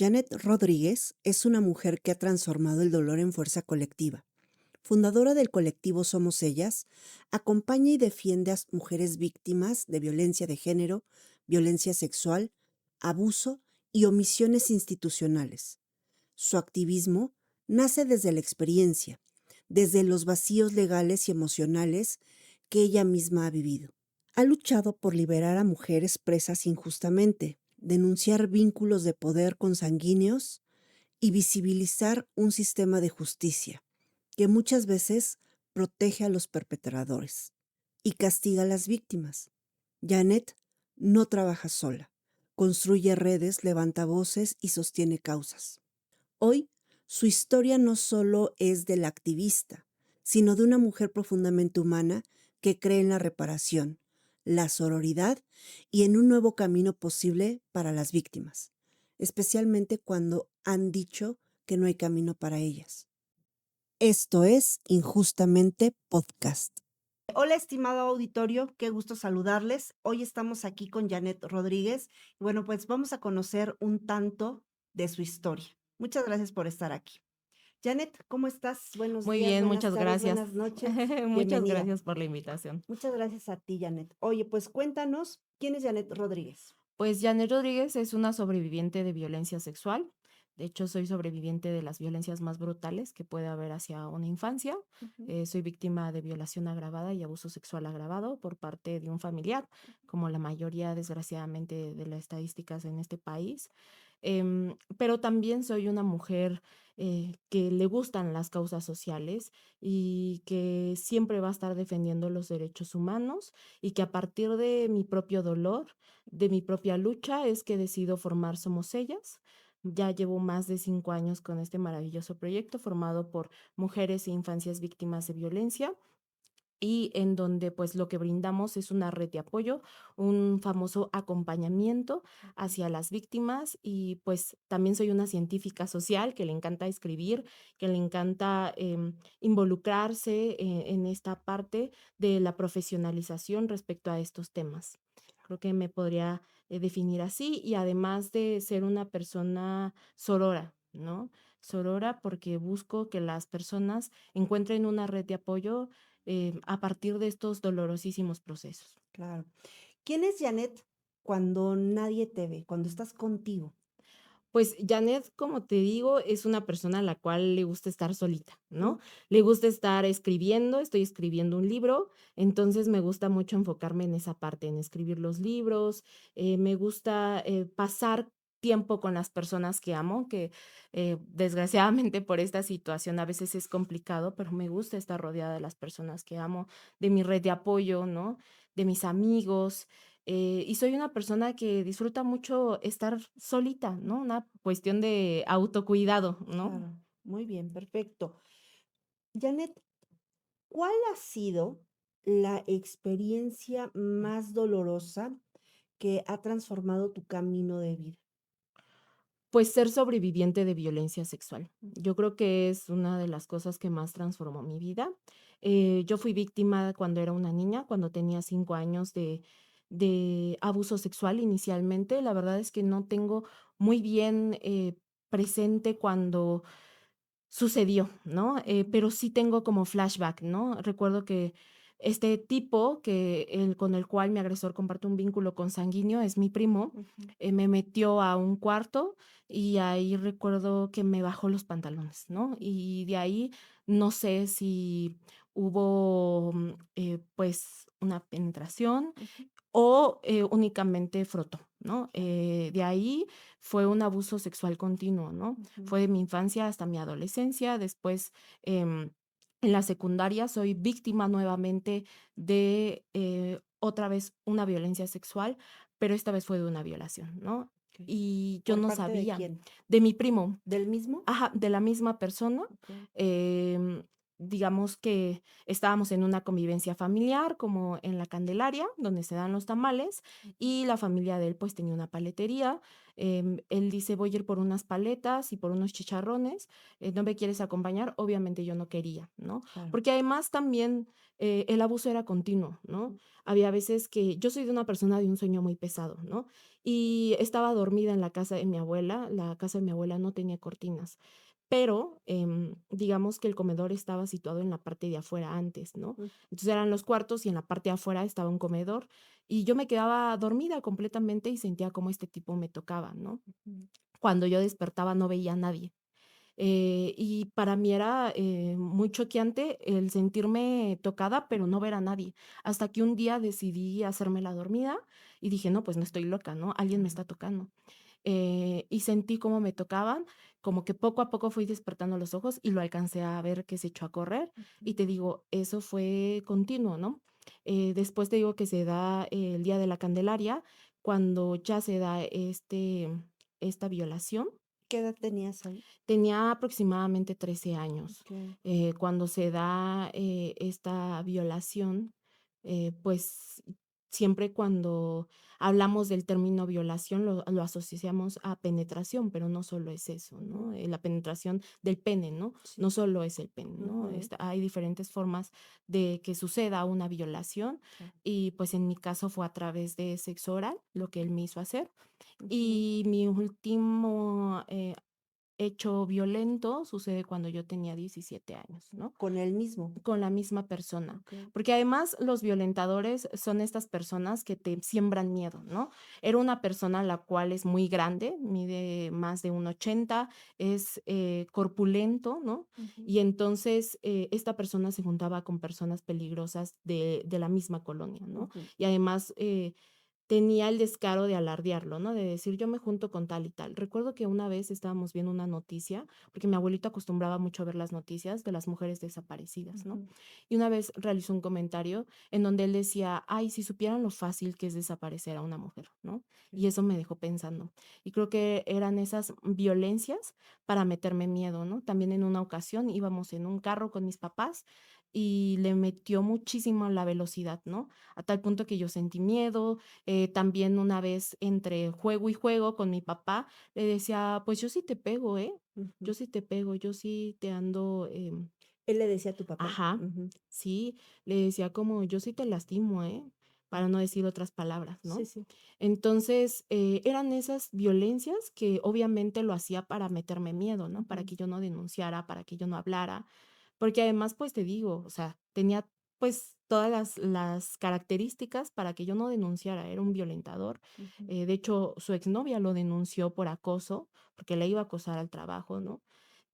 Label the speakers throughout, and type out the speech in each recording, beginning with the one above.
Speaker 1: Janet Rodríguez es una mujer que ha transformado el dolor en fuerza colectiva. Fundadora del colectivo Somos Ellas, acompaña y defiende a mujeres víctimas de violencia de género, violencia sexual, abuso y omisiones institucionales. Su activismo nace desde la experiencia, desde los vacíos legales y emocionales que ella misma ha vivido. Ha luchado por liberar a mujeres presas injustamente, denunciar vínculos de poder consanguíneos y visibilizar un sistema de justicia que muchas veces protege a los perpetradores y castiga a las víctimas. Janet no trabaja sola, construye redes, levanta voces y sostiene causas. Hoy, su historia no solo es de la activista, sino de una mujer profundamente humana que cree en la reparación, la sororidad y en un nuevo camino posible para las víctimas, especialmente cuando han dicho que no hay camino para ellas. Esto es Injustamente Podcast. Hola, estimado auditorio, qué gusto saludarles. Hoy estamos aquí con Janet Rodríguez. Bueno, pues vamos a conocer un tanto de su historia. Muchas gracias por estar aquí. Janet, ¿cómo estás? Buenos
Speaker 2: Muy
Speaker 1: días,
Speaker 2: bien,
Speaker 1: buenas
Speaker 2: muchas
Speaker 1: tardes,
Speaker 2: gracias.
Speaker 1: buenas noches.
Speaker 2: Muchas
Speaker 1: Bienvenida.
Speaker 2: gracias por la invitación.
Speaker 1: Muchas gracias a ti, Janet. Oye, pues cuéntanos, ¿quién es Janet Rodríguez?
Speaker 2: Pues Janet Rodríguez es una sobreviviente de violencia sexual. De hecho, soy sobreviviente de las violencias más brutales que puede haber hacia una infancia. Soy víctima de violación agravada y abuso sexual agravado por parte de un familiar, como la mayoría, desgraciadamente, de las estadísticas en este país. Pero también soy una mujer que le gustan las causas sociales y que siempre va a estar defendiendo los derechos humanos y que a partir de mi propio dolor, de mi propia lucha, es que decido formar Somos Ellas. Ya llevo más de 5 años con este maravilloso proyecto formado por mujeres e infancias víctimas de violencia y en donde pues lo que brindamos es una red de apoyo, un famoso acompañamiento hacia las víctimas y pues también soy una científica social que le encanta escribir, que le encanta involucrarse en esta parte de la profesionalización respecto a estos temas. Creo que me podría definir así y además de ser una persona sorora, ¿no? Sorora porque busco que las personas encuentren una red de apoyo a partir de estos dolorosísimos procesos.
Speaker 1: Claro. ¿Quién es Janet cuando nadie te ve, cuando estás contigo?
Speaker 2: Pues Janet, como te digo, es una persona a la cual le gusta estar solita,
Speaker 1: Mm.
Speaker 2: ¿no? Le gusta estar escribiendo, estoy escribiendo un libro, entonces me gusta mucho enfocarme en esa parte, en escribir los libros, me gusta pasar tiempo con las personas que amo, que desgraciadamente por esta situación a veces es complicado, pero me gusta estar rodeada de las personas que amo, de mi red de apoyo, ¿no? De mis amigos. Y soy una persona que disfruta mucho estar solita, ¿no? Una cuestión de autocuidado, ¿no?
Speaker 1: Claro, muy bien, perfecto. Janet, ¿cuál ha sido la experiencia más dolorosa que ha transformado tu camino de vida?
Speaker 2: Pues ser sobreviviente de violencia sexual. Yo creo que es una de las cosas que más transformó mi vida. Yo fui víctima cuando era una niña, cuando tenía 5 años de abuso sexual inicialmente. La verdad es que no tengo muy bien presente cuando sucedió, ¿no? Pero sí tengo como flashback, ¿no? Recuerdo que este tipo con el cual mi agresor comparte un vínculo consanguíneo es mi primo,
Speaker 1: Ujú.
Speaker 2: me metió a un cuarto y ahí recuerdo que me bajó los pantalones, ¿no? Y de ahí no sé si hubo pues una penetración
Speaker 1: Ujú.
Speaker 2: o únicamente frotó, ¿no?
Speaker 1: Claro.
Speaker 2: De ahí fue un abuso sexual continuo, ¿no?
Speaker 1: Ujú.
Speaker 2: Fue de mi infancia hasta mi adolescencia. Después, en la secundaria soy víctima nuevamente de otra vez una violencia sexual, pero esta vez fue de una violación, ¿no?
Speaker 1: Ok.
Speaker 2: Y yo
Speaker 1: ¿Por
Speaker 2: no
Speaker 1: parte de
Speaker 2: sabía,
Speaker 1: quién?
Speaker 2: de mi primo,
Speaker 1: ¿Del mismo?
Speaker 2: ajá, de la misma persona.
Speaker 1: Ok.
Speaker 2: em, digamos que estábamos en una convivencia familiar, como en la Candelaria, donde se dan los tamales,
Speaker 1: Ujú.
Speaker 2: y la familia de él, pues, tenía una paletería. Él dice: "Voy a ir por unas paletas y por unos chicharrones, ¿no me quieres acompañar?". Obviamente, yo no quería, ¿no?
Speaker 1: Claro.
Speaker 2: Porque además también, el abuso era continuo, ¿no? Había veces que yo soy de una persona de un sueño muy pesado, ¿no? Y estaba dormida en la casa de mi abuela. La casa de mi abuela no tenía cortinas, pero, digamos que el comedor estaba situado en la parte de afuera antes, ¿no?
Speaker 1: Ujú,
Speaker 2: Entonces, eran los cuartos y en la parte de afuera estaba un comedor, y yo me quedaba dormida completamente y sentía cómo este tipo me tocaba, ¿no?
Speaker 1: ujú.
Speaker 2: Cuando yo despertaba no veía a nadie. Y para mí era, muy choqueante el sentirme tocada, pero no ver a nadie. Hasta que un día decidí hacerme la dormida y dije: "No, pues no estoy loca, ¿no? Alguien me
Speaker 1: Claro.
Speaker 2: está tocando". Y sentí cómo me tocaban, como que poco a poco fui despertando los ojos y lo alcancé a ver que se echó a correr. Y
Speaker 1: Ujú.
Speaker 2: te digo, eso fue continuo, ¿no? Después te digo que se da el día de la Candelaria, cuando ya se da esta violación.
Speaker 1: ¿Qué edad tenías ahí?
Speaker 2: Tenía aproximadamente 13 años.
Speaker 1: Okey.
Speaker 2: Cuando se da, esta violación, pues, siempre cuando hablamos del término violación lo asociamos a penetración, pero no solo es eso,
Speaker 1: Ujú.
Speaker 2: ¿no? La penetración del pene, ¿no? No
Speaker 1: Sí.
Speaker 2: solo es el pene, ¿no?
Speaker 1: Ujú.
Speaker 2: Hay diferentes formas de que suceda una violación
Speaker 1: Claro.
Speaker 2: y, pues, en mi caso fue a través de sexo oral, lo que él me hizo hacer.
Speaker 1: Ujú.
Speaker 2: Y mi último, hecho violento sucede cuando yo tenía 17 años, ¿no?
Speaker 1: ¿Con él mismo?
Speaker 2: Con la misma persona.
Speaker 1: Okey.
Speaker 2: Porque además los violentadores son estas personas que te siembran miedo, ¿no? Era una persona la cual es muy grande, mide más de 1,80, es, corpulento, ¿no?
Speaker 1: Ujú.
Speaker 2: Y entonces, esta persona se juntaba con personas peligrosas de la misma colonia, ¿no?
Speaker 1: Ujú.
Speaker 2: Y además, tenía el descaro de alardearlo, ¿no? De decir: "Yo me junto con tal y tal". Recuerdo que una vez estábamos viendo una noticia, porque mi abuelito acostumbraba mucho a ver las noticias de las mujeres desaparecidas, ¿no?
Speaker 1: Ujú.
Speaker 2: Y una vez realizó un comentario en donde él decía: "Ay, si supieran lo fácil que es desaparecer a una mujer", ¿no? Y
Speaker 1: Sí.
Speaker 2: eso me dejó pensando. Y creo que eran esas violencias para meterme miedo, ¿no? También en una ocasión íbamos en un carro con mis papás y le metió muchísimo la velocidad, ¿no? A tal punto que yo sentí miedo. También una vez entre juego y juego con mi papá, le decía: "Pues yo sí te pego, ¿eh?
Speaker 1: Ujú.
Speaker 2: Yo sí te pego, yo sí te ando,
Speaker 1: ¿Él le decía a tu papá?
Speaker 2: ajá,
Speaker 1: Ujú.
Speaker 2: sí, le decía como: "Yo sí te lastimo, ¿eh?", para no decir otras palabras,
Speaker 1: Sí,
Speaker 2: ¿no?
Speaker 1: sí.
Speaker 2: Entonces, eran esas violencias que obviamente lo hacía para meterme miedo, ¿no? Para
Speaker 1: Ujú.
Speaker 2: que yo no denunciara, para que yo no hablara, porque además, pues, te digo, o sea, tenía, pues, todas las características para que yo no denunciara, era un violentador.
Speaker 1: Ujú.
Speaker 2: De hecho, su exnovia lo denunció por acoso, porque le iba a acosar al trabajo, ¿no?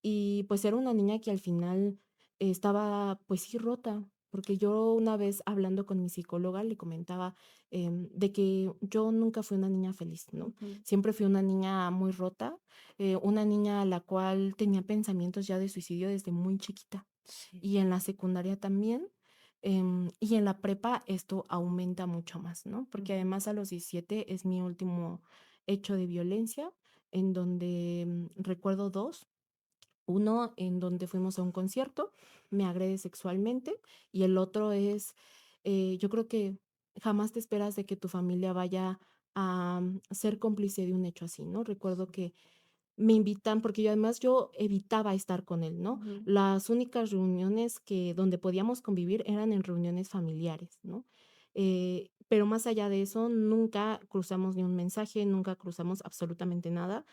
Speaker 2: Y, pues, era una niña que al final estaba, pues sí, rota, porque yo una vez hablando con mi psicóloga le comentaba, de que yo nunca fui una niña feliz, ¿no?
Speaker 1: Ujú.
Speaker 2: Siempre fui una niña muy rota, una niña a la cual tenía pensamientos ya de suicidio desde muy chiquita,
Speaker 1: Sí.
Speaker 2: y en la secundaria también, y en la prepa esto aumenta mucho más, ¿no? Porque
Speaker 1: Ujú.
Speaker 2: además a los 17 es mi último hecho de violencia, en donde, recuerdo 2. Uno en donde fuimos a un concierto, me agrede sexualmente, y el otro es, yo creo que jamás te esperas de que tu familia vaya a ser cómplice de un hecho así, ¿no? Recuerdo
Speaker 1: Sí.
Speaker 2: que me invitan, porque yo además yo evitaba estar con él, ¿no?
Speaker 1: Ujú.
Speaker 2: Las únicas reuniones que donde podíamos convivir eran en reuniones familiares, ¿no? Pero más allá de eso, nunca cruzamos ni un mensaje, nunca cruzamos absolutamente nada,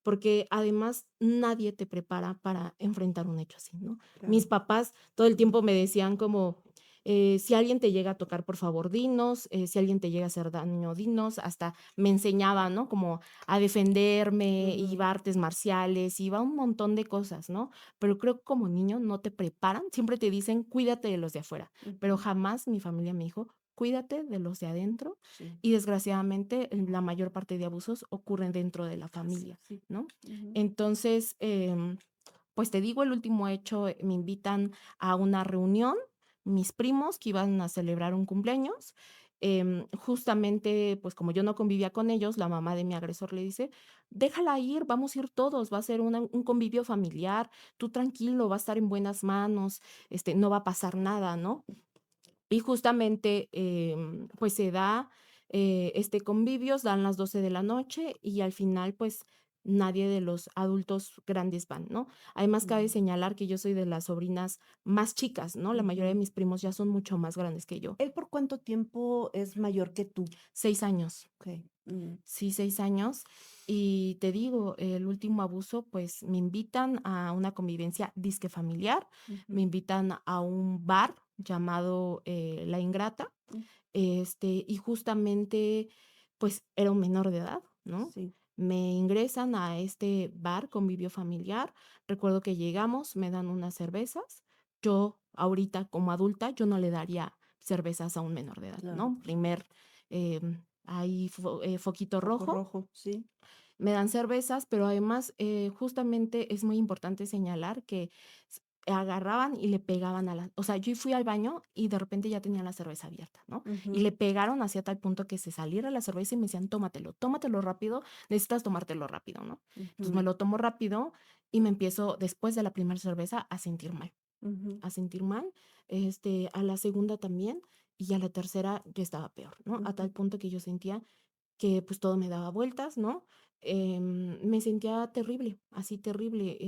Speaker 2: porque además nadie te prepara para enfrentar un hecho así, ¿no? Mis
Speaker 1: Claro.
Speaker 2: papás todo el tiempo me decían como, si alguien te llega a tocar, por favor, dinos, si alguien te llega a hacer daño, dinos, hasta me enseñaban, ¿no? Como a defenderme,
Speaker 1: Ujú.
Speaker 2: iba a artes marciales, iba a un montón de cosas, ¿no? Pero creo que como niño no te preparan, siempre te dicen: "Cuídate de los de afuera", pero
Speaker 1: Ujú.
Speaker 2: jamás mi familia me dijo: "Cuídate de los de adentro",
Speaker 1: Sí.
Speaker 2: y desgraciadamente, la mayor parte de abusos ocurren dentro de la
Speaker 1: Casa,
Speaker 2: familia,
Speaker 1: sí.
Speaker 2: ¿no?
Speaker 1: Ujú.
Speaker 2: Entonces, pues te digo, el último hecho, me invitan a una reunión, mis primos que iban a celebrar un cumpleaños, Justamente, pues, como yo no convivía con ellos, la mamá de mi agresor le dice: "Déjala ir, vamos a ir todos, va a ser un convivio familiar, tú tranquilo, va a estar en buenas manos, no va a pasar nada", ¿no? Y justamente, pues, se da, convivios, dan las 12 de la noche y al final, pues, nadie de los adultos grandes van, ¿no? Además, cabe
Speaker 1: Mm,
Speaker 2: señalar que yo soy de las sobrinas más chicas, ¿no? La mayoría de
Speaker 1: ujú.
Speaker 2: mis primos ya son mucho más grandes que yo.
Speaker 1: ¿Él por cuánto tiempo es mayor que tú?
Speaker 2: 6 años.
Speaker 1: Okey.
Speaker 2: Sí, 6 años. Y te digo, el último abuso, pues, me invitan a una convivencia disque familiar, me
Speaker 1: Ujú,
Speaker 2: invitan a un bar llamado, La Ingrata,
Speaker 1: mm,
Speaker 2: y justamente, pues, era un menor de edad, ¿no?
Speaker 1: sí.
Speaker 2: Me ingresan a este bar, convivio familiar. Recuerdo que llegamos, me dan unas cervezas. Yo, ahorita, como adulta, yo no le daría cervezas a un menor de edad,
Speaker 1: Claro.
Speaker 2: ¿no? Ahí foquito
Speaker 1: Foco
Speaker 2: rojo.
Speaker 1: rojo, sí.
Speaker 2: Me dan cervezas, pero además, justamente es muy importante señalar que agarraban y le pegaban a la, o sea, yo fui al baño y de repente ya tenía la cerveza abierta, ¿no? Y
Speaker 1: Ujú,
Speaker 2: le pegaron hacia tal punto que se saliera la cerveza y me decían: "Tómatelo, tómatelo rápido, necesitas tomártelo rápido", ¿no? Entonces, me
Speaker 1: ujú,
Speaker 2: lo tomo rápido y me empiezo, después de la primera cerveza, a sentir mal,
Speaker 1: ujú,
Speaker 2: a sentir mal, a la segunda también, y a la tercera ya estaba peor, ¿no? A
Speaker 1: ujú,
Speaker 2: tal punto que yo sentía que, pues, todo me daba vueltas, ¿no? Me sentía terrible, así terrible,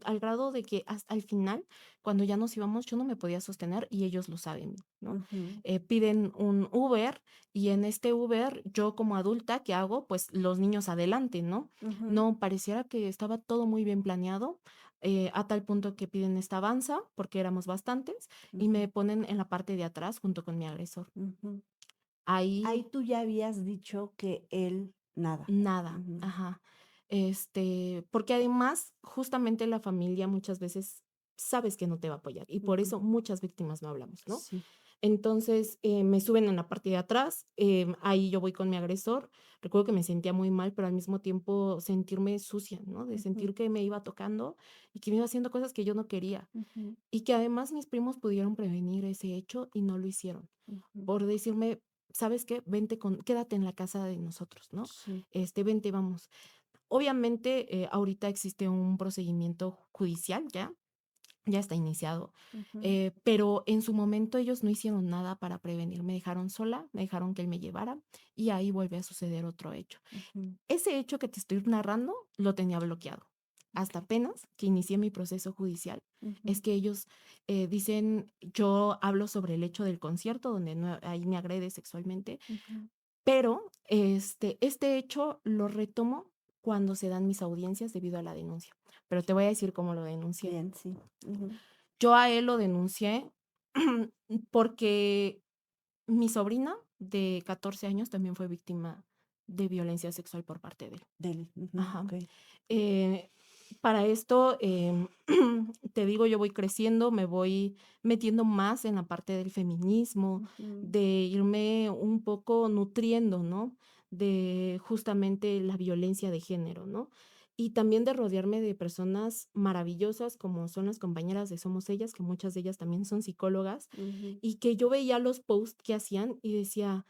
Speaker 2: al grado de que hasta el final, cuando ya nos íbamos, yo no me podía sostener y ellos lo saben, ¿no?
Speaker 1: ujú,
Speaker 2: Piden un Uber y en este Uber, yo como adulta, ¿qué hago? Pues los niños adelante, ¿no?
Speaker 1: ujú,
Speaker 2: No, pareciera que estaba todo muy bien planeado, a tal punto que piden esta avanza, porque éramos bastantes, y
Speaker 1: ujú,
Speaker 2: me ponen en la parte de atrás junto con mi agresor.
Speaker 1: ujú. Ahí
Speaker 2: Ahí
Speaker 1: tú ya habías dicho que él nada.
Speaker 2: nada,
Speaker 1: Ujú,
Speaker 2: ajá. Porque además, justamente la familia muchas veces sabes que no te va a apoyar y por
Speaker 1: ujú,
Speaker 2: eso muchas víctimas no hablamos, ¿no?
Speaker 1: sí.
Speaker 2: Entonces, me suben en la parte de atrás, ahí yo voy con mi agresor. Recuerdo que me sentía muy mal, pero al mismo tiempo sentirme sucia, ¿no? De
Speaker 1: Ujú,
Speaker 2: sentir que me iba tocando y que me iba haciendo cosas que yo no quería.
Speaker 1: ujú,
Speaker 2: Y que además mis primos pudieron prevenir ese hecho y no lo hicieron
Speaker 1: ujú,
Speaker 2: por decirme: "¿Sabes qué? Vente quédate en la casa de nosotros", ¿no?
Speaker 1: sí.
Speaker 2: Vente, vamos. Obviamente, ahorita existe un procedimiento judicial ya está iniciado,
Speaker 1: Ujú,
Speaker 2: pero en su momento ellos no hicieron nada para prevenir, me dejaron sola, me dejaron que él me llevara y ahí vuelve a suceder otro hecho.
Speaker 1: ujú,
Speaker 2: Ese hecho que te estoy narrando lo tenía bloqueado. Hasta
Speaker 1: okey.
Speaker 2: apenas que inicié mi proceso judicial, es
Speaker 1: Ujú,
Speaker 2: que ellos, dicen, yo hablo sobre el hecho del concierto donde ahí me agrede sexualmente,
Speaker 1: ujú.
Speaker 2: pero, este hecho lo retomo cuando se dan mis audiencias debido a la denuncia. Pero te voy a decir cómo lo denuncié.
Speaker 1: Bien, sí. Ujú,
Speaker 2: Yo a él lo denuncié porque mi sobrina de 14 años también fue víctima de violencia sexual por parte de él.
Speaker 1: ujú,
Speaker 2: Ajá.
Speaker 1: okey.
Speaker 2: Eh, para esto, te digo, yo voy creciendo, me voy metiendo más en la parte del feminismo,
Speaker 1: Ujú,
Speaker 2: de irme un poco nutriendo, ¿no? De justamente la violencia de género, ¿no? Y también de rodearme de personas maravillosas como son las compañeras de Somos Ellas, que muchas de ellas también son psicólogas,
Speaker 1: ujú,
Speaker 2: y que yo veía los posts que hacían y decía: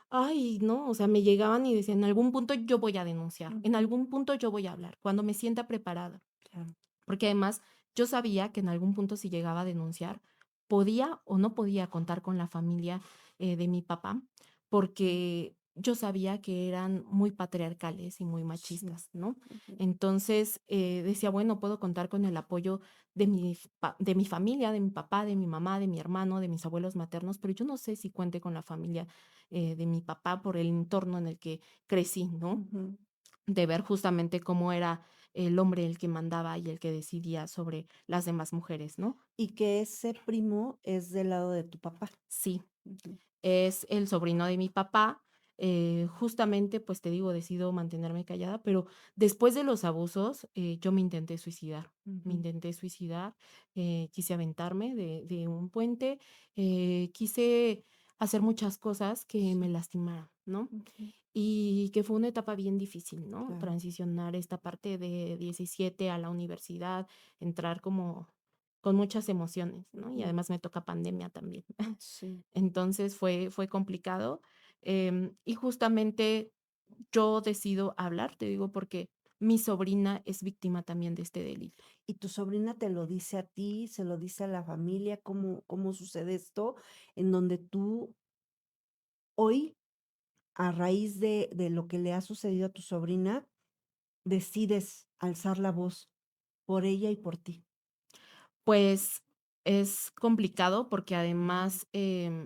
Speaker 2: "Ay, no", o sea, me llegaban y decían: "En algún punto yo voy a denunciar, en
Speaker 1: ujú,
Speaker 2: algún punto yo voy a hablar, cuando me sienta preparada".
Speaker 1: claro.
Speaker 2: Porque además yo sabía que en algún punto si llegaba a denunciar, podía o no podía contar con la familia, de mi papá, porque yo sabía que eran muy patriarcales y muy
Speaker 1: Sí.
Speaker 2: machistas, ¿no?
Speaker 1: Ujú,
Speaker 2: Entonces, decía, bueno, puedo contar con el apoyo de mi familia, de mi papá, de mi mamá, de mi hermano, de mis abuelos maternos, pero yo no sé si cuente con la familia, de mi papá por el entorno en el que crecí, ¿no?
Speaker 1: ujú.
Speaker 2: De ver justamente cómo era el hombre el que mandaba y el que decidía sobre las demás mujeres, ¿no?
Speaker 1: Y que ese primo es del lado de tu papá.
Speaker 2: Sí,
Speaker 1: Ujú,
Speaker 2: es el sobrino de mi papá. Justamente, pues te digo, decido mantenerme callada, pero después de los abusos, yo me intenté suicidar. Me
Speaker 1: ujú,
Speaker 2: intenté suicidar, quise aventarme de un puente, quise hacer muchas cosas que me
Speaker 1: sí.
Speaker 2: lastimaran, ¿no?
Speaker 1: Ujú,
Speaker 2: Y que fue una etapa bien difícil, ¿no?
Speaker 1: claro.
Speaker 2: Transicionar esta parte de 17 a la universidad, entrar como con muchas emociones, ¿no? Y
Speaker 1: Ujú.
Speaker 2: además me toca pandemia también.
Speaker 1: Sí.
Speaker 2: Entonces fue complicado. Y justamente yo decido hablar, te digo, porque mi sobrina es víctima también de este delito.
Speaker 1: ¿Y tu sobrina te lo dice a ti, se lo dice a la familia? ¿Cómo sucede esto? En donde tú hoy, a raíz de lo que le ha sucedido a tu sobrina, decides alzar la voz por ella y por ti.
Speaker 2: Pues es complicado porque además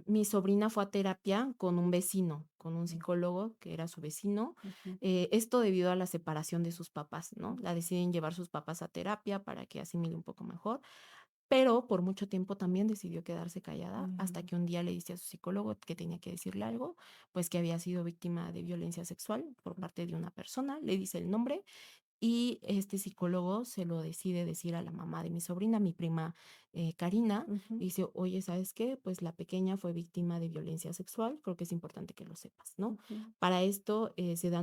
Speaker 2: mi sobrina fue a terapia con un vecino, con un
Speaker 1: Mm,
Speaker 2: psicólogo que era su vecino.
Speaker 1: ujú,
Speaker 2: Esto debido a la separación de sus papás, ¿no? La deciden llevar sus papás a terapia para que asimile un poco mejor. Pero por mucho tiempo también decidió quedarse callada hasta
Speaker 1: mm,
Speaker 2: que un día le dice a su psicólogo que tenía que decirle algo, pues que había sido víctima de violencia sexual por parte de una persona, le dice el nombre y este psicólogo se lo decide decir a la mamá de mi sobrina, mi prima Karina,
Speaker 1: ujú,
Speaker 2: dice, oye, ¿sabes qué? Pues la pequeña fue víctima de violencia sexual, creo que es importante que lo sepas, ¿no?
Speaker 1: ujú,
Speaker 2: Para esto se da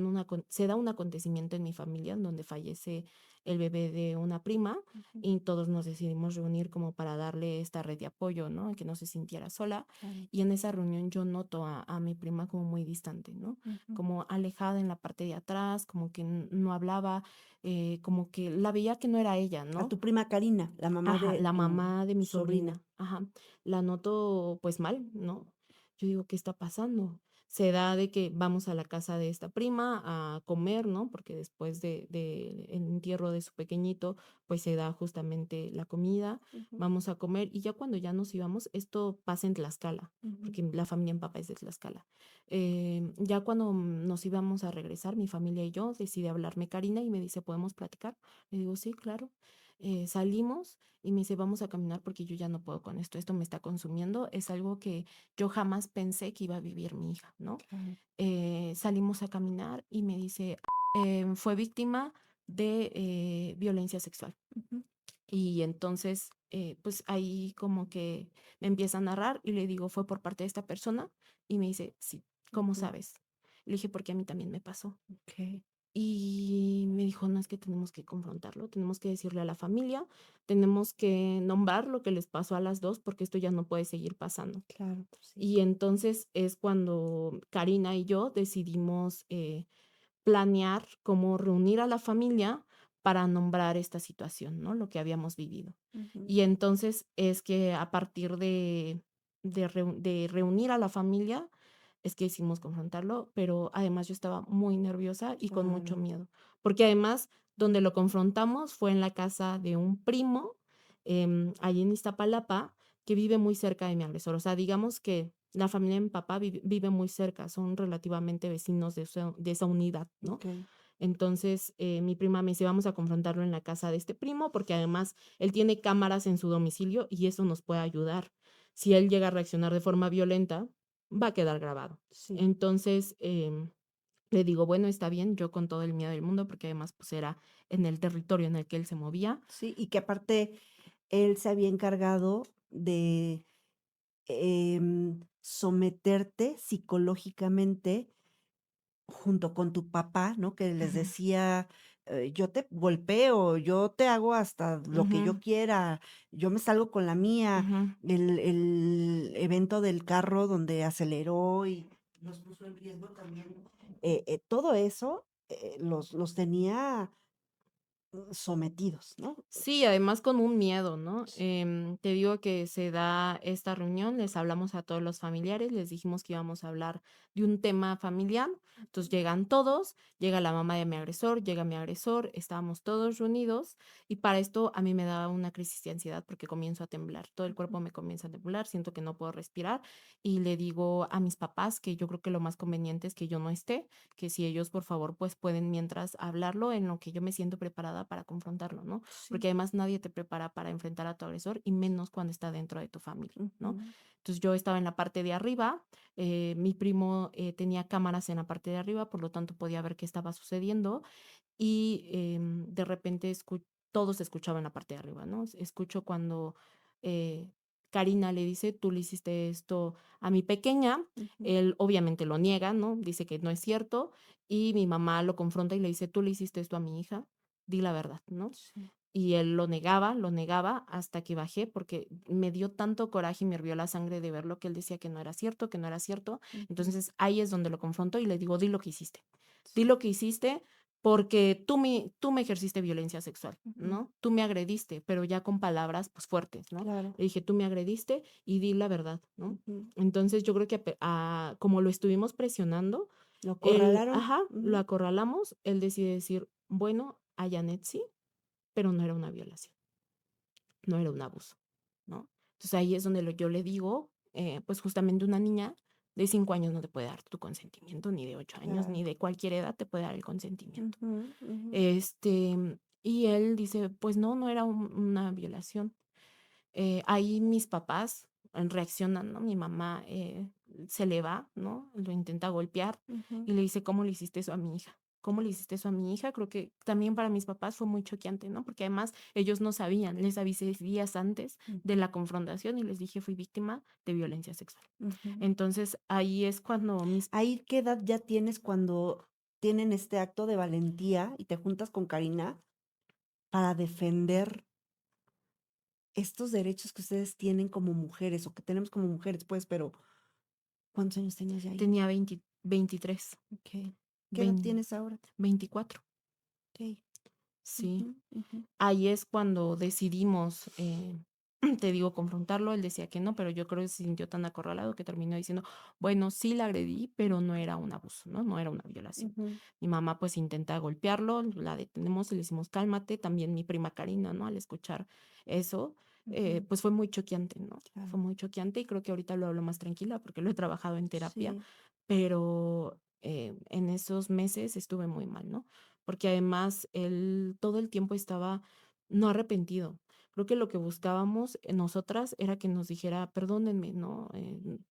Speaker 2: un acontecimiento en mi familia en donde fallece el bebé de una prima
Speaker 1: ujú,
Speaker 2: y todos nos decidimos reunir como para darle esta red de apoyo, ¿no? Que no se sintiera sola.
Speaker 1: claro,
Speaker 2: Y en esa reunión yo noto a mi prima como muy distante, ¿no?
Speaker 1: ujú.
Speaker 2: Como alejada en la parte de atrás, como que no hablaba, como que la veía que no era ella,
Speaker 1: A
Speaker 2: ¿no?
Speaker 1: tu prima Karina, la mamá
Speaker 2: Ajá,
Speaker 1: de
Speaker 2: la
Speaker 1: tu
Speaker 2: mamá de mi
Speaker 1: sobrina.
Speaker 2: sobrina, ajá, la noto, pues, mal, ¿no? Yo digo: "¿Qué está pasando?". Se da de que vamos a la casa de esta prima a comer, ¿no? Porque después de el entierro de su pequeñito, pues, se da justamente la comida,
Speaker 1: Ujú,
Speaker 2: vamos a comer, y ya cuando ya nos íbamos esto pasa en Tlaxcala,
Speaker 1: ujú,
Speaker 2: porque la familia de mi papá es de Tlaxcala. Ya cuando nos íbamos a regresar, mi familia y yo, decide hablarme Karina y me dice: "¿Podemos platicar?". Le digo: "Sí, claro". Salimos y me dice: "Vamos a caminar porque yo ya no puedo con esto me está consumiendo, es algo que yo jamás pensé que iba a vivir mi hija", ¿no?
Speaker 1: claro,
Speaker 2: Salimos a caminar y me dice: Fue víctima de violencia sexual".
Speaker 1: ujú,
Speaker 2: Y entonces, pues ahí como que me empieza a narrar y le digo: "¿Fue por parte de esta persona?". Y me dice: "Sí". "¿Cómo
Speaker 1: ujú,
Speaker 2: sabes?". Le dije: "Porque a mí también me pasó".
Speaker 1: okey,
Speaker 2: Y me dijo: "No, es que tenemos que confrontarlo, tenemos que decirle a la familia, tenemos que nombrar lo que les pasó a las 2 porque esto ya no puede seguir pasando".
Speaker 1: claro, sí,
Speaker 2: Y entonces es cuando Karina y yo decidimos, planear cómo reunir a la familia para nombrar esta situación, ¿no? Lo que habíamos vivido.
Speaker 1: ujú,
Speaker 2: Y entonces es que a partir de reunir a la familia, es que decidimos confrontarlo, pero además yo estaba muy nerviosa y con mucho
Speaker 1: claro,
Speaker 2: miedo, porque además donde lo confrontamos fue en la casa de un primo, allí en Iztapalapa, que vive muy cerca de mi agresor. O sea, digamos que la familia de mi papá vive muy cerca, son relativamente vecinos de esa unidad, ¿no?
Speaker 1: okey,
Speaker 2: Entonces, mi prima me dice: "Vamos a confrontarlo en la casa de este primo, porque además él tiene cámaras en su domicilio y eso nos puede ayudar. Si él llega a reaccionar de forma violenta, va a quedar grabado".
Speaker 1: sí,
Speaker 2: Entonces, le digo: "Bueno, está bien", yo con todo el miedo del mundo, porque además, pues, era en el territorio en el que él se movía.
Speaker 1: sí, y que aparte él se había encargado de, someterte psicológicamente junto con tu papá, ¿no? Que les
Speaker 2: Ujú,
Speaker 1: decía, yo te golpeo, yo te hago hasta lo que yo
Speaker 2: ujú,
Speaker 1: quiera, yo me salgo con la mía.
Speaker 2: ujú.
Speaker 1: El evento del carro donde aceleró y los puso en riesgo también, todo eso, los tenía, sometidos, ¿no?
Speaker 2: Sí, además con un miedo, ¿no?
Speaker 1: Sí.
Speaker 2: Te digo que se da esta reunión, les hablamos a todos los familiares, les dijimos que íbamos a hablar de un tema familiar, entonces llegan todos, llega la mamá de mi agresor, llega mi agresor, estábamos todos reunidos y para esto a mí me da una crisis de ansiedad porque comienzo a temblar, todo el
Speaker 1: Ujú,
Speaker 2: cuerpo me comienza a temblar, siento que no puedo respirar y le digo a mis papás que yo creo que lo más conveniente es que yo no esté, que si ellos por favor pues pueden mientras hablarlo en lo que yo me siento preparada para confrontarlo, ¿no?
Speaker 1: sí,
Speaker 2: Porque además nadie te prepara para enfrentar a tu agresor y menos cuando está dentro de tu familia, ¿no?
Speaker 1: ujú,
Speaker 2: Entonces yo estaba en la parte de arriba, mi primo tenía cámaras en la parte de arriba, por lo tanto podía ver qué estaba sucediendo y de repente todo se escuchaba en la parte de arriba, ¿no? Escucho cuando eh, Karina le dice, tú le hiciste esto a mi pequeña,
Speaker 1: ujú,
Speaker 2: él obviamente lo niega, ¿no? Dice que no es cierto y mi mamá lo confronta y le dice, tú le hiciste esto a mi hija, di la verdad, ¿no?
Speaker 1: sí,
Speaker 2: y él lo negaba hasta que bajé, porque me dio tanto coraje y me hirvió la sangre de verlo, que él decía que no era cierto, que no era cierto.
Speaker 1: Ujú.
Speaker 2: Entonces, ahí es donde lo confronto y le digo: "Di lo que hiciste. Di
Speaker 1: Sí.
Speaker 2: lo que hiciste, porque tú me ejerciste violencia sexual,
Speaker 1: Ujú.
Speaker 2: ¿no? Tú me agrediste", pero ya con palabras, pues, fuertes, ¿no?
Speaker 1: Claro.
Speaker 2: Le dije: "Tú me agrediste y di la verdad", ¿no?
Speaker 1: Ujú.
Speaker 2: Entonces, yo creo que como lo estuvimos presionando,
Speaker 1: ¿Lo
Speaker 2: él
Speaker 1: acorralaron?
Speaker 2: ajá, lo
Speaker 1: Ujú.
Speaker 2: acorralamos, él decide decir: "Bueno, a Janet sí, pero no era una violación, no era un abuso", ¿no? Entonces, ahí es donde yo le digo, pues, justamente una niña de 5 años no te puede dar tu consentimiento, ni de 8 años,
Speaker 1: Claro.
Speaker 2: ni de cualquier edad te puede dar el consentimiento.
Speaker 1: Ujú, ujú.
Speaker 2: Y él dice: "Pues no, no era una violación". Ahí mis papás reaccionan, ¿no? Mi mamá, se le va, ¿no? Lo intenta golpear
Speaker 1: Ujú.
Speaker 2: y le dice: "¿Cómo le hiciste eso a mi hija? ¿Cómo le hiciste eso a mi hija?". Creo que también para mis papás fue muy choqueante, ¿no? Porque además ellos no sabían, les avisé días antes de
Speaker 1: Ujú.
Speaker 2: la confrontación y les dije: "Fui víctima de violencia sexual".
Speaker 1: Ujú.
Speaker 2: Entonces, ahí es cuando mis
Speaker 1: ¿Ahí qué edad ya tienes cuando tienen este acto de valentía y te juntas con Karina para defender estos derechos que ustedes tienen como mujeres o que tenemos como mujeres, pues, pero ¿cuántos años tenías ya ahí?
Speaker 2: tenía 23,
Speaker 1: Okey. ¿Qué edad
Speaker 2: vein
Speaker 1: tienes ahora?
Speaker 2: 24,
Speaker 1: Okey.
Speaker 2: sí.
Speaker 1: Ujú, ujú.
Speaker 2: Ahí es cuando decidimos, te digo, confrontarlo. Él decía que no, pero yo creo que se sintió tan acorralado que terminó diciendo: "Bueno, sí la agredí, pero no era un abuso, ¿no? No era una violación".
Speaker 1: Ujú.
Speaker 2: Mi mamá, pues, intenta golpearlo, la detenemos y le decimos: "Cálmate". También mi prima Karina, ¿no? Al escuchar eso,
Speaker 1: Ujú.
Speaker 2: pues, fue muy choqueante, ¿no? Fue
Speaker 1: Claro.
Speaker 2: muy choqueante y creo que ahorita lo hablo más tranquila porque lo he trabajado en terapia,
Speaker 1: Sí.
Speaker 2: pero, en esos meses estuve muy mal, ¿no? Porque además él todo el tiempo estaba no arrepentido. Creo que lo que buscábamos, nosotras era que nos dijera: "Perdónenme, ¿no?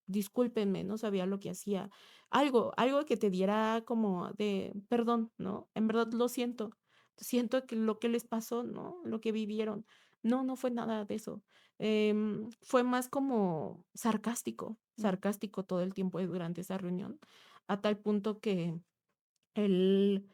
Speaker 2: Discúlpenme, no sabía lo que hacía". Algo que te diera como de perdón, ¿no? En verdad lo siento. Siento que lo que les pasó, ¿no? Lo que vivieron. No, no fue nada de eso. Fue más como sarcástico,
Speaker 1: Mm.
Speaker 2: sarcástico todo el tiempo durante esa reunión, a tal punto que él,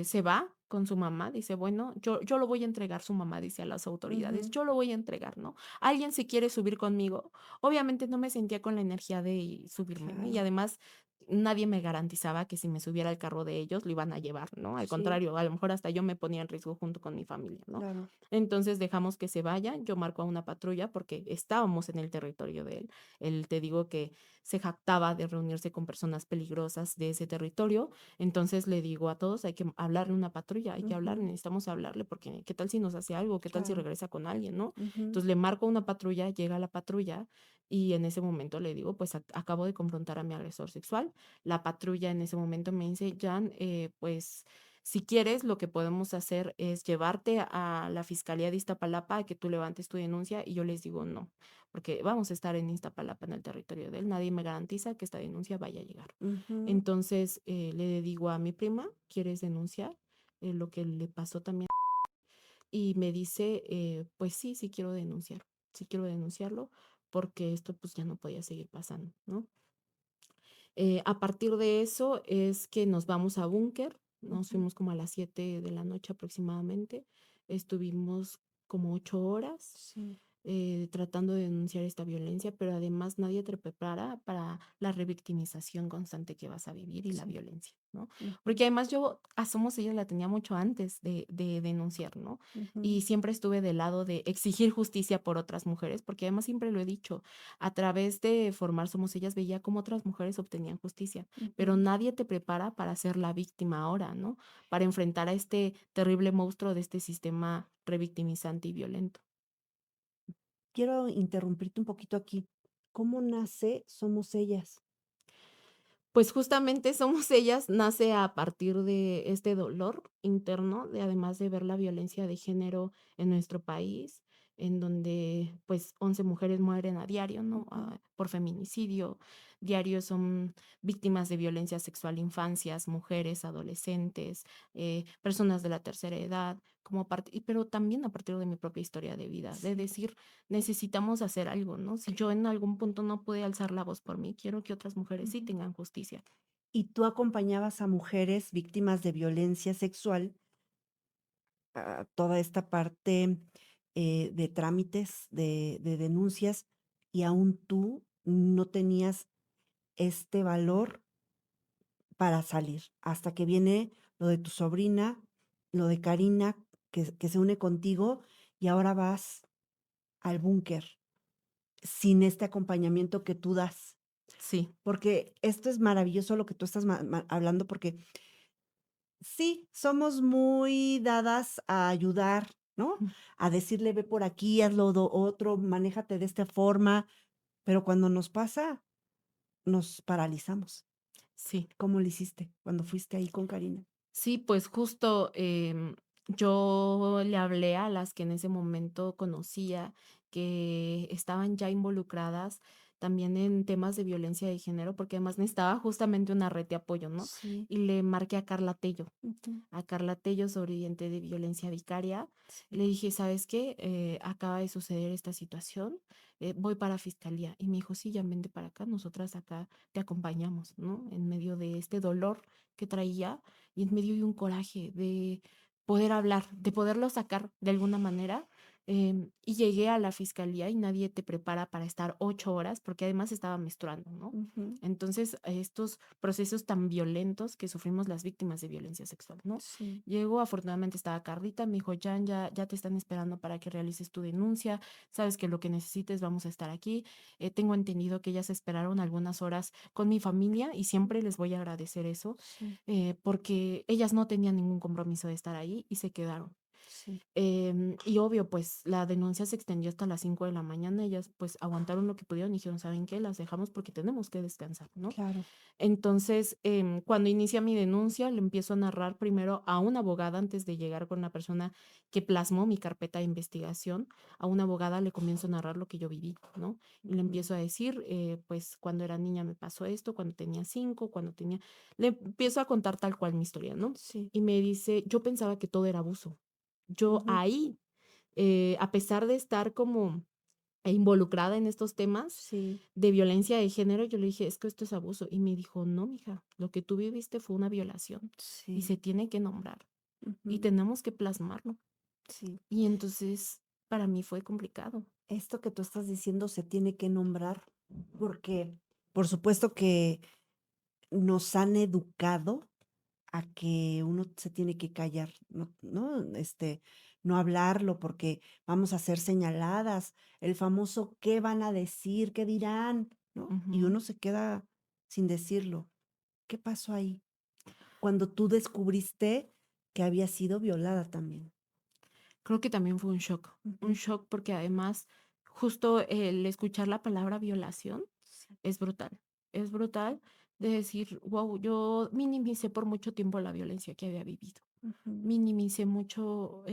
Speaker 2: se va con su mamá, dice: "Bueno, yo lo voy a entregar", su mamá dice a las autoridades:
Speaker 1: Ujú.
Speaker 2: "Yo lo voy a entregar", ¿no? ¿Alguien se quiere subir conmigo? Obviamente, no me sentía con la energía de subirme, ¿no? Y
Speaker 1: Claro.
Speaker 2: además, nadie me garantizaba que si me subiera al carro de ellos, lo iban a llevar, ¿no? Al
Speaker 1: Sí,
Speaker 2: contrario, a lo mejor hasta yo me ponía en riesgo junto con mi familia, ¿no?
Speaker 1: claro.
Speaker 2: Entonces, dejamos que se vayan, yo marco a una patrulla porque estábamos en el territorio de él. Él, te digo que se jactaba de reunirse con personas peligrosas de ese territorio, entonces le digo a todos, hay que hablarle a una patrulla, hay que hablar,
Speaker 1: Ujú.
Speaker 2: necesitamos hablarle porque qué tal si nos hace algo, qué tal si
Speaker 1: Claro.
Speaker 2: regresa con alguien, ¿no?
Speaker 1: Ujú.
Speaker 2: Entonces le marco a una patrulla, llega la patrulla y en ese momento le digo, pues acabo de confrontar a mi agresor sexual. La patrulla en ese momento me dice: "Jan, pues si quieres, lo que podemos hacer es llevarte a la fiscalía de Iztapalapa a que tú levantes tu denuncia", y yo les digo: "No, porque vamos a estar en Iztapalapa, en el territorio de él, nadie me garantiza que esta denuncia vaya a llegar".
Speaker 1: Ujú.
Speaker 2: Entonces, le digo a mi prima: "¿Quieres denunciar, lo que le pasó también?". Y me dice, pues sí, sí quiero denunciarlo, porque esto, pues, ya no podía seguir pasando, ¿no? A partir de eso es que nos vamos a búnker, nos
Speaker 1: Ujú.
Speaker 2: fuimos como a las 7 de la noche aproximadamente, estuvimos como 8 horas,
Speaker 1: Sí.
Speaker 2: tratando de denunciar esta violencia, pero además nadie te prepara para la revictimización constante que vas a vivir y la
Speaker 1: Sí.
Speaker 2: violencia, ¿no?
Speaker 1: Ujú.
Speaker 2: Porque además yo a Somos Ellas la tenía mucho antes de denunciar, ¿no?
Speaker 1: Ujú.
Speaker 2: Y siempre estuve del lado de exigir justicia por otras mujeres, porque además siempre lo he dicho, a través de formar Somos Ellas veía cómo otras mujeres obtenían justicia, pero
Speaker 1: Ujú.
Speaker 2: nadie te prepara para ser la víctima ahora, ¿no? Para enfrentar a este terrible monstruo de este sistema revictimizante y violento.
Speaker 1: Quiero interrumpirte un poquito aquí. ¿Cómo nace Somos Ellas?
Speaker 2: Pues justamente Somos Ellas nace a partir de este dolor interno, de además de ver la violencia de género en nuestro país, en donde pues 11 mujeres mueren a diario, ¿no?
Speaker 1: Ujú.
Speaker 2: Por feminicidio. Diario son víctimas de violencia sexual infancias, mujeres, adolescentes, personas de la tercera edad, pero también a partir de mi propia historia de vida, de
Speaker 1: Sí.
Speaker 2: decir, necesitamos hacer algo, ¿no? Si yo en algún punto no pude alzar la voz por mí, quiero que otras mujeres sí
Speaker 1: Ujú.
Speaker 2: tengan justicia.
Speaker 1: Y tú acompañabas a mujeres víctimas de violencia sexual toda esta parte, de trámites, de denuncias, y aún tú no tenías este valor para salir, hasta que viene lo de tu sobrina, lo de Karina, que se une contigo, y ahora vas al búnker, sin este acompañamiento que tú das.
Speaker 2: Sí.
Speaker 1: Porque esto es maravilloso lo que tú estás hablando, porque sí, somos muy dadas a ayudar, ¿no? A decirle, ve por aquí, hazlo otro, manéjate de esta forma, pero cuando nos pasa, nos paralizamos.
Speaker 2: Sí.
Speaker 1: ¿Cómo lo hiciste cuando fuiste ahí con Karina?
Speaker 2: Sí, pues justo, yo le hablé a las que en ese momento conocía, que estaban ya involucradas también en temas de violencia de género, porque además necesitaba justamente una red de apoyo, ¿no?
Speaker 1: Sí.
Speaker 2: Y le marqué a Carla Tello,
Speaker 1: Ujú.
Speaker 2: sobreviviente de violencia vicaria. Le
Speaker 1: Sí.
Speaker 2: dije, ¿sabes qué? Acaba de suceder esta situación, voy para fiscalía. Y me dijo, sí, ya vente para acá, nosotras acá te acompañamos, ¿no? En medio de este dolor que traía y en medio de un coraje de poder hablar, de poderlo sacar de alguna manera. Y llegué a la fiscalía y nadie te prepara para estar 8 horas porque además estaba menstruando, ¿no?
Speaker 1: Ujú.
Speaker 2: Entonces, estos procesos tan violentos que sufrimos las víctimas de violencia sexual, ¿no?
Speaker 1: Sí.
Speaker 2: Llegó, afortunadamente estaba Carlita, me dijo, Jan, ya te están esperando para que realices tu denuncia, sabes que lo que necesites vamos a estar aquí. Tengo entendido que ellas esperaron algunas horas con mi familia y siempre les voy a agradecer eso,
Speaker 1: Sí.
Speaker 2: porque ellas no tenían ningún compromiso de estar ahí y se quedaron.
Speaker 1: Sí.
Speaker 2: Y obvio, pues la denuncia se extendió hasta las 5 de la mañana. Ellas pues aguantaron lo que pudieron y dijeron, ¿saben qué? Las dejamos porque tenemos que descansar, ¿no?
Speaker 1: Claro.
Speaker 2: Entonces, cuando inicia mi denuncia, le empiezo a narrar primero a una abogada antes de llegar con la persona que plasmó mi carpeta de investigación. A una abogada le comienzo a narrar lo que yo viví, ¿no? Y le
Speaker 1: Ujú.
Speaker 2: empiezo a decir, pues cuando era niña me pasó esto, cuando tenía 5, cuando tenía... Le empiezo a contar tal cual mi historia, ¿no?
Speaker 1: Sí.
Speaker 2: Y me dice, yo pensaba que todo era abuso. Yo
Speaker 1: Ujú.
Speaker 2: ahí, a pesar de estar como involucrada en estos temas
Speaker 1: Sí.
Speaker 2: de violencia de género, yo le dije, es que esto es abuso. Y me dijo, no, mija, lo que tú viviste fue una violación y
Speaker 1: Sí.
Speaker 2: se tiene que nombrar y
Speaker 1: Ujú.
Speaker 2: tenemos que plasmarlo.
Speaker 1: Sí.
Speaker 2: Y entonces para mí fue complicado.
Speaker 1: Esto que tú estás diciendo se tiene que nombrar, porque por supuesto que nos han educado a que uno se tiene que callar, ¿no? No hablarlo porque vamos a ser señaladas, el famoso ¿qué van a decir? ¿Qué dirán? ¿No? Y
Speaker 2: Ujú.
Speaker 1: uno se queda sin decirlo. ¿Qué pasó ahí? Cuando tú descubriste que había sido violada también.
Speaker 2: Creo que también fue un
Speaker 1: Ujú.
Speaker 2: shock porque además justo el escuchar la palabra violación
Speaker 1: Sí.
Speaker 2: es brutal. Es brutal de decir, wow, yo minimicé por mucho tiempo la violencia que había vivido.
Speaker 1: Ujú.
Speaker 2: Minimicé mucho,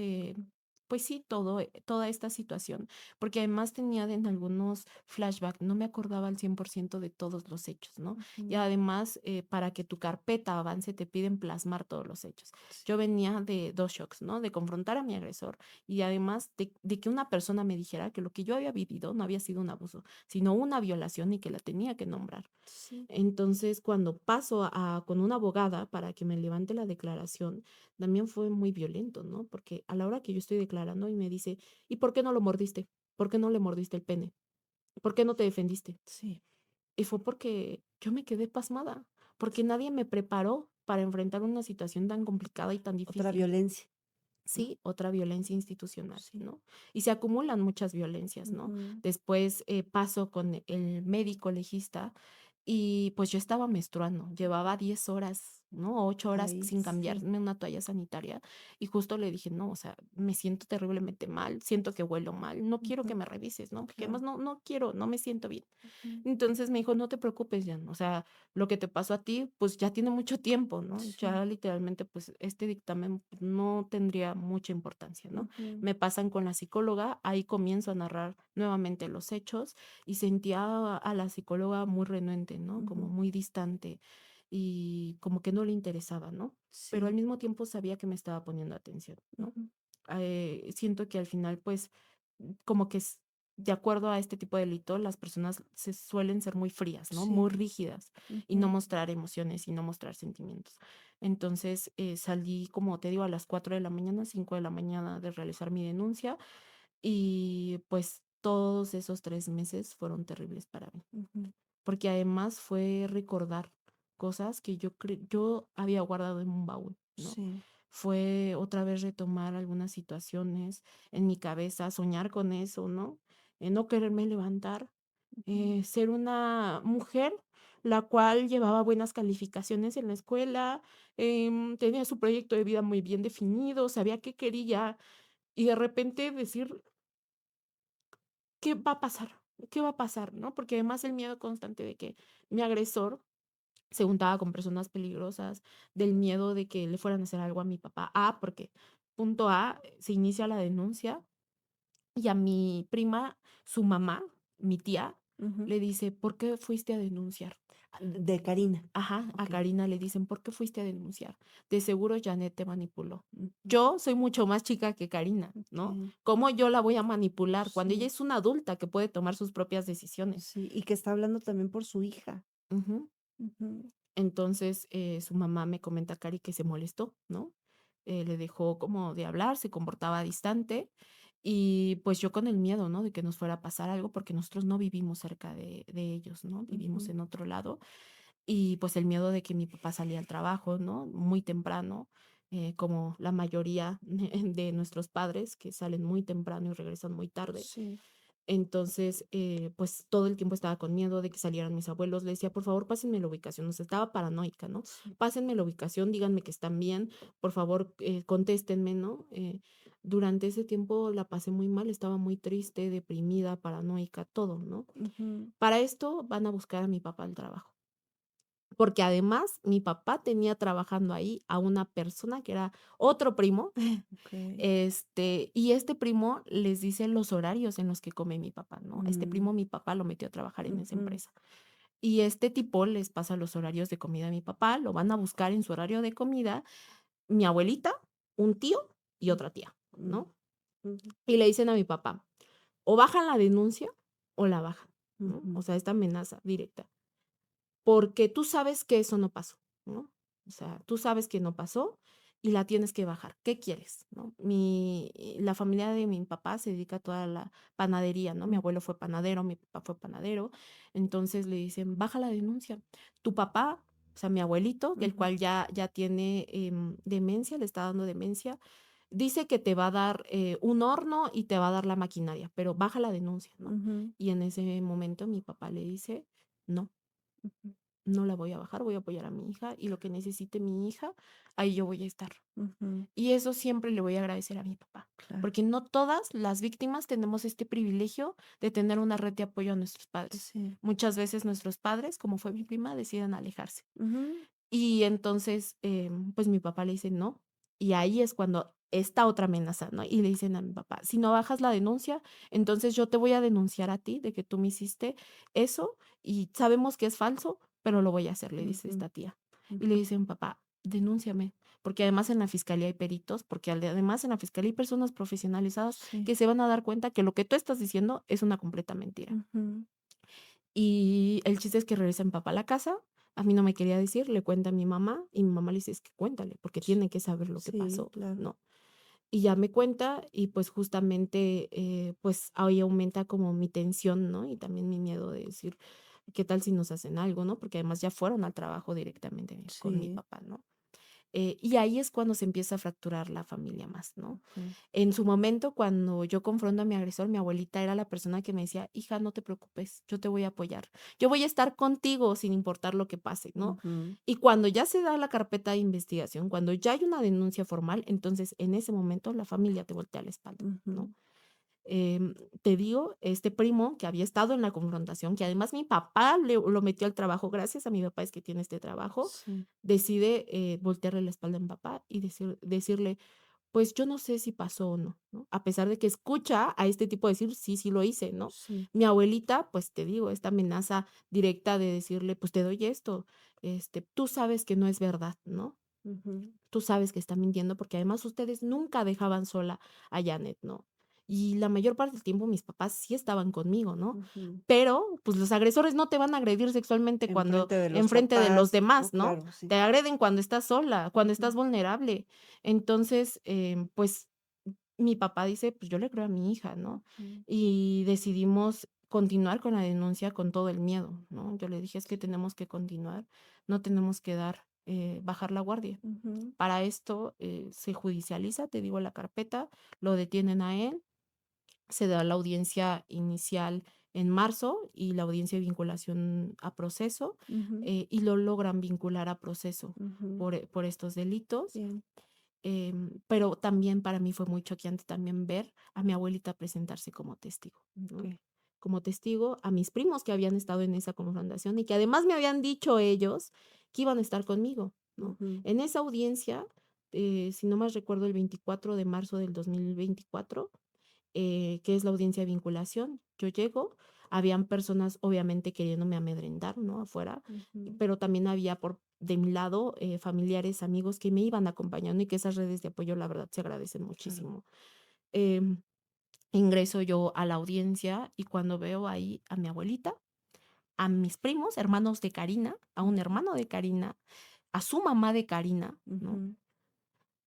Speaker 2: pues sí, toda esta situación, porque además tenía en algunos flashbacks, no me acordaba al 100% de todos los hechos, ¿no? Y
Speaker 1: Ujú.
Speaker 2: además, para que tu carpeta avance, te piden plasmar todos los hechos.
Speaker 1: Sí.
Speaker 2: Yo venía de dos shocks, ¿no? De confrontar a mi agresor y además de que una persona me dijera que lo que yo había vivido no había sido un abuso, sino una violación y que la tenía que nombrar.
Speaker 1: Sí.
Speaker 2: Entonces, cuando paso con una abogada para que me levante la declaración, también fue muy violento, ¿no? Porque a la hora que yo estoy declarando y me dice, ¿y por qué no lo mordiste? ¿Por qué no le mordiste el pene? ¿Por qué no te defendiste?
Speaker 1: Sí.
Speaker 2: Y fue porque yo me quedé pasmada, porque nadie me preparó para enfrentar una situación tan complicada y tan
Speaker 1: Otra
Speaker 2: difícil.
Speaker 1: violencia, ¿no?
Speaker 2: Sí, otra violencia institucional,
Speaker 1: Sí.
Speaker 2: ¿no? Y se acumulan muchas violencias, ¿no?
Speaker 1: Ujú.
Speaker 2: Después paso con el médico legista y pues yo estaba menstruando, llevaba 10 horas, ¿no? 8 horas
Speaker 1: Ahí,
Speaker 2: sin
Speaker 1: sí.
Speaker 2: cambiarme una toalla sanitaria y justo le dije, no, o sea, me siento terriblemente mal, siento que huelo mal, no quiero que
Speaker 1: Ujú.
Speaker 2: me revises, ¿no? Porque además
Speaker 1: Claro.
Speaker 2: no quiero, no me siento bien.
Speaker 1: Ujú.
Speaker 2: Entonces me dijo, no te preocupes, Jan, o sea, lo que te pasó a ti, pues ya tiene mucho tiempo, ¿no?
Speaker 1: Sí.
Speaker 2: Ya literalmente, pues este dictamen pues, no tendría mucha importancia, ¿no?
Speaker 1: Ujú.
Speaker 2: Me pasan con la psicóloga, ahí comienzo a narrar nuevamente los hechos y sentía a la psicóloga muy renuente, ¿no? Como
Speaker 1: Ujú.
Speaker 2: muy distante y como que no le interesaba, ¿no? Pero al
Speaker 1: Sí.
Speaker 2: mismo tiempo sabía que me estaba poniendo atención, ¿no?
Speaker 1: Ujú.
Speaker 2: Siento que al final, pues, como que de acuerdo a este tipo de delito, las personas se suelen ser muy frías, ¿no? Muy
Speaker 1: Sí.
Speaker 2: rígidas y no
Speaker 1: Ujú.
Speaker 2: mostrar emociones y no mostrar sentimientos. Entonces, salí, como te digo, a las 4 de la mañana, 5 de la mañana de realizar mi denuncia y pues todos esos 3 meses fueron terribles para mí,
Speaker 1: Ujú.
Speaker 2: porque además fue recordar cosas que yo había guardado en un baúl, ¿no?
Speaker 1: Sí.
Speaker 2: Fue otra vez retomar algunas situaciones en mi cabeza, soñar con eso, ¿no? No quererme levantar,
Speaker 1: Ujú.
Speaker 2: ser una mujer la cual llevaba buenas calificaciones en la escuela, tenía su proyecto de vida muy bien definido, sabía qué quería, y de repente decir: "¿Qué va a pasar? ¿Qué va a pasar?", ¿no? Porque además el miedo constante de que mi agresor se juntaba con personas peligrosas, del miedo de que le fueran a hacer algo a mi papá. Porque punto A, se inicia la denuncia y a mi prima, su mamá, mi tía,
Speaker 1: Ujú.
Speaker 2: le dice: "¿Por qué fuiste a denunciar?".
Speaker 1: De Karina.
Speaker 2: Ajá, a
Speaker 1: Okey.
Speaker 2: Karina le dicen: "¿Por qué fuiste a denunciar? De seguro Janet te manipuló".
Speaker 1: Ujú.
Speaker 2: Yo soy mucho más chica que Karina, ¿no?
Speaker 1: Okey.
Speaker 2: ¿Cómo yo la voy a manipular cuando ella
Speaker 1: Sí,
Speaker 2: es una adulta que puede tomar sus propias decisiones?
Speaker 1: sí, y que está hablando también por su hija.
Speaker 2: Ujú.
Speaker 1: Ujú.
Speaker 2: Entonces, su mamá me comenta, Cari, que se molestó, ¿no? Le dejó como de hablar, se comportaba distante y pues yo con el miedo, ¿no? De que nos fuera a pasar algo porque nosotros no vivimos cerca de ellos, ¿no? Vivimos
Speaker 1: Ujú.
Speaker 2: en otro lado y pues el miedo de que mi papá salía al trabajo, ¿no? Muy temprano, como la mayoría de nuestros padres que salen muy temprano y regresan muy tarde.
Speaker 1: Sí.
Speaker 2: Entonces, pues, todo el tiempo estaba con miedo de que salieran mis abuelos. Le decía: "Por favor, pásenme la ubicación". O sea, estaba paranoica, ¿no?
Speaker 1: Sí.
Speaker 2: "Pásenme la ubicación, díganme que están bien, por favor, contéstenme", ¿no? Durante ese tiempo la pasé muy mal, estaba muy triste, deprimida, paranoica, todo, ¿no?
Speaker 1: Ujú.
Speaker 2: Para esto van a buscar a mi papá al trabajo, porque además mi papá tenía trabajando ahí a una persona que era otro primo,
Speaker 1: Okey.
Speaker 2: y este primo les dice los horarios en los que come mi papá, ¿no? Este
Speaker 1: Mm.
Speaker 2: primo, mi papá lo metió a trabajar en esa
Speaker 1: Ujú.
Speaker 2: empresa. Y este tipo les pasa los horarios de comida a mi papá, lo van a buscar en su horario de comida, mi abuelita, un tío y
Speaker 1: Mm.
Speaker 2: otra tía,
Speaker 1: Mm.
Speaker 2: ¿no?
Speaker 1: Ujú.
Speaker 2: Y le dicen a mi papá, o bajan la denuncia o la bajan, ¿no? O
Speaker 1: Ujú.
Speaker 2: sea, esta amenaza directa. Porque tú sabes que eso no pasó, ¿no? O sea, tú sabes que no pasó y la tienes que bajar. ¿Qué quieres?, ¿no? La familia de mi papá se dedica a toda la panadería, ¿no? Mi
Speaker 1: Mm.
Speaker 2: abuelo fue panadero, mi papá fue panadero. Entonces le dicen: "Baja la denuncia". Tu papá, o sea, mi abuelito, el
Speaker 1: Ujú.
Speaker 2: cual ya tiene, demencia, le está dando demencia, dice que te va a dar, un horno y te va a dar la maquinaria, pero baja la denuncia, ¿no?
Speaker 1: Ujú.
Speaker 2: Y en ese momento mi papá le dice: "No".
Speaker 1: Ujú.
Speaker 2: No la voy a bajar, voy a apoyar a mi hija y lo que necesite mi hija, ahí yo voy a estar.
Speaker 1: Ujú.
Speaker 2: Y eso siempre le voy a agradecer a mi papá,
Speaker 1: Claro.
Speaker 2: porque no todas las víctimas tenemos este privilegio de tener una red de apoyo a nuestros padres.
Speaker 1: Sí.
Speaker 2: Muchas veces nuestros padres, como fue mi prima, deciden alejarse.
Speaker 1: Ujú.
Speaker 2: Y entonces, pues mi papá le dice no. Y ahí es cuando esta otra amenaza, ¿no? Y le dicen a mi papá, si no bajas la denuncia, entonces yo te voy a denunciar a ti de que tú me hiciste eso y sabemos que es falso, pero lo voy a hacer, le dice
Speaker 1: Ujú.
Speaker 2: esta tía. Y le
Speaker 1: Ujú.
Speaker 2: dicen, papá, denúnciame, porque además en la fiscalía hay peritos, porque además en la fiscalía hay personas profesionalizadas
Speaker 1: Sí.
Speaker 2: que se van a dar cuenta que lo que tú estás diciendo es una completa mentira.
Speaker 1: Ujú.
Speaker 2: Y el chiste es que regresa mi papá a la casa, a mí no me quería decir, le cuenta a mi mamá, y mi mamá le dice: "Es que cuéntale, porque
Speaker 1: Sí.
Speaker 2: tiene que saber lo que
Speaker 1: Sí,
Speaker 2: pasó",
Speaker 1: claro.
Speaker 2: ¿no? Y ya me cuenta, y pues justamente, pues ahí aumenta como mi tensión, ¿no? Y también mi miedo de decir: "¿Qué tal si nos hacen algo?", ¿no? Porque además ya fueron al trabajo directamente con mi
Speaker 1: Sí.
Speaker 2: papá, ¿no? Y ahí es cuando se empieza a fracturar la familia más, ¿no?
Speaker 1: Okey.
Speaker 2: En su momento, cuando yo confronto a mi agresor, mi abuelita era la persona que me decía: "Hija, no te preocupes, yo te voy a apoyar. Yo voy a estar contigo sin importar lo que pase", ¿no?
Speaker 1: Ujú.
Speaker 2: Y cuando ya se da la carpeta de investigación, cuando ya hay una denuncia formal, entonces en ese momento la familia te voltea la espalda, ¿no?
Speaker 1: Ujú.
Speaker 2: Te digo, este primo que había estado en la confrontación, que además mi papá lo metió al trabajo, gracias a mi papá es que tiene este trabajo,
Speaker 1: Sí.
Speaker 2: decide, voltearle la espalda a mi papá y decirle: "Pues yo no sé si pasó o no", ¿no? A pesar de que escucha a este tipo decir: "Sí, sí lo hice", ¿no?
Speaker 1: Sí.
Speaker 2: Mi abuelita, pues te digo, esta amenaza directa de decirle: "Pues te doy esto, tú sabes que no es verdad", ¿no?
Speaker 1: Ujú.
Speaker 2: Tú sabes que está mintiendo, porque además ustedes nunca dejaban sola a Janet, ¿no? y la mayor parte del tiempo mis papás sí estaban conmigo, ¿no?
Speaker 1: Ujú.
Speaker 2: Pero, pues, los agresores no te van a agredir sexualmente cuando
Speaker 1: Enfrente de los
Speaker 2: enfrente de los
Speaker 1: papás.
Speaker 2: demás,
Speaker 1: Oh,
Speaker 2: ¿no?
Speaker 1: claro, sí.
Speaker 2: Te agreden cuando estás sola, cuando
Speaker 1: Ujú,
Speaker 2: estás vulnerable. Entonces, pues, mi papá dice: "Pues, yo le creo a mi hija", ¿no?
Speaker 1: ujú,
Speaker 2: Y decidimos continuar con la denuncia con todo el miedo, ¿no? Yo le dije: "Es que tenemos que continuar, no tenemos que bajar la guardia".
Speaker 1: ujú,
Speaker 2: Para esto, se judicializa, te digo, la carpeta, lo detienen a él, se da la audiencia inicial en marzo y la audiencia de vinculación a proceso,
Speaker 1: ujú,
Speaker 2: y lo logran vincular a proceso
Speaker 1: ujú.
Speaker 2: por estos delitos.
Speaker 1: Bien,
Speaker 2: Pero también para mí fue muy choqueante también ver a mi abuelita presentarse como testigo, ¿no?
Speaker 1: okey.
Speaker 2: Como testigo, a mis primos que habían estado en esa confrontación y que además me habían dicho ellos que iban a estar conmigo, ¿no?
Speaker 1: Ujú,
Speaker 2: En esa audiencia, si no más recuerdo, el 24 de marzo del 2024, que es la audiencia de vinculación. Yo llego, habían personas obviamente queriéndome amedrentar, ¿no? Afuera,
Speaker 1: ujú.
Speaker 2: pero también había de mi lado familiares, amigos que me iban acompañando y que esas redes de apoyo, la verdad, se agradecen
Speaker 1: Claro.
Speaker 2: muchísimo. Em, Ingreso yo a la audiencia y cuando veo ahí a mi abuelita, a mis primos, hermanos de Karina, a un
Speaker 1: Ujú,
Speaker 2: hermano de Karina, a su mamá de Karina, ¿no?
Speaker 1: ujú.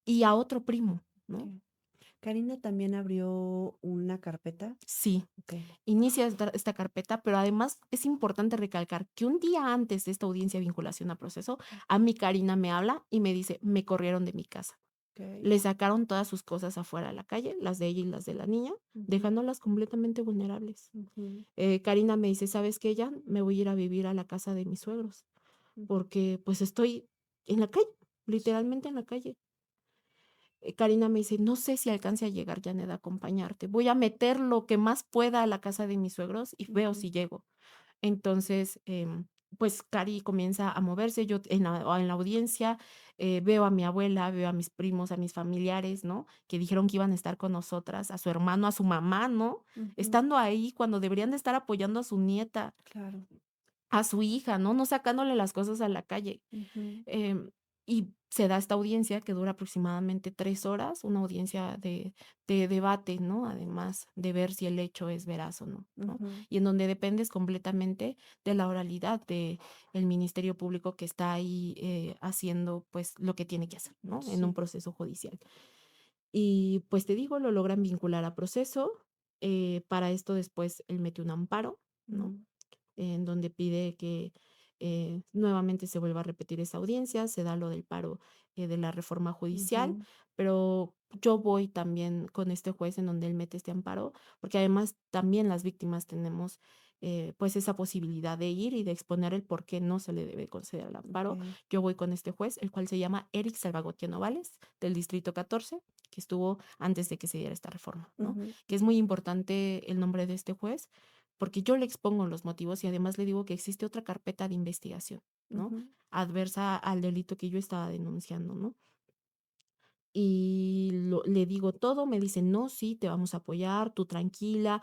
Speaker 2: Y a otro primo, ¿no?
Speaker 1: Okey. ¿Karina también abrió una carpeta?
Speaker 2: Sí.
Speaker 1: Okey.
Speaker 2: Inicia esta carpeta, pero además es importante recalcar que un día antes de esta audiencia de vinculación a proceso, a
Speaker 1: Ujú,
Speaker 2: mí Karina me habla y me dice: "Me corrieron de mi casa".
Speaker 1: okey.
Speaker 2: Le sacaron todas sus cosas afuera a la calle, las de ella y las de la niña,
Speaker 1: Ujú,
Speaker 2: dejándolas completamente vulnerables.
Speaker 1: ujú,
Speaker 2: Karina me dice: "¿Sabes qué, Jan? Me voy a ir a vivir a la casa de mis suegros,
Speaker 1: ujú.
Speaker 2: porque, pues, estoy en la calle, literalmente en la calle". Karina me dice: "No sé si alcance a llegar, Janet, a acompañarte. Voy a meter lo que más pueda a la casa de mis suegros y veo
Speaker 1: Ujú,
Speaker 2: si llego". Entonces, pues, Cari comienza a moverse, yo en la audiencia, veo a mi abuela, veo a mis primos, a mis familiares, ¿no? Que dijeron que iban a estar con nosotras, a su hermano, a su mamá, ¿no?
Speaker 1: ujú.
Speaker 2: Estando ahí cuando deberían de estar apoyando a su nieta,
Speaker 1: Claro.
Speaker 2: a su hija, ¿no? No sacándole las cosas a la calle.
Speaker 1: Ujú,
Speaker 2: Em, y se da esta audiencia que dura aproximadamente 3 horas, una audiencia de debate, ¿no? Además de ver si el hecho es veraz o no, ¿no?
Speaker 1: ujú.
Speaker 2: Y en donde dependes completamente de la oralidad del Ministerio Público que está ahí, haciendo, pues, lo que tiene que hacer, ¿no? En un
Speaker 1: Sí.
Speaker 2: proceso judicial. Y, pues, te digo, lo logran vincular a proceso, para esto después él mete un amparo, ¿no?
Speaker 1: Ujú,
Speaker 2: En donde pide que nuevamente se vuelva a repetir esa audiencia, se da lo del paro de la reforma judicial,
Speaker 1: ujú.
Speaker 2: pero yo voy también con este juez en donde él mete este amparo, porque además también las víctimas tenemos pues esa posibilidad de ir y de exponer el por qué no se le debe conceder el amparo.
Speaker 1: Okey.
Speaker 2: Yo voy con este juez, el cual se llama Eric Salvagotiano Novales, del Distrito 14, que estuvo antes de que se diera esta reforma, ¿no?
Speaker 1: Ujú,
Speaker 2: Que es muy importante el nombre de este juez, porque yo le expongo los motivos y además le digo que existe otra carpeta de investigación, ¿no?
Speaker 1: ujú.
Speaker 2: Adversa al delito que yo estaba denunciando, ¿no? Y le digo todo, me dice: "No, sí, te vamos a apoyar, tú tranquila,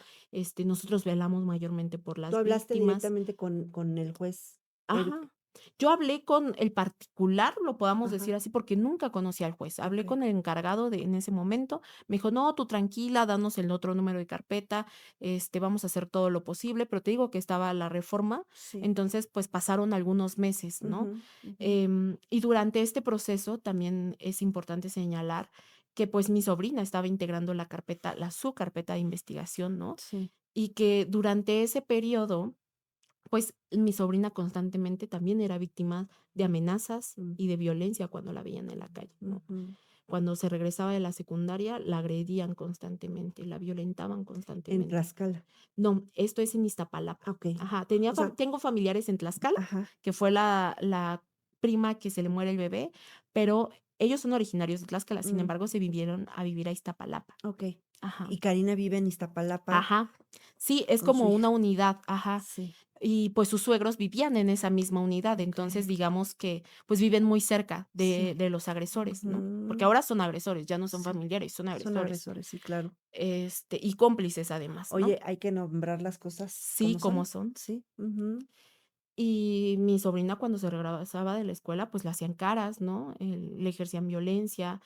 Speaker 2: nosotros velamos mayormente por
Speaker 1: ¿Tú
Speaker 2: las
Speaker 1: hablaste
Speaker 2: víctimas".
Speaker 1: directamente con el juez Eric?
Speaker 2: Ajá. Yo hablé con el particular, lo podamos
Speaker 1: Ajá,
Speaker 2: decir así, porque nunca conocí al juez. Hablé
Speaker 1: okey.
Speaker 2: con el encargado en ese momento. Me dijo: "No, tú tranquila, danos el otro número de carpeta, vamos a hacer todo lo posible", pero te digo que estaba la reforma,
Speaker 1: Sí.
Speaker 2: entonces, pues, pasaron algunos meses, ¿no?
Speaker 1: Ujú, ujú.
Speaker 2: Y durante este proceso también es importante señalar que, pues, mi sobrina estaba integrando su carpeta de investigación, ¿no?
Speaker 1: Sí.
Speaker 2: Y que durante ese periodo pues, mi sobrina constantemente también era víctima de amenazas
Speaker 1: Mm,
Speaker 2: y de violencia cuando la veían en la calle, ¿no?
Speaker 1: ujú.
Speaker 2: Cuando se regresaba de la secundaria, la agredían constantemente, la violentaban
Speaker 1: En
Speaker 2: constantemente.
Speaker 1: Tlaxcala.
Speaker 2: No, esto es en Iztapalapa.
Speaker 1: Okey.
Speaker 2: Ajá,
Speaker 1: O sea,
Speaker 2: tengo familiares en Tlaxcala,
Speaker 1: ajá,
Speaker 2: que fue la prima que se le muere el bebé, pero ellos son originarios de Tlaxcala, sin
Speaker 1: mm,
Speaker 2: embargo, se vinieron a vivir a Iztapalapa.
Speaker 1: okey.
Speaker 2: Ajá,
Speaker 1: Y Karina vive en Iztapalapa
Speaker 2: ajá. Sí, es
Speaker 1: con su
Speaker 2: como una
Speaker 1: hija.
Speaker 2: unidad, ajá.
Speaker 1: Sí,
Speaker 2: Y, pues, sus suegros vivían en esa misma unidad, entonces,
Speaker 1: okey.
Speaker 2: digamos que, pues, viven muy cerca de
Speaker 1: Sí.
Speaker 2: los agresores, ¿no? Porque
Speaker 1: Ujú.
Speaker 2: ahora son agresores, ya no son
Speaker 1: Sí.
Speaker 2: familiares, son
Speaker 1: Son
Speaker 2: agresores,
Speaker 1: agresores, sí, claro.
Speaker 2: y cómplices además, ¿no?
Speaker 1: Oye, hay que nombrar las cosas
Speaker 2: Sí,
Speaker 1: como
Speaker 2: como
Speaker 1: son.
Speaker 2: son.
Speaker 1: Sí, ujú.
Speaker 2: Y mi sobrina cuando se regresaba de la escuela, pues, le hacían caras, ¿no? Le ejercían violencia,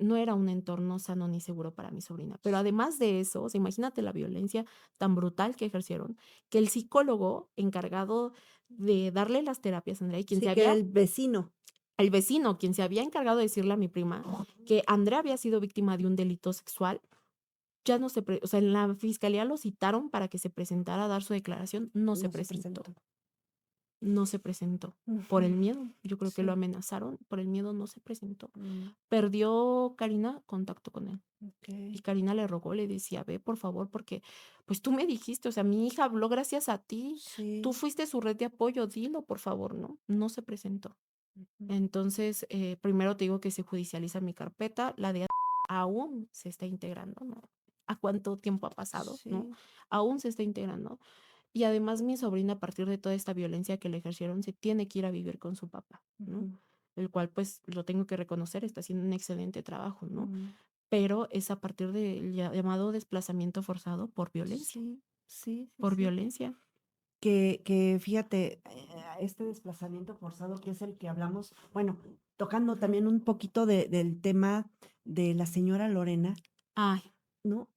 Speaker 2: no era un entorno sano ni seguro para mi sobrina. Pero además de eso, o sea, imagínate la violencia tan brutal que ejercieron, que el psicólogo encargado de darle las terapias a Andrea y quien
Speaker 1: Sí,
Speaker 2: se
Speaker 1: que era
Speaker 2: había
Speaker 1: el vecino.
Speaker 2: el vecino, quien se había encargado de decirle a mi prima que Andrea había sido víctima de un delito sexual, ya no se o sea, en la fiscalía lo citaron para que se presentara a dar su declaración, no se
Speaker 1: No se
Speaker 2: presentó.
Speaker 1: presentó.
Speaker 2: No se presentó, por el
Speaker 1: Ujú.
Speaker 2: miedo, yo creo que lo
Speaker 1: Sí.
Speaker 2: amenazaron, por el miedo no se presentó.
Speaker 1: Mm,
Speaker 2: Perdió Karina contacto con él, y
Speaker 1: okey.
Speaker 2: Karina le rogó, le decía: "Ve, por favor, porque, pues, tú me dijiste, o sea, mi hija habló gracias a ti, tú
Speaker 1: Sí.
Speaker 2: fuiste su red de apoyo, dilo, por favor", ¿no? No se presentó.
Speaker 1: Ujú.
Speaker 2: Entonces, primero te digo que se judicializa mi carpeta, la de aún se está integrando, ¿no? ¿A cuánto tiempo ha pasado, no?
Speaker 1: Sí.
Speaker 2: Aún se está integrando. Y además mi sobrina, a partir de toda esta violencia que le ejercieron, se tiene que ir a vivir con su papá, ¿no?
Speaker 1: Ujú.
Speaker 2: El cual, pues, lo tengo que reconocer, está haciendo un excelente trabajo, ¿no?
Speaker 1: Mm.
Speaker 2: Pero es a partir del llamado desplazamiento forzado
Speaker 1: Sí, sí, sí,
Speaker 2: por
Speaker 1: sí.
Speaker 2: violencia.
Speaker 1: Que fíjate, este desplazamiento forzado que es el que hablamos, bueno, tocando también un poquito del tema de la señora Lorena,
Speaker 2: Ay,
Speaker 1: ¿no?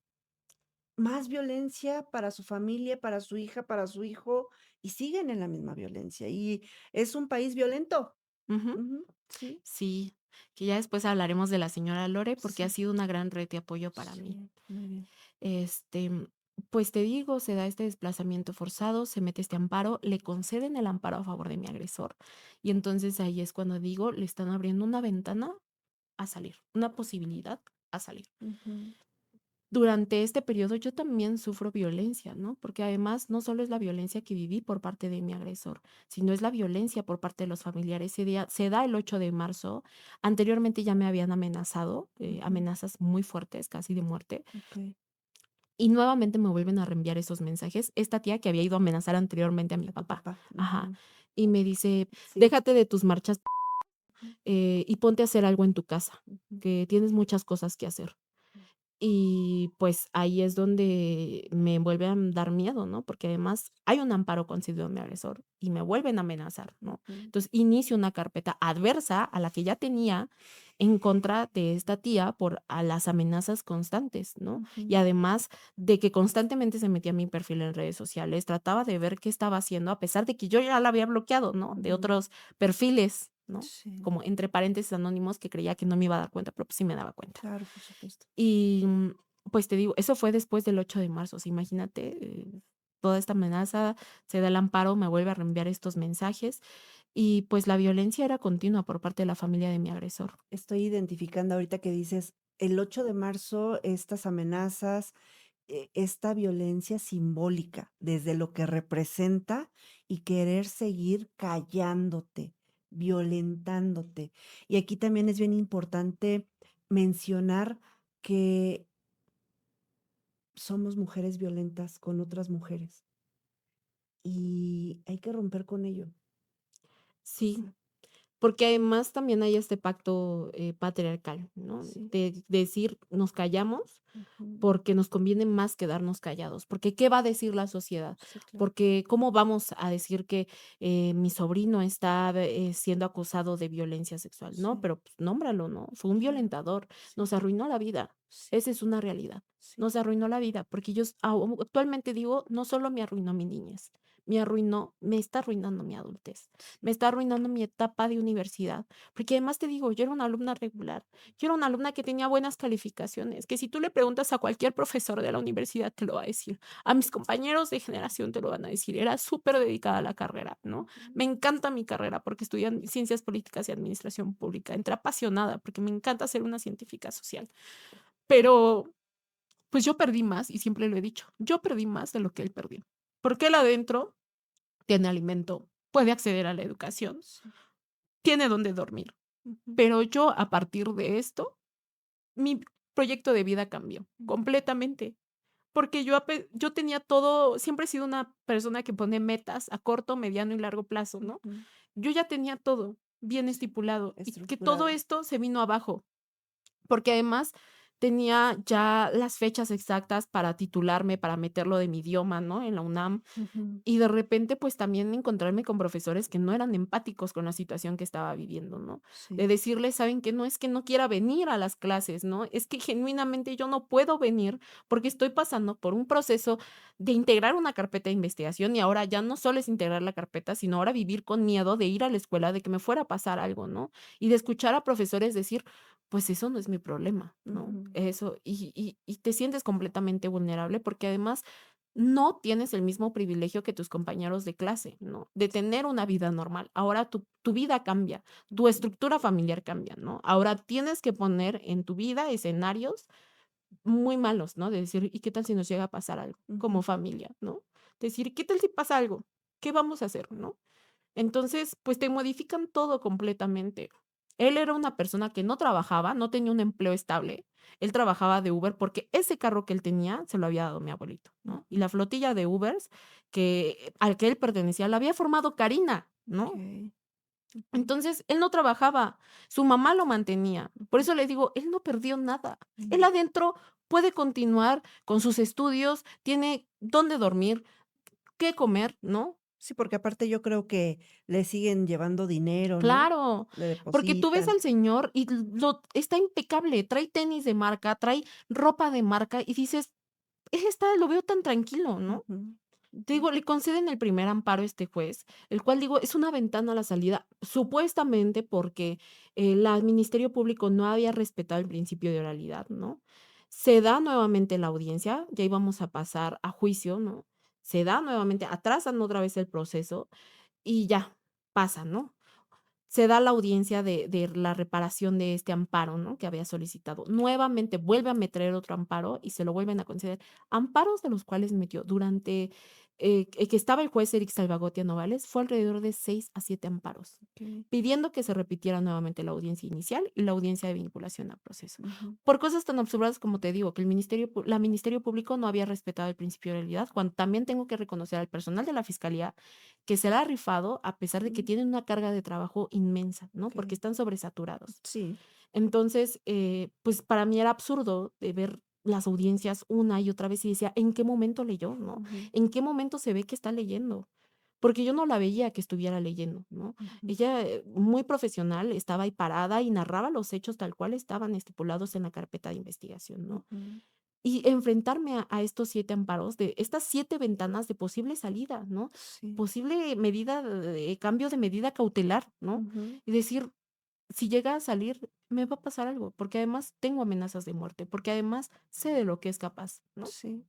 Speaker 1: Más violencia para su familia, para su hija, para su hijo, y siguen en la misma violencia, y es un país violento.
Speaker 2: ujú,
Speaker 1: Ujú, sí,
Speaker 2: sí, que ya después hablaremos de la señora Lore, porque ha
Speaker 1: sí,
Speaker 2: sido una gran red de apoyo para mí.
Speaker 1: sí, muy bien.
Speaker 2: Este, pues te digo, se da este desplazamiento forzado, se mete este amparo, le conceden el amparo a favor de mi agresor. Y entonces ahí es cuando digo, le están abriendo una ventana a salir, una posibilidad a salir.
Speaker 1: Ujú,
Speaker 2: Durante este periodo yo también sufro violencia, ¿no? Porque además no solo es la violencia que viví por parte de mi agresor, sino es la violencia por parte de los familiares. Ese día se da el 8 de marzo. Anteriormente ya me habían amenazado,
Speaker 1: ujú,
Speaker 2: amenazas muy fuertes, casi de muerte.
Speaker 1: okey,
Speaker 2: Y nuevamente me vuelven a reenviar esos mensajes. Esta tía que había ido a amenazar anteriormente a mi
Speaker 1: a tu
Speaker 2: papá.
Speaker 1: papá,
Speaker 2: Ajá.
Speaker 1: ujú,
Speaker 2: Y me dice:
Speaker 1: sí,
Speaker 2: "Déjate de tus marchas,
Speaker 1: ujú,
Speaker 2: y ponte a hacer algo en tu casa,
Speaker 1: ujú,
Speaker 2: que tienes muchas cosas que hacer". Y, pues, ahí es donde me vuelve a dar miedo, ¿no? Porque además hay un amparo concedido a mi agresor y me vuelven a amenazar, ¿no?
Speaker 1: ujú,
Speaker 2: Entonces, inicio una carpeta adversa a la que ya tenía en contra de esta tía por a las amenazas constantes, ¿no? Y
Speaker 1: ujú,
Speaker 2: además de que constantemente se metía a mi perfil en redes sociales, trataba de ver qué estaba haciendo, a pesar de que yo ya la había bloqueado, ¿no? De
Speaker 1: ujú,
Speaker 2: otros perfiles, ¿no?
Speaker 1: sí,
Speaker 2: Como entre paréntesis anónimos que creía que no me iba a dar cuenta, pero, pues, sí me daba cuenta.
Speaker 1: claro, por supuesto.
Speaker 2: Y, pues, te digo, eso fue después del 8 de marzo, o sea, imagínate, toda esta amenaza, se da el amparo, me vuelve a reenviar estos mensajes y, pues, la violencia era continua por parte de la familia de mi agresor.
Speaker 1: Estoy identificando ahorita que dices, el 8 de marzo, estas amenazas, esta violencia simbólica, desde lo que representa y querer seguir callándote, violentándote. Y aquí también es bien importante mencionar que somos mujeres violentas con otras mujeres y hay que romper con ello.
Speaker 2: Sí, porque además también hay este pacto, patriarcal, ¿no?
Speaker 1: Sí.
Speaker 2: De decir: "Nos callamos",
Speaker 1: Ujú.
Speaker 2: porque nos conviene más quedarnos callados, porque ¿qué va a decir la sociedad?
Speaker 1: Sí, claro.
Speaker 2: Porque ¿cómo vamos a decir que mi sobrino está siendo acusado de violencia sexual? No,
Speaker 1: Sí,
Speaker 2: pero pues, nómbralo, ¿no? Fue un
Speaker 1: claro.
Speaker 2: violentador, nos
Speaker 1: Sí,
Speaker 2: arruinó la vida.
Speaker 1: sí,
Speaker 2: Esa es una realidad.
Speaker 1: sí.
Speaker 2: Nos arruinó la vida, porque yo actualmente digo, no solo me arruinó mi niñez, me arruinó, me está arruinando mi adultez, me
Speaker 1: Sí.
Speaker 2: está arruinando mi etapa de universidad, porque además te digo, yo era una alumna regular, yo era una alumna que tenía buenas calificaciones, que si tú le preguntas a cualquier profesor de la universidad te lo va a decir, a mis compañeros de generación te lo van a decir, era súper dedicada a la carrera, ¿no?
Speaker 1: Ujú.
Speaker 2: Me encanta mi carrera porque estudié ciencias políticas y administración pública, entré apasionada porque me encanta ser una científica social, pero pues yo perdí más y siempre lo he dicho, yo perdí más de lo que él perdió, porque él adentro tiene alimento, puede acceder a la educación,
Speaker 1: Sí.
Speaker 2: tiene donde dormir,
Speaker 1: Ujú,
Speaker 2: pero yo a partir de esto, mi proyecto de vida cambió
Speaker 1: ujú,
Speaker 2: completamente. Porque yo tenía todo, siempre he sido una persona que pone metas a corto, mediano y largo plazo, ¿no?
Speaker 1: ujú.
Speaker 2: Yo ya tenía todo bien
Speaker 1: Sí,
Speaker 2: estipulado y que todo
Speaker 1: estructurado.
Speaker 2: esto se vino abajo, porque además tenía ya las fechas exactas para titularme, para meterlo de mi idioma, ¿no? En la UNAM.
Speaker 1: Ujú.
Speaker 2: Y de repente, pues, también encontrarme con profesores que no eran empáticos con la situación que estaba viviendo, ¿no? De
Speaker 1: Sí.
Speaker 2: decirles: "¿Saben qué? No es que no quiera venir a las clases, ¿no? Es que genuinamente yo no puedo venir porque estoy pasando por un proceso de integrar una carpeta de investigación, y ahora ya no solo es integrar la carpeta, sino ahora vivir con miedo de ir a la escuela, de que me fuera a pasar algo", ¿no? Y de escuchar a profesores decir: "Pues eso no es mi problema", ¿no?
Speaker 1: Ujú.
Speaker 2: Eso, y te sientes completamente vulnerable, porque además no tienes el mismo privilegio que tus compañeros de clase, ¿no? De tener una vida normal. Ahora tu vida cambia, tu
Speaker 1: Ujú.
Speaker 2: estructura familiar cambia, ¿no? Ahora tienes que poner en tu vida escenarios muy malos, ¿no? De decir: "¿Y qué tal si nos llega a pasar algo como
Speaker 1: Ujú.
Speaker 2: familia?", ¿no? Decir: "¿Qué tal si pasa algo? ¿Qué vamos a hacer?", ¿no? Entonces, pues, te modifican todo completamente. Él era una persona que no trabajaba, no tenía un empleo estable. Él trabajaba de Uber porque ese carro que él tenía se lo había dado mi abuelito, ¿no? Y
Speaker 1: Ujú.
Speaker 2: la flotilla de Ubers al que él pertenecía la había formado Karina, ¿no?
Speaker 1: Okey. Ujú.
Speaker 2: Entonces, él no trabajaba, su mamá lo mantenía. Por eso le digo, él no perdió nada. Él
Speaker 1: Ujú.
Speaker 2: adentro puede continuar con sus estudios, tiene dónde dormir, qué comer, ¿no?
Speaker 1: Sí, porque aparte yo creo que le siguen llevando dinero, ¿no?
Speaker 2: Claro,
Speaker 1: Le
Speaker 2: porque tú ves
Speaker 1: depositan.
Speaker 2: al señor y lo está impecable, trae tenis de marca, trae ropa de marca y dices: "Él está lo veo tan tranquilo", ¿no?
Speaker 1: Ujú.
Speaker 2: Te
Speaker 1: Ujú.
Speaker 2: digo, le conceden el primer amparo a este juez, el cual digo, es una ventana a la salida, supuestamente porque, la Ministerio Público no había respetado el principio de oralidad, ¿no? Se da nuevamente la audiencia, ya íbamos a pasar a juicio, ¿no? Se da nuevamente, atrasan otra vez el proceso y ya, pasa, ¿no? Se da la audiencia de la reparación de este amparo, ¿no?, que había solicitado. Nuevamente vuelve a meter otro amparo y se lo vuelven a conceder. Amparos de los cuales metió durante, que estaba el juez Eric Salvagotia Novales, fue alrededor de 6 a 7 amparos,
Speaker 1: Okey.
Speaker 2: pidiendo que se repitiera nuevamente la audiencia inicial y la audiencia de vinculación a proceso.
Speaker 1: Ujú.
Speaker 2: Por cosas tan absurdas como te digo, que el Ministerio Público no había respetado el principio de realidad, cuando también tengo que reconocer al personal de la Fiscalía que se la ha rifado a pesar de que
Speaker 1: Mm.
Speaker 2: tienen una carga de trabajo inmensa, ¿no? Porque
Speaker 1: Okey.
Speaker 2: están sobresaturados.
Speaker 1: Sí.
Speaker 2: Entonces, pues para mí era absurdo de ver las audiencias una y otra vez y decía, ¿en qué momento leyó, no?
Speaker 1: Ujú.
Speaker 2: ¿En qué momento se ve que está leyendo? Porque yo no la veía que estuviera leyendo, ¿no?
Speaker 1: Ujú.
Speaker 2: Ella, muy profesional, estaba ahí parada y narraba los hechos tal cual estaban estipulados en la carpeta de investigación, ¿no?
Speaker 1: Ujú.
Speaker 2: Y enfrentarme a estos 7 amparos, de estas 7 ventanas de posible salida, ¿no?
Speaker 1: Sí.
Speaker 2: Posible medida de cambio de medida cautelar, ¿no?
Speaker 1: Ujú.
Speaker 2: Y decir, si llega a salir, me va a pasar algo, porque además tengo amenazas de muerte, porque además sé de lo que es capaz, ¿no?
Speaker 1: Sí.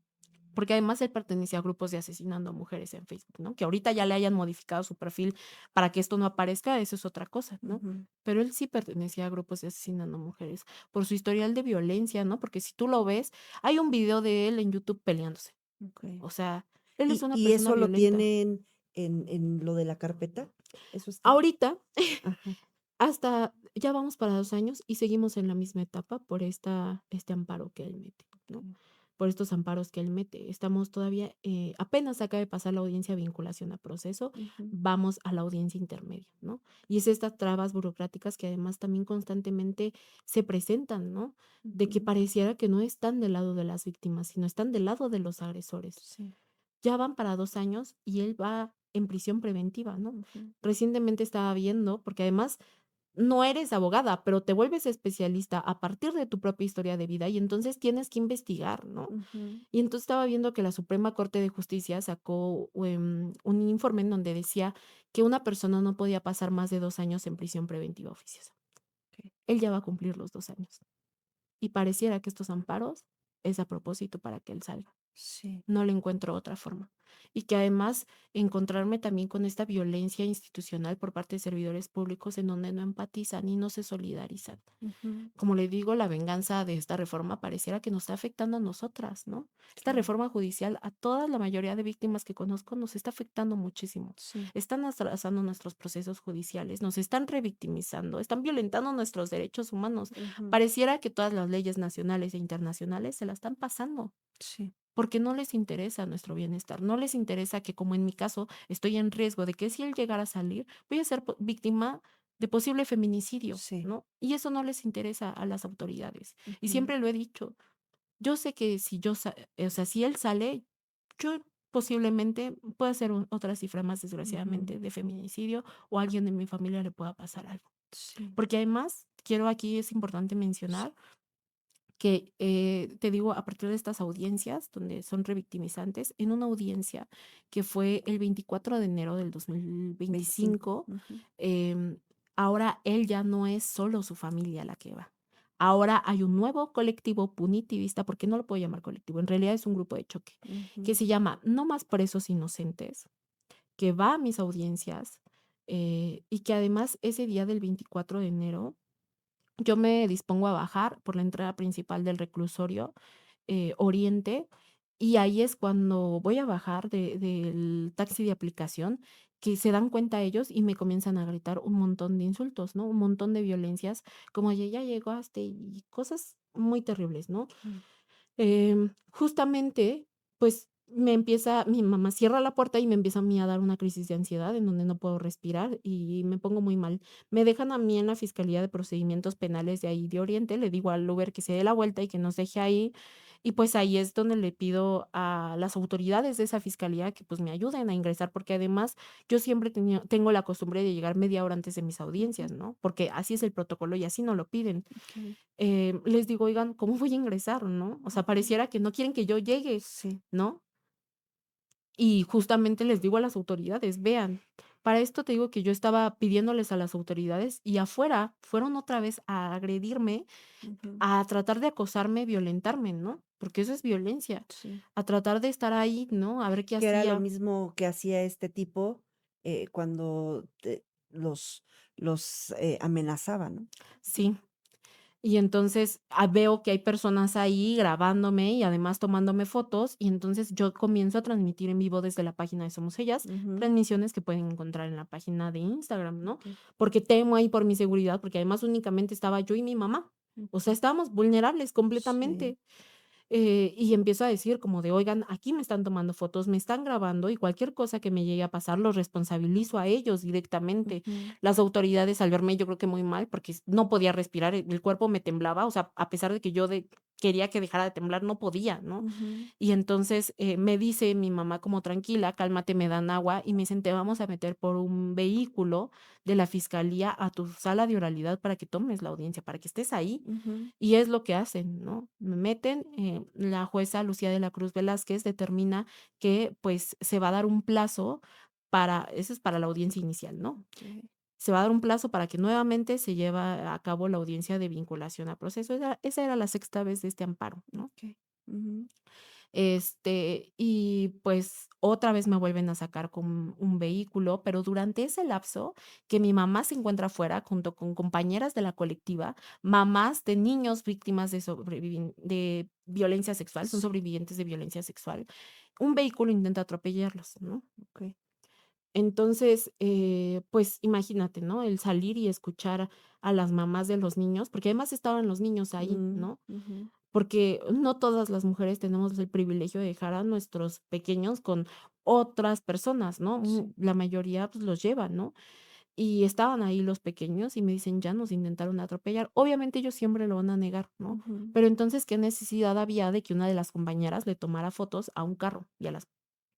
Speaker 2: Porque además él pertenecía a grupos de asesinando a mujeres en Facebook, ¿no? Que ahorita ya le hayan modificado su perfil para que esto no aparezca, eso es otra cosa, ¿no?
Speaker 1: Ujú.
Speaker 2: Pero él sí pertenecía a grupos de asesinando a mujeres por su historial de violencia, ¿no? Porque si tú lo ves, hay un video de él en YouTube peleándose.
Speaker 1: Okey.
Speaker 2: O sea, él es una
Speaker 1: ¿Y
Speaker 2: persona
Speaker 1: eso lo
Speaker 2: violenta.
Speaker 1: tienen en lo de la carpeta? ¿Eso está?
Speaker 2: Ahorita,
Speaker 1: Ajá.
Speaker 2: hasta ya vamos para 2 años y seguimos en la misma etapa por este amparo que él mete, ¿no?
Speaker 1: Okey.
Speaker 2: Por estos amparos que él mete. Estamos todavía, apenas acaba de pasar la audiencia de vinculación a proceso,
Speaker 1: Ujú.
Speaker 2: vamos a la audiencia intermedia, ¿no? Y es estas trabas burocráticas que además también constantemente se presentan, ¿no? De que
Speaker 1: Ujú.
Speaker 2: pareciera que no están del lado de las víctimas, sino están del lado de los agresores.
Speaker 1: Sí.
Speaker 2: Ya van para 2 años y él va en prisión preventiva, ¿no?
Speaker 1: Ujú.
Speaker 2: Recientemente estaba viendo, porque además no eres abogada, pero te vuelves especialista a partir de tu propia historia de vida y entonces tienes que investigar, ¿no?
Speaker 1: Ujú.
Speaker 2: Y entonces estaba viendo que la Suprema Corte de Justicia sacó, un informe en donde decía que una persona no podía pasar más de 2 años en prisión preventiva oficiosa.
Speaker 1: Okey.
Speaker 2: Él ya va a cumplir los 2 años y pareciera que estos amparos es a propósito para que él salga.
Speaker 1: Sí.
Speaker 2: No le encuentro otra forma. Y que además encontrarme también con esta violencia institucional por parte de servidores públicos en donde no empatizan y no se solidarizan.
Speaker 1: Ujú.
Speaker 2: Como le digo, la venganza de esta reforma pareciera que nos está afectando a nosotras, ¿no? Esta
Speaker 1: Claro.
Speaker 2: reforma judicial a toda la mayoría de víctimas que conozco nos está afectando muchísimo.
Speaker 1: Sí.
Speaker 2: Están atrasando nuestros procesos judiciales, nos están revictimizando, están violentando nuestros derechos humanos.
Speaker 1: Ujú.
Speaker 2: Pareciera que todas las leyes nacionales e internacionales se la están pasando
Speaker 1: Sí.
Speaker 2: porque no les interesa nuestro bienestar, no les interesa que, como en mi caso, estoy en riesgo de que si él llegara a salir, voy a ser víctima de posible feminicidio,
Speaker 1: Sí.
Speaker 2: ¿no? Y eso no les interesa a las autoridades. Y
Speaker 1: Ujú.
Speaker 2: siempre lo he dicho, yo sé que si yo o sea, si él sale, yo posiblemente pueda ser otra cifra más,
Speaker 1: Ujú.
Speaker 2: desgraciadamente, de feminicidio o a alguien de mi familia le pueda pasar algo.
Speaker 1: Sí.
Speaker 2: Porque además, quiero aquí, es importante mencionar que, te digo, a partir de estas audiencias donde son revictimizantes, en una audiencia que fue el 24 de enero del
Speaker 1: 25.
Speaker 2: 2025,
Speaker 1: Ujú.
Speaker 2: em, ahora él ya no es solo su familia la que va. Ahora hay un nuevo colectivo punitivista, porque no lo puedo llamar colectivo, en realidad es un grupo de choque, que
Speaker 1: Ujú.
Speaker 2: se llama No Más Presos Inocentes, que va a mis audiencias, y que además ese día del 24 de enero yo me dispongo a bajar por la entrada principal del reclusorio, Oriente, y ahí es cuando voy a bajar del taxi de aplicación, que se dan cuenta ellos y me comienzan a gritar un montón de insultos, ¿no? Un montón de violencias, como de: "Ya llegaste", y cosas muy terribles, ¿no?
Speaker 1: Mm.
Speaker 2: Justamente, pues, mi mamá cierra la puerta y me empieza a mí a dar una crisis de ansiedad en donde no puedo respirar y me pongo muy mal. Me dejan a mí en la Fiscalía de Procedimientos Penales de ahí de Oriente, le digo al Uber que se dé la vuelta y que nos deje ahí, y pues ahí es donde le pido a las autoridades de esa fiscalía que, pues, me ayuden a ingresar, porque además yo siempre tengo la costumbre de llegar media hora antes de mis
Speaker 1: Ujú.
Speaker 2: audiencias, ¿no? Porque así es el protocolo y así no lo piden.
Speaker 1: Okey.
Speaker 2: Les digo: "Oigan, ¿cómo voy a ingresar?", ¿no? O sea,
Speaker 1: Ujú.
Speaker 2: pareciera que no quieren que yo llegue,
Speaker 1: Sí.
Speaker 2: ¿no? Y justamente les digo a las autoridades: "Vean", para esto te digo que yo estaba pidiéndoles a las autoridades y afuera fueron otra vez a agredirme,
Speaker 1: Ujú.
Speaker 2: a tratar de acosarme, violentarme, ¿no? Porque eso es violencia,
Speaker 1: Sí.
Speaker 2: a tratar de estar ahí, ¿no? A ver qué
Speaker 1: Que era lo
Speaker 2: hacía.
Speaker 1: mismo que hacía este tipo, cuando te los amenazaba, ¿no?
Speaker 2: Sí. Y entonces, veo que hay personas ahí grabándome y además tomándome fotos, y entonces yo comienzo a transmitir en vivo desde la página de Somos Ellas,
Speaker 1: Ujú.
Speaker 2: transmisiones que pueden encontrar en la página de Instagram, ¿no?
Speaker 1: Okey.
Speaker 2: Porque temo ahí por mi seguridad, porque además únicamente estaba yo y mi mamá. O sea,
Speaker 1: Ujú.
Speaker 2: estábamos vulnerables
Speaker 1: Sí.
Speaker 2: completamente. Y empiezo a decir como de: "Oigan, aquí me están tomando fotos, me están grabando y cualquier cosa que me llegue a pasar los responsabilizo a ellos directamente".
Speaker 1: Ujú.
Speaker 2: Las autoridades al verme, yo creo que muy mal, porque no podía respirar, el cuerpo me temblaba, o sea, a pesar de que yo quería que dejara de temblar, no podía, ¿no?
Speaker 1: Ujú.
Speaker 2: Y entonces, me dice mi mamá como: "Tranquila, cálmate", me dan agua y me dicen: "Te vamos a meter por un vehículo de la fiscalía a tu sala de oralidad para que tomes la audiencia, para que estés ahí".
Speaker 1: Ujú.
Speaker 2: Y es lo que hacen, ¿no? Me meten, la jueza Lucía de la Cruz Velázquez determina que, pues, se va a dar un plazo para eso es para la audiencia inicial, ¿no?
Speaker 1: Okey.
Speaker 2: Se va a dar un plazo para que nuevamente se lleva a cabo la audiencia de vinculación a proceso. Esa era la sexta vez de este amparo, ¿no?
Speaker 1: Okey. Ujú.
Speaker 2: Y pues otra vez me vuelven a sacar con un vehículo, pero durante ese lapso que mi mamá se encuentra afuera junto con compañeras de la colectiva, mamás de niños víctimas de violencia sexual, son
Speaker 1: Sí.
Speaker 2: sobrevivientes de violencia sexual, un vehículo intenta atropellarlos, ¿no?
Speaker 1: Okey.
Speaker 2: Entonces, pues imagínate, ¿no? El salir y escuchar a las mamás de los niños, porque además estaban los niños ahí,
Speaker 1: Mm.
Speaker 2: ¿no?
Speaker 1: Ujú.
Speaker 2: Porque no todas las mujeres tenemos el privilegio de dejar a nuestros pequeños con otras personas, ¿no?
Speaker 1: Sí.
Speaker 2: La mayoría, pues, los llevan, ¿no? Y estaban ahí los pequeños y me dicen: "Ya nos intentaron atropellar". Obviamente, ellos siempre lo van a negar, ¿no?
Speaker 1: Ujú.
Speaker 2: Pero entonces, ¿qué necesidad había de que una de las compañeras le tomara fotos a un carro y a las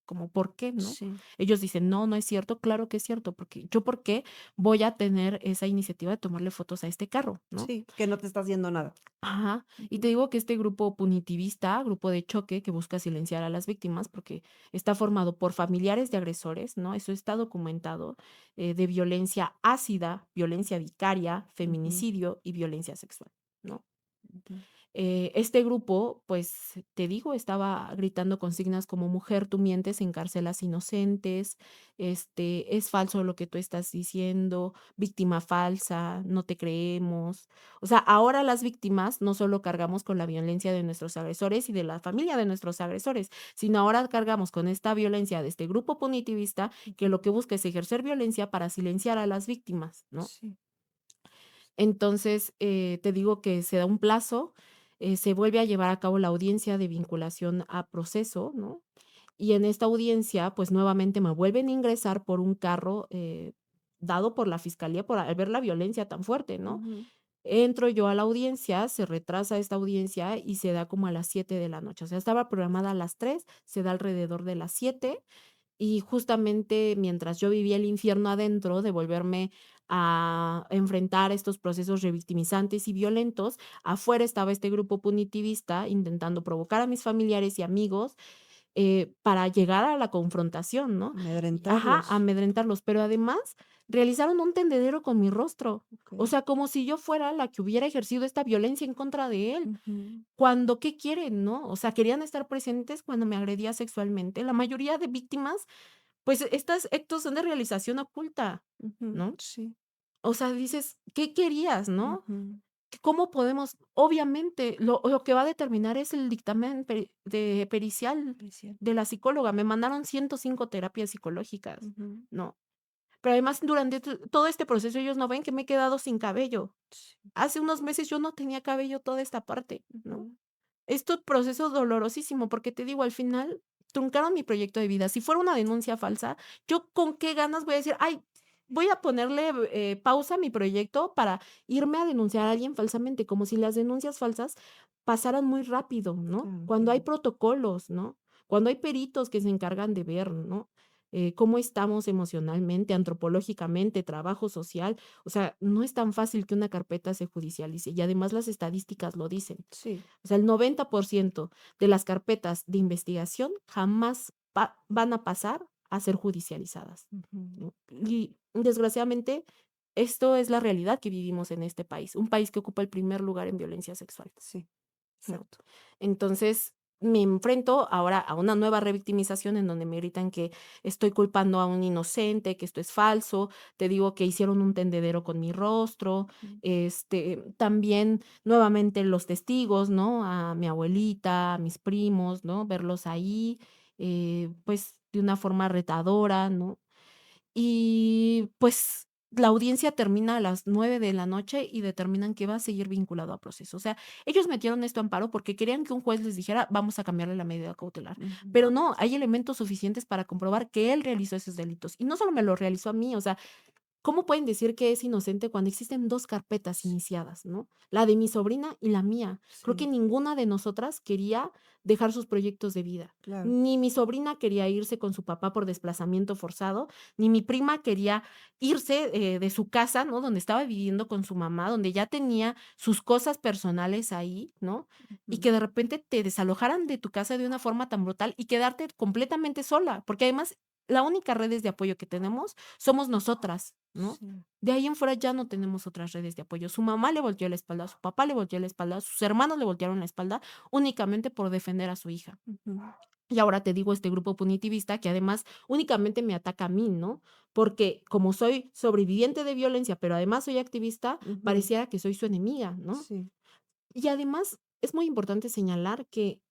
Speaker 2: como, ¿por qué, no?
Speaker 1: Sí.
Speaker 2: Ellos dicen: "No, no es cierto". Claro que es cierto, porque yo, ¿por qué voy a tener esa iniciativa de tomarle fotos a este carro, no?
Speaker 1: Sí, que no te está haciendo nada.
Speaker 2: Ajá. Y te
Speaker 1: Ujú.
Speaker 2: digo que este grupo punitivista, grupo de choque que busca silenciar a las víctimas, porque está formado por familiares de agresores, ¿no? Eso está documentado, de violencia ácida, violencia vicaria,
Speaker 1: Ujú.
Speaker 2: feminicidio y violencia sexual, ¿no?
Speaker 1: Ujú.
Speaker 2: Este grupo, pues, te digo, estaba gritando consignas como: "Mujer, tú mientes, encarcelas inocentes", "Es falso lo que tú estás diciendo", "Víctima falsa", "No te creemos". O sea, ahora las víctimas no solo cargamos con la violencia de nuestros agresores y de la familia de nuestros agresores, sino ahora cargamos con esta violencia de este grupo punitivista que
Speaker 1: Ujú.
Speaker 2: lo que busca es ejercer violencia para silenciar a las víctimas, ¿no?
Speaker 1: Sí.
Speaker 2: Entonces, te digo que se da un plazo, se vuelve a llevar a cabo la audiencia de vinculación a proceso, ¿no? Y en esta audiencia, pues, nuevamente me vuelven a ingresar por un carro, dado por la fiscalía por al ver la violencia tan fuerte, ¿no?
Speaker 1: Ujú.
Speaker 2: Entro yo a la audiencia, se retrasa esta audiencia y se da como a las 7 de la noche. O sea, estaba programada a las 3, se da alrededor de las 7 y justamente mientras yo vivía el infierno adentro de volverme a enfrentar estos procesos revictimizantes y violentos, afuera estaba este grupo punitivista intentando provocar a mis familiares y amigos, para llegar a la confrontación, ¿no? Ajá,
Speaker 1: Amedrentarlos.
Speaker 2: amedrentarlos, pero además realizaron un tendedero con mi rostro. O
Speaker 1: Okey.
Speaker 2: sea, como si yo fuera la que hubiera ejercido esta violencia en contra de él.
Speaker 1: Ujú,
Speaker 2: Cuando, ¿qué quieren, no? O sea, querían estar presentes cuando me agredía sexualmente. La mayoría de víctimas, pues, estos actos son de realización oculta,
Speaker 1: ujú,
Speaker 2: ¿no?
Speaker 1: sí,
Speaker 2: O sea, dices, ¿qué querías, no?
Speaker 1: ujú,
Speaker 2: ¿Cómo podemos? Obviamente, lo que va a determinar es el dictamen pericial
Speaker 1: apreciar.
Speaker 2: de la psicóloga. Me mandaron 105 terapias psicológicas,
Speaker 1: Ujú,
Speaker 2: ¿no? Pero además, durante todo este proceso, ellos no ven que me he quedado sin cabello.
Speaker 1: sí,
Speaker 2: Hace unos meses yo no tenía cabello toda esta parte, ¿no?
Speaker 1: ujú,
Speaker 2: Esto proceso dolorosísimo, porque te digo, al final truncaron mi proyecto de vida. Si fuera una denuncia falsa, ¿yo con qué ganas voy a decir: "Ay, voy a ponerle, pausa a mi proyecto para irme a denunciar a alguien falsamente", como si las denuncias falsas pasaran muy rápido, ¿no?
Speaker 1: claro,
Speaker 2: Cuando hay
Speaker 1: claro.
Speaker 2: protocolos, ¿no? Cuando hay peritos que se encargan de ver, ¿no? Cómo estamos emocionalmente, antropológicamente, trabajo social. O sea, no es tan fácil que una carpeta se judicialice, y además las estadísticas lo dicen.
Speaker 1: Sí,
Speaker 2: O sea, el 90% de las carpetas de investigación jamás van a pasar a ser judicializadas,
Speaker 1: ujú,
Speaker 2: ¿no? Y desgraciadamente, esto es la realidad que vivimos en este país, un país que ocupa el primer lugar en violencia sexual.
Speaker 1: sí,
Speaker 2: No.
Speaker 1: exacto.
Speaker 2: Entonces, me enfrento ahora a una nueva revictimización en donde me gritan que estoy culpando a un inocente, que esto es falso. Te digo que hicieron un tendedero con mi rostro.
Speaker 1: Ujú,
Speaker 2: También nuevamente los testigos, ¿no? A mi abuelita, a mis primos, ¿no? Verlos ahí, pues de una forma retadora, ¿no? Y, pues, la audiencia termina a las 9 de la noche y determinan que va a seguir vinculado a proceso. O sea, ellos metieron esto a amparo porque querían que un juez les dijera: "Vamos a cambiarle la medida cautelar".
Speaker 1: ujú,
Speaker 2: Pero no, hay elementos suficientes para comprobar que él realizó esos delitos. Y no solo me lo realizó a mí, o sea, ¿cómo pueden decir que es inocente cuando existen 2 carpetas
Speaker 1: sí,
Speaker 2: iniciadas, no? La de mi sobrina y la mía. Creo que
Speaker 1: sí,
Speaker 2: ninguna de nosotras quería dejar sus proyectos de vida.
Speaker 1: claro.
Speaker 2: Ni mi sobrina quería irse con su papá por desplazamiento forzado, ni mi prima quería irse, de su casa, ¿no? Donde estaba viviendo con su mamá, donde ya tenía sus cosas personales ahí, ¿no? Y
Speaker 1: Ujú,
Speaker 2: que de repente te desalojaran de tu casa de una forma tan brutal y quedarte completamente sola, porque además la única redes de apoyo que tenemos somos nosotras, ¿no?
Speaker 1: sí,
Speaker 2: De ahí en fuera ya no tenemos otras redes de apoyo. Su mamá le volteó la espalda, su papá le volteó la espalda, sus hermanos le voltearon la espalda únicamente por defender a su hija.
Speaker 1: ujú,
Speaker 2: Y ahora te digo, este grupo punitivista que además únicamente me ataca a mí, ¿no? Porque como soy sobreviviente de violencia, pero además soy activista,
Speaker 1: ujú,
Speaker 2: pareciera que soy su enemiga, ¿no?
Speaker 1: sí,
Speaker 2: Y además es muy importante señalar que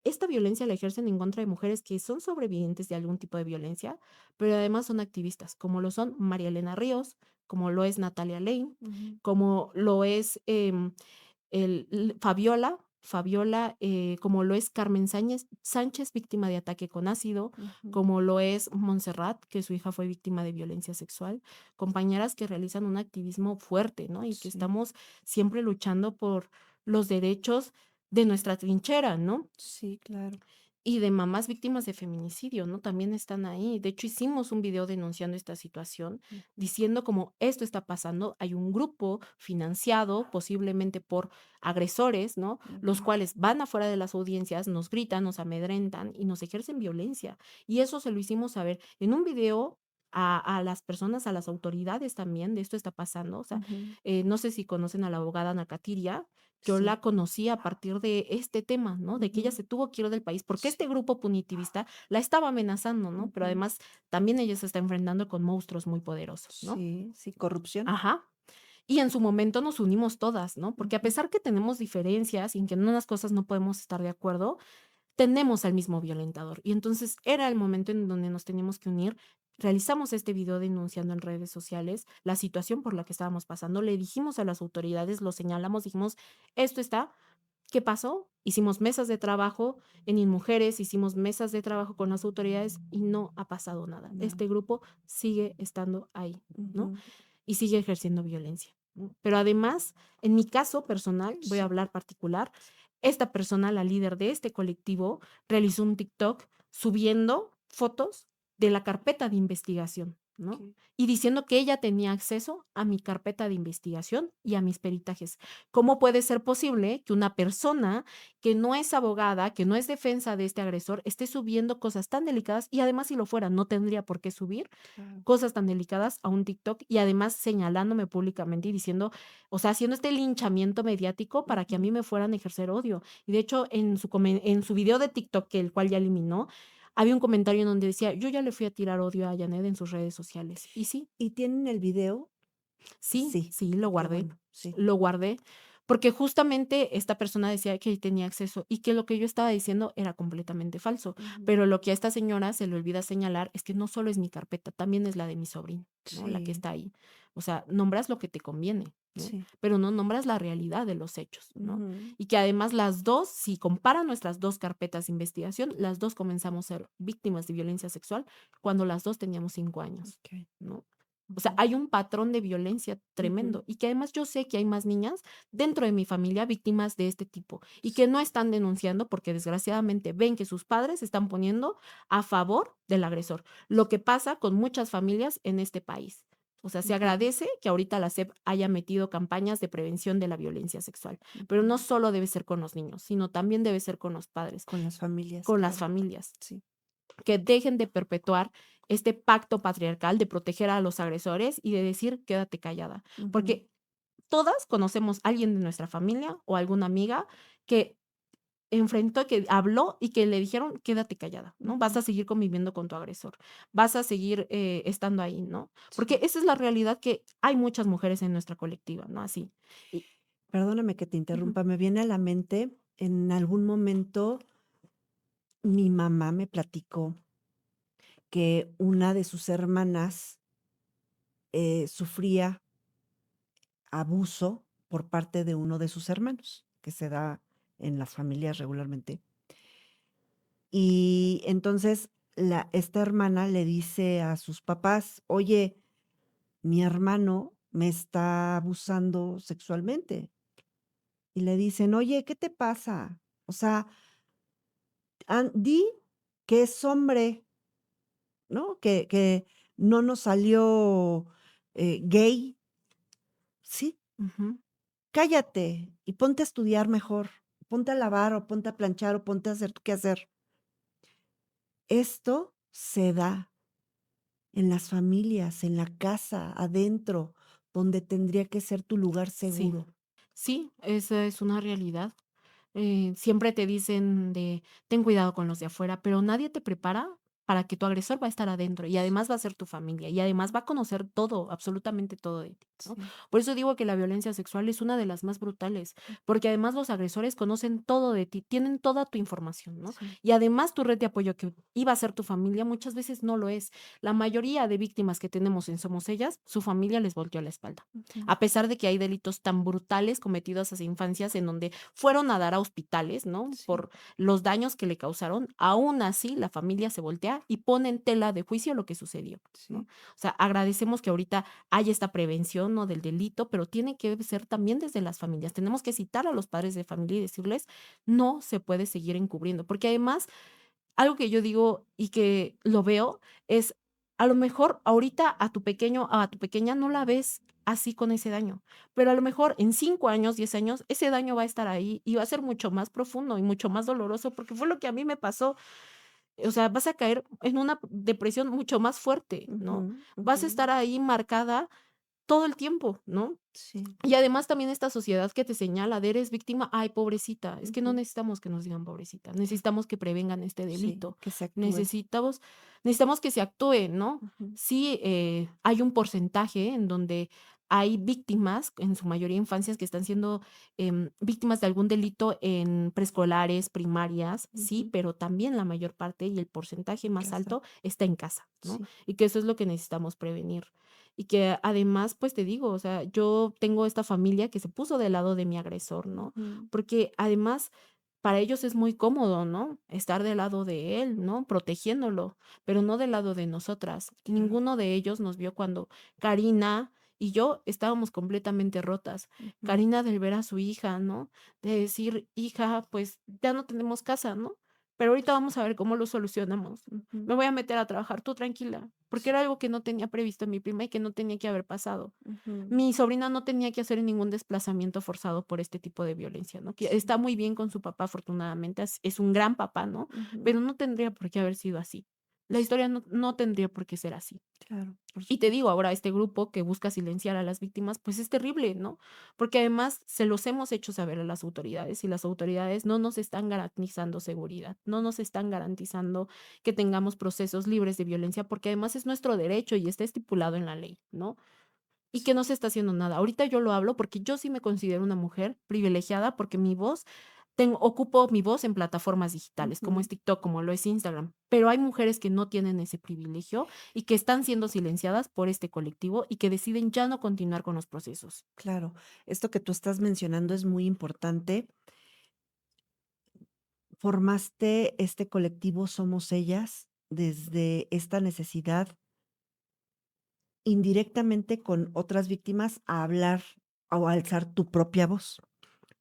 Speaker 2: esta violencia la ejercen en contra de mujeres que son sobrevivientes de algún tipo de violencia, pero además son activistas, como lo son María Elena Ríos, como lo es Natalia Lane,
Speaker 1: ujú,
Speaker 2: como lo es Fabiola, como lo es Carmen Sánchez, víctima de ataque con ácido,
Speaker 1: ujú,
Speaker 2: como lo es Montserrat, que su hija fue víctima de violencia sexual, compañeras que realizan un activismo fuerte, ¿no? Y que
Speaker 1: sí,
Speaker 2: estamos siempre luchando por los derechos de nuestra trinchera, ¿no?
Speaker 1: sí, claro.
Speaker 2: Y de mamás víctimas de feminicidio, ¿no? También están ahí. De hecho, hicimos un video denunciando esta situación,
Speaker 1: Ujú,
Speaker 2: diciendo como esto está pasando. Hay un grupo financiado posiblemente por agresores, ¿no? Los
Speaker 1: ujú,
Speaker 2: cuales van afuera de las audiencias, nos gritan, nos amedrentan y nos ejercen violencia. Y eso se lo hicimos saber en un video a las personas, a las autoridades también de esto está pasando. O sea,
Speaker 1: ujú,
Speaker 2: no sé si conocen a la abogada Ana Catiria. Yo
Speaker 1: sí,
Speaker 2: la conocí a partir de este tema, ¿no? De que ella
Speaker 1: ujú,
Speaker 2: se tuvo que ir del país porque
Speaker 1: sí,
Speaker 2: este grupo punitivista la estaba amenazando, ¿no? Pero
Speaker 1: ujú,
Speaker 2: además también ella se está enfrentando con monstruos muy poderosos, ¿no?
Speaker 1: sí, sí, corrupción.
Speaker 2: Ajá. Y en su momento nos unimos todas, ¿no? Porque a
Speaker 1: Ujú,
Speaker 2: pesar que tenemos diferencias y en que en unas cosas no podemos estar de acuerdo, tenemos al mismo violentador. Y entonces era el momento en donde nos teníamos que unir. Realizamos este video denunciando en redes sociales la situación por la que estábamos pasando. Le dijimos a las autoridades, lo señalamos, dijimos, esto está ¿Qué pasó? Hicimos mesas de trabajo en InMujeres, hicimos mesas de trabajo con las autoridades y no ha pasado nada.
Speaker 1: Nada.
Speaker 2: Este grupo sigue estando ahí, ¿no?
Speaker 1: Ujú.
Speaker 2: Y sigue ejerciendo violencia, ¿no? Pero además, en mi caso personal, voy a
Speaker 1: Sí.
Speaker 2: hablar particular, esta persona, la líder de este colectivo, realizó un TikTok subiendo fotos de la carpeta de investigación, ¿no?
Speaker 1: Okey.
Speaker 2: Y diciendo que ella tenía acceso a mi carpeta de investigación y a mis peritajes. ¿Cómo puede ser posible que una persona que no es abogada, que no es defensa de este agresor, esté subiendo cosas tan delicadas? Y además, si lo fuera, no tendría por qué subir
Speaker 1: Claro.
Speaker 2: cosas tan delicadas a un TikTok y además señalándome públicamente y diciendo, o sea, haciendo este linchamiento mediático para que a
Speaker 1: Ujú.
Speaker 2: mí me fueran a ejercer odio. Y de hecho, en su video de TikTok, que el cual ya eliminó, había un comentario en donde decía: "Yo ya le fui a tirar odio a Janet en sus redes sociales". Y sí,
Speaker 1: ¿Y tienen el video?
Speaker 2: sí,
Speaker 1: Sí,
Speaker 2: sí, lo
Speaker 1: qué
Speaker 2: guardé,
Speaker 1: bueno, sí.
Speaker 2: lo guardé, porque justamente esta persona decía que tenía acceso y que lo que yo estaba diciendo era completamente falso.
Speaker 1: Ujú.
Speaker 2: Pero lo que a esta señora se le olvida señalar es que no solo es mi carpeta, también es la de mi sobrino, ¿no? La que
Speaker 1: Sí,
Speaker 2: está ahí. O sea, nombras lo que te conviene, ¿no?
Speaker 1: sí.
Speaker 2: Pero no nombras la realidad de los hechos, ¿no?
Speaker 1: Ujú.
Speaker 2: Y que además las 2, si comparan nuestras 2 carpetas de investigación, las 2 comenzamos a ser víctimas de violencia sexual cuando las 2 teníamos 5 años,
Speaker 1: Okey.
Speaker 2: ¿no? O sea,
Speaker 1: Ujú.
Speaker 2: hay un patrón de violencia
Speaker 1: Ujú.
Speaker 2: tremendo y que además yo sé que hay más niñas dentro de mi familia víctimas de este tipo y
Speaker 1: Sí.
Speaker 2: que no están denunciando porque desgraciadamente ven que sus padres se están poniendo a favor del agresor, lo que pasa con muchas familias en este país. O sea, se
Speaker 1: Ujú.
Speaker 2: agradece que ahorita la SEP haya metido campañas de prevención de la violencia sexual, pero
Speaker 1: Ujú.
Speaker 2: no solo debe ser con los niños, sino también debe ser con los padres,
Speaker 1: Con las familias,
Speaker 2: con las
Speaker 1: claro.
Speaker 2: familias
Speaker 1: Sí.
Speaker 2: que dejen de perpetuar este pacto patriarcal de proteger a los agresores y de decir: "Quédate callada",
Speaker 1: Ujú.
Speaker 2: porque todas conocemos a alguien de nuestra familia o alguna amiga que enfrentó, que habló y que le dijeron: "Quédate callada, ¿no? Vas
Speaker 1: Ujú.
Speaker 2: a seguir conviviendo con tu agresor, vas a seguir, estando ahí", ¿no? Porque
Speaker 1: Sí.
Speaker 2: esa es la realidad que hay muchas mujeres en nuestra colectiva, ¿no? Así. Y
Speaker 1: Perdóname que te
Speaker 2: ujú,
Speaker 1: interrumpa, me viene a la mente, en algún momento mi mamá me platicó que una de sus hermanas, sufría abuso por parte de uno de sus hermanos, que se da en las familias regularmente. Y entonces esta hermana le dice a sus papás: "Oye, mi hermano me está abusando sexualmente". Y le dicen: "Oye, ¿qué te pasa? O sea, di que es hombre, ¿no? Que no nos salió, gay. Sí,
Speaker 2: ujú,
Speaker 1: cállate y ponte a estudiar mejor, ponte a lavar o ponte a planchar o ponte a hacer tu quehacer". Esto se da en las familias, en la casa, adentro, donde tendría que ser tu lugar
Speaker 2: sí,
Speaker 1: seguro.
Speaker 2: sí, esa es una realidad. Siempre te dicen de ten cuidado con los de afuera, pero nadie te prepara para que tu agresor va a estar adentro y además va a ser tu familia y además va a conocer todo, absolutamente todo de ti, ¿no?
Speaker 1: Sí.
Speaker 2: Por eso digo que la violencia sexual es una de las más brutales, porque además los agresores conocen todo de ti, tienen toda tu información, ¿no?
Speaker 1: Sí.
Speaker 2: Y además tu red de apoyo que iba a ser tu familia muchas veces no lo es. La mayoría de víctimas que tenemos en Somos Ellas, su familia les volteó la espalda.
Speaker 1: Ujú.
Speaker 2: A pesar de que hay delitos tan brutales cometidos hacia infancias en donde fueron a dar a hospitales, ¿no?
Speaker 1: Sí,
Speaker 2: Por los daños que le causaron, aún así la familia se voltea y pone en tela de juicio lo que sucedió, ¿no? O
Speaker 1: sí.
Speaker 2: sea, agradecemos que ahorita haya esta prevención, ¿no? Del delito, pero tiene que ser también desde las familias. Tenemos que citar a los padres de familia y decirles, no se puede seguir encubriendo, porque además algo que yo digo y que lo veo es, a lo mejor ahorita a tu pequeño, a tu pequeña no la ves así con ese daño, pero a lo mejor en 5 años, 10 años, ese daño va a estar ahí y va a ser mucho más profundo y mucho más doloroso, porque fue lo que a mí me pasó. O sea, vas a caer en una depresión mucho más fuerte,
Speaker 1: Ujú,
Speaker 2: ¿no?
Speaker 1: ujú.
Speaker 2: Vas a estar ahí marcada todo el tiempo, ¿no?
Speaker 1: Sí.
Speaker 2: Y además también esta sociedad que te señala de eres víctima, ay, pobrecita. Es que no
Speaker 1: Ujú.
Speaker 2: necesitamos que nos digan pobrecita,
Speaker 1: Que
Speaker 2: necesitamos que prevengan este
Speaker 1: sí,
Speaker 2: delito.
Speaker 1: que se actúe.
Speaker 2: Necesitamos necesitamos que se actúe, ¿no?
Speaker 1: Ujú.
Speaker 2: Sí, hay un porcentaje en donde hay víctimas, en su mayoría infancias, que están siendo, víctimas de algún delito en preescolares, primarias, sí,
Speaker 1: Ujú.
Speaker 2: pero también la mayor parte y el porcentaje
Speaker 1: En
Speaker 2: más
Speaker 1: casa.
Speaker 2: alto está en casa, ¿no?
Speaker 1: Sí.
Speaker 2: Y que eso es lo que necesitamos prevenir. y que además, pues te digo, o sea, yo tengo esta familia que se puso del lado de mi agresor, ¿no?
Speaker 1: Ujú,
Speaker 2: Porque además para ellos es muy cómodo, ¿no? Estar del lado de él, ¿no? Protegiéndolo, pero no del lado de nosotras.
Speaker 1: claro.
Speaker 2: Ninguno de ellos nos vio cuando Karina y yo estábamos completamente rotas.
Speaker 1: Ujú,
Speaker 2: Karina del ver a su hija, ¿no? De decir: "Hija, pues ya no tenemos casa, ¿no? Pero ahorita vamos a ver cómo lo solucionamos.
Speaker 1: ujú,
Speaker 2: Me voy a meter a trabajar, tú tranquila", porque era algo que no tenía previsto mi prima y que no tenía que haber pasado.
Speaker 1: ujú.
Speaker 2: Mi sobrina no tenía que hacer ningún desplazamiento forzado por este tipo de violencia, ¿no? Que
Speaker 1: Sí,
Speaker 2: está muy bien con su papá, afortunadamente, es un gran papá, ¿no?
Speaker 1: ujú,
Speaker 2: Pero no tendría por qué haber sido así. La
Speaker 1: sí,
Speaker 2: historia no tendría por qué ser así.
Speaker 1: claro, por
Speaker 2: Y te
Speaker 1: supuesto.
Speaker 2: digo, ahora este grupo que busca silenciar a las víctimas, pues es terrible, ¿no? Porque además se los hemos hecho saber a las autoridades y las autoridades no nos están garantizando seguridad, no nos están garantizando que tengamos procesos libres de violencia, porque además es nuestro derecho y está estipulado en la ley, ¿no? Y que no se está haciendo nada. Ahorita yo lo hablo porque yo sí me considero una mujer privilegiada porque mi voz ocupo mi voz en plataformas digitales, como
Speaker 1: Ujú,
Speaker 2: es TikTok, como lo es Instagram, pero hay mujeres que no tienen ese privilegio y que están siendo silenciadas por este colectivo y que deciden ya no continuar con los procesos.
Speaker 1: claro, esto que tú estás mencionando es muy importante. Formaste este colectivo Somos Ellas desde esta necesidad indirectamente con otras víctimas a hablar o a alzar tu propia voz.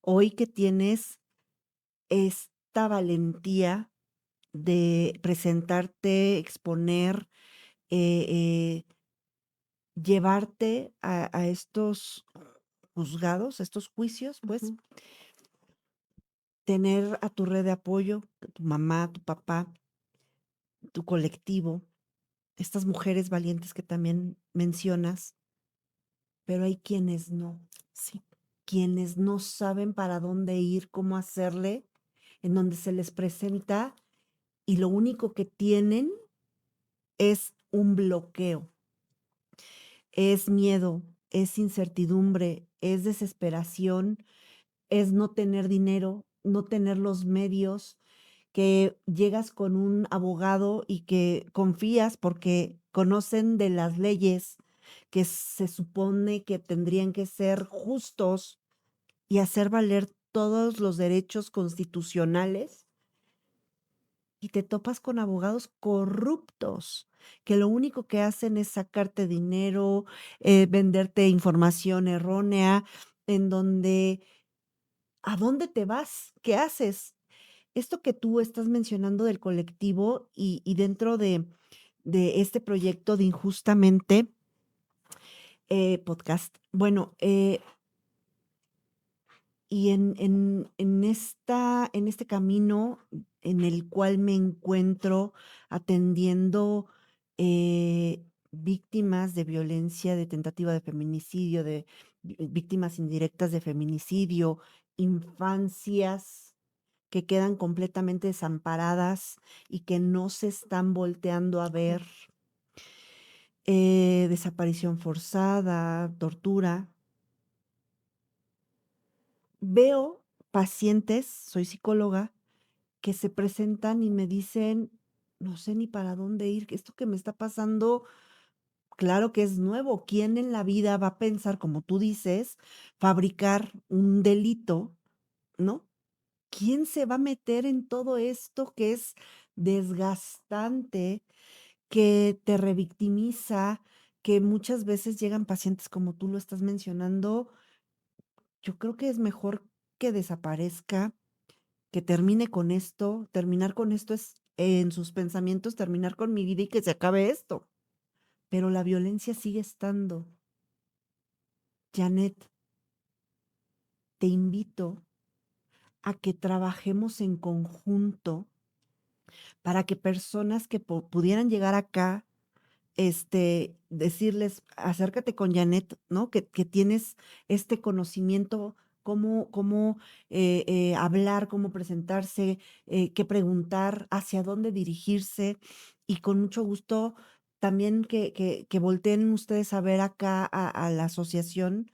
Speaker 1: Hoy que tienes esta valentía de presentarte, exponer, eh, eh, llevarte a estos juzgados, estos juicios, pues,
Speaker 2: Ujú,
Speaker 1: tener a tu red de apoyo, tu mamá, tu papá, tu colectivo, estas mujeres valientes que también mencionas, pero hay
Speaker 2: sí.
Speaker 1: quienes no saben para dónde ir, cómo hacerle, en donde se les presenta y lo único que tienen es un bloqueo, es miedo, es incertidumbre, es desesperación, es no tener dinero, no tener los medios, que llegas con un abogado y que confías porque conocen de las leyes que se supone que tendrían que ser justos y hacer valer todos los derechos constitucionales, y te topas con abogados corruptos, que lo único que hacen es sacarte dinero, venderte información errónea, en donde, ¿a dónde te vas? ¿Qué haces? Esto que tú estás mencionando del colectivo y dentro de este proyecto de Injustamente, podcast, bueno, y en este camino en el cual me encuentro atendiendo, víctimas de violencia, de tentativa de feminicidio, de víctimas indirectas de feminicidio, infancias que quedan completamente desamparadas y que no se están volteando a ver, desaparición forzada, tortura. Veo pacientes, soy psicóloga, que se presentan y me dicen: "No sé ni para dónde ir, que esto que me está pasando, claro que es nuevo. ¿Quién en la vida va a pensar, como tú dices, fabricar un delito?", ¿no? ¿Quién se va a meter en todo esto que es desgastante, que te revictimiza, que muchas veces llegan pacientes como tú lo estás mencionando? Yo creo que es mejor que desaparezca, que termine con esto. Terminar con esto es, en sus pensamientos, terminar con mi vida y que se acabe esto. Pero la violencia sigue estando. Janet, te invito a que trabajemos en conjunto para que personas que pudieran llegar acá, decirles, acércate con Janet, ¿no? Que tienes este conocimiento, cómo hablar, cómo presentarse, qué preguntar, hacia dónde dirigirse, y con mucho gusto también que volteen ustedes a ver acá a la asociación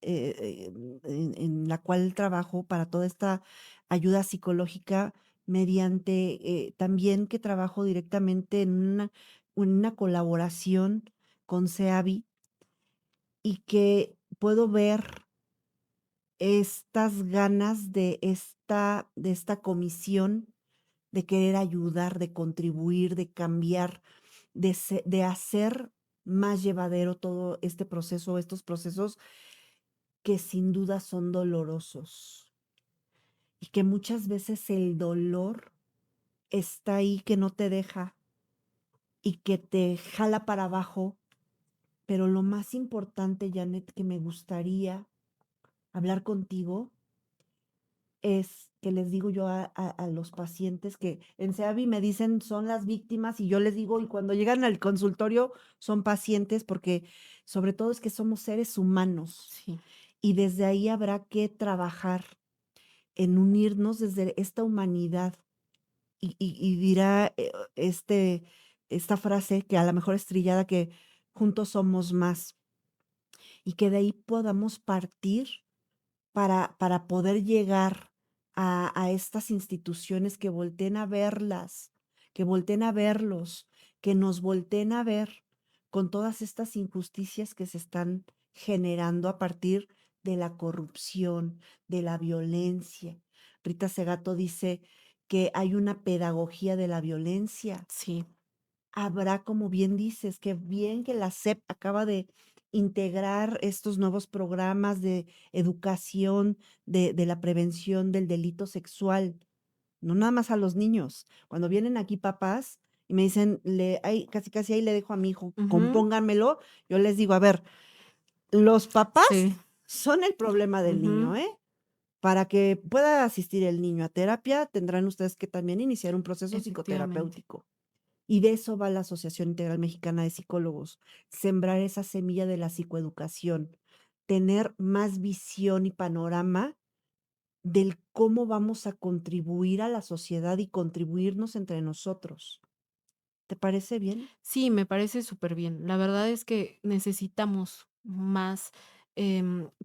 Speaker 1: en la cual trabajo para toda esta ayuda psicológica mediante también que trabajo directamente en una colaboración con CEAVI, y que puedo ver estas ganas de esta comisión de querer ayudar, de contribuir, de cambiar, de hacer más llevadero todo este proceso, estos procesos que sin duda son dolorosos y que muchas veces el dolor está ahí que no te deja y que te jala para abajo, pero lo más importante, Janet, que me gustaría hablar contigo es que les digo yo a los pacientes que en SEAVI me dicen son las víctimas y yo les digo, y cuando llegan al consultorio son pacientes porque sobre todo es que somos seres humanos
Speaker 2: Sí,
Speaker 1: y desde ahí habrá que trabajar en unirnos desde esta humanidad y dirá esta frase que a lo mejor es trillada que juntos somos más y que de ahí podamos partir para poder llegar a estas instituciones que volteen a verlas, que volteen a verlos, que nos volteen a ver con todas estas injusticias que se están generando a partir de la corrupción, de la violencia. Rita Segato dice que hay una pedagogía de la violencia.
Speaker 2: sí,
Speaker 1: Habrá, como bien dices, que bien que la SEP acaba de integrar estos nuevos programas de educación de la prevención del delito sexual, no nada más a los niños. Cuando vienen aquí papás y me dicen, casi casi ahí le dejo a mi hijo,
Speaker 2: ujú,
Speaker 1: compónganmelo, yo les digo, a ver, los papás
Speaker 2: sí,
Speaker 1: son el problema del niño,
Speaker 2: ujú,
Speaker 1: ¿eh? Para que pueda asistir el niño a terapia, tendrán ustedes que también iniciar un proceso
Speaker 2: efectivamente.
Speaker 1: psicoterapéutico. Y de eso va la Asociación Integral Mexicana de Psicólogos, sembrar esa semilla de la psicoeducación, tener más visión y panorama del cómo vamos a contribuir a la sociedad y contribuirnos entre nosotros. ¿Te parece bien?
Speaker 2: Sí, me parece súper bien. La verdad es que necesitamos más,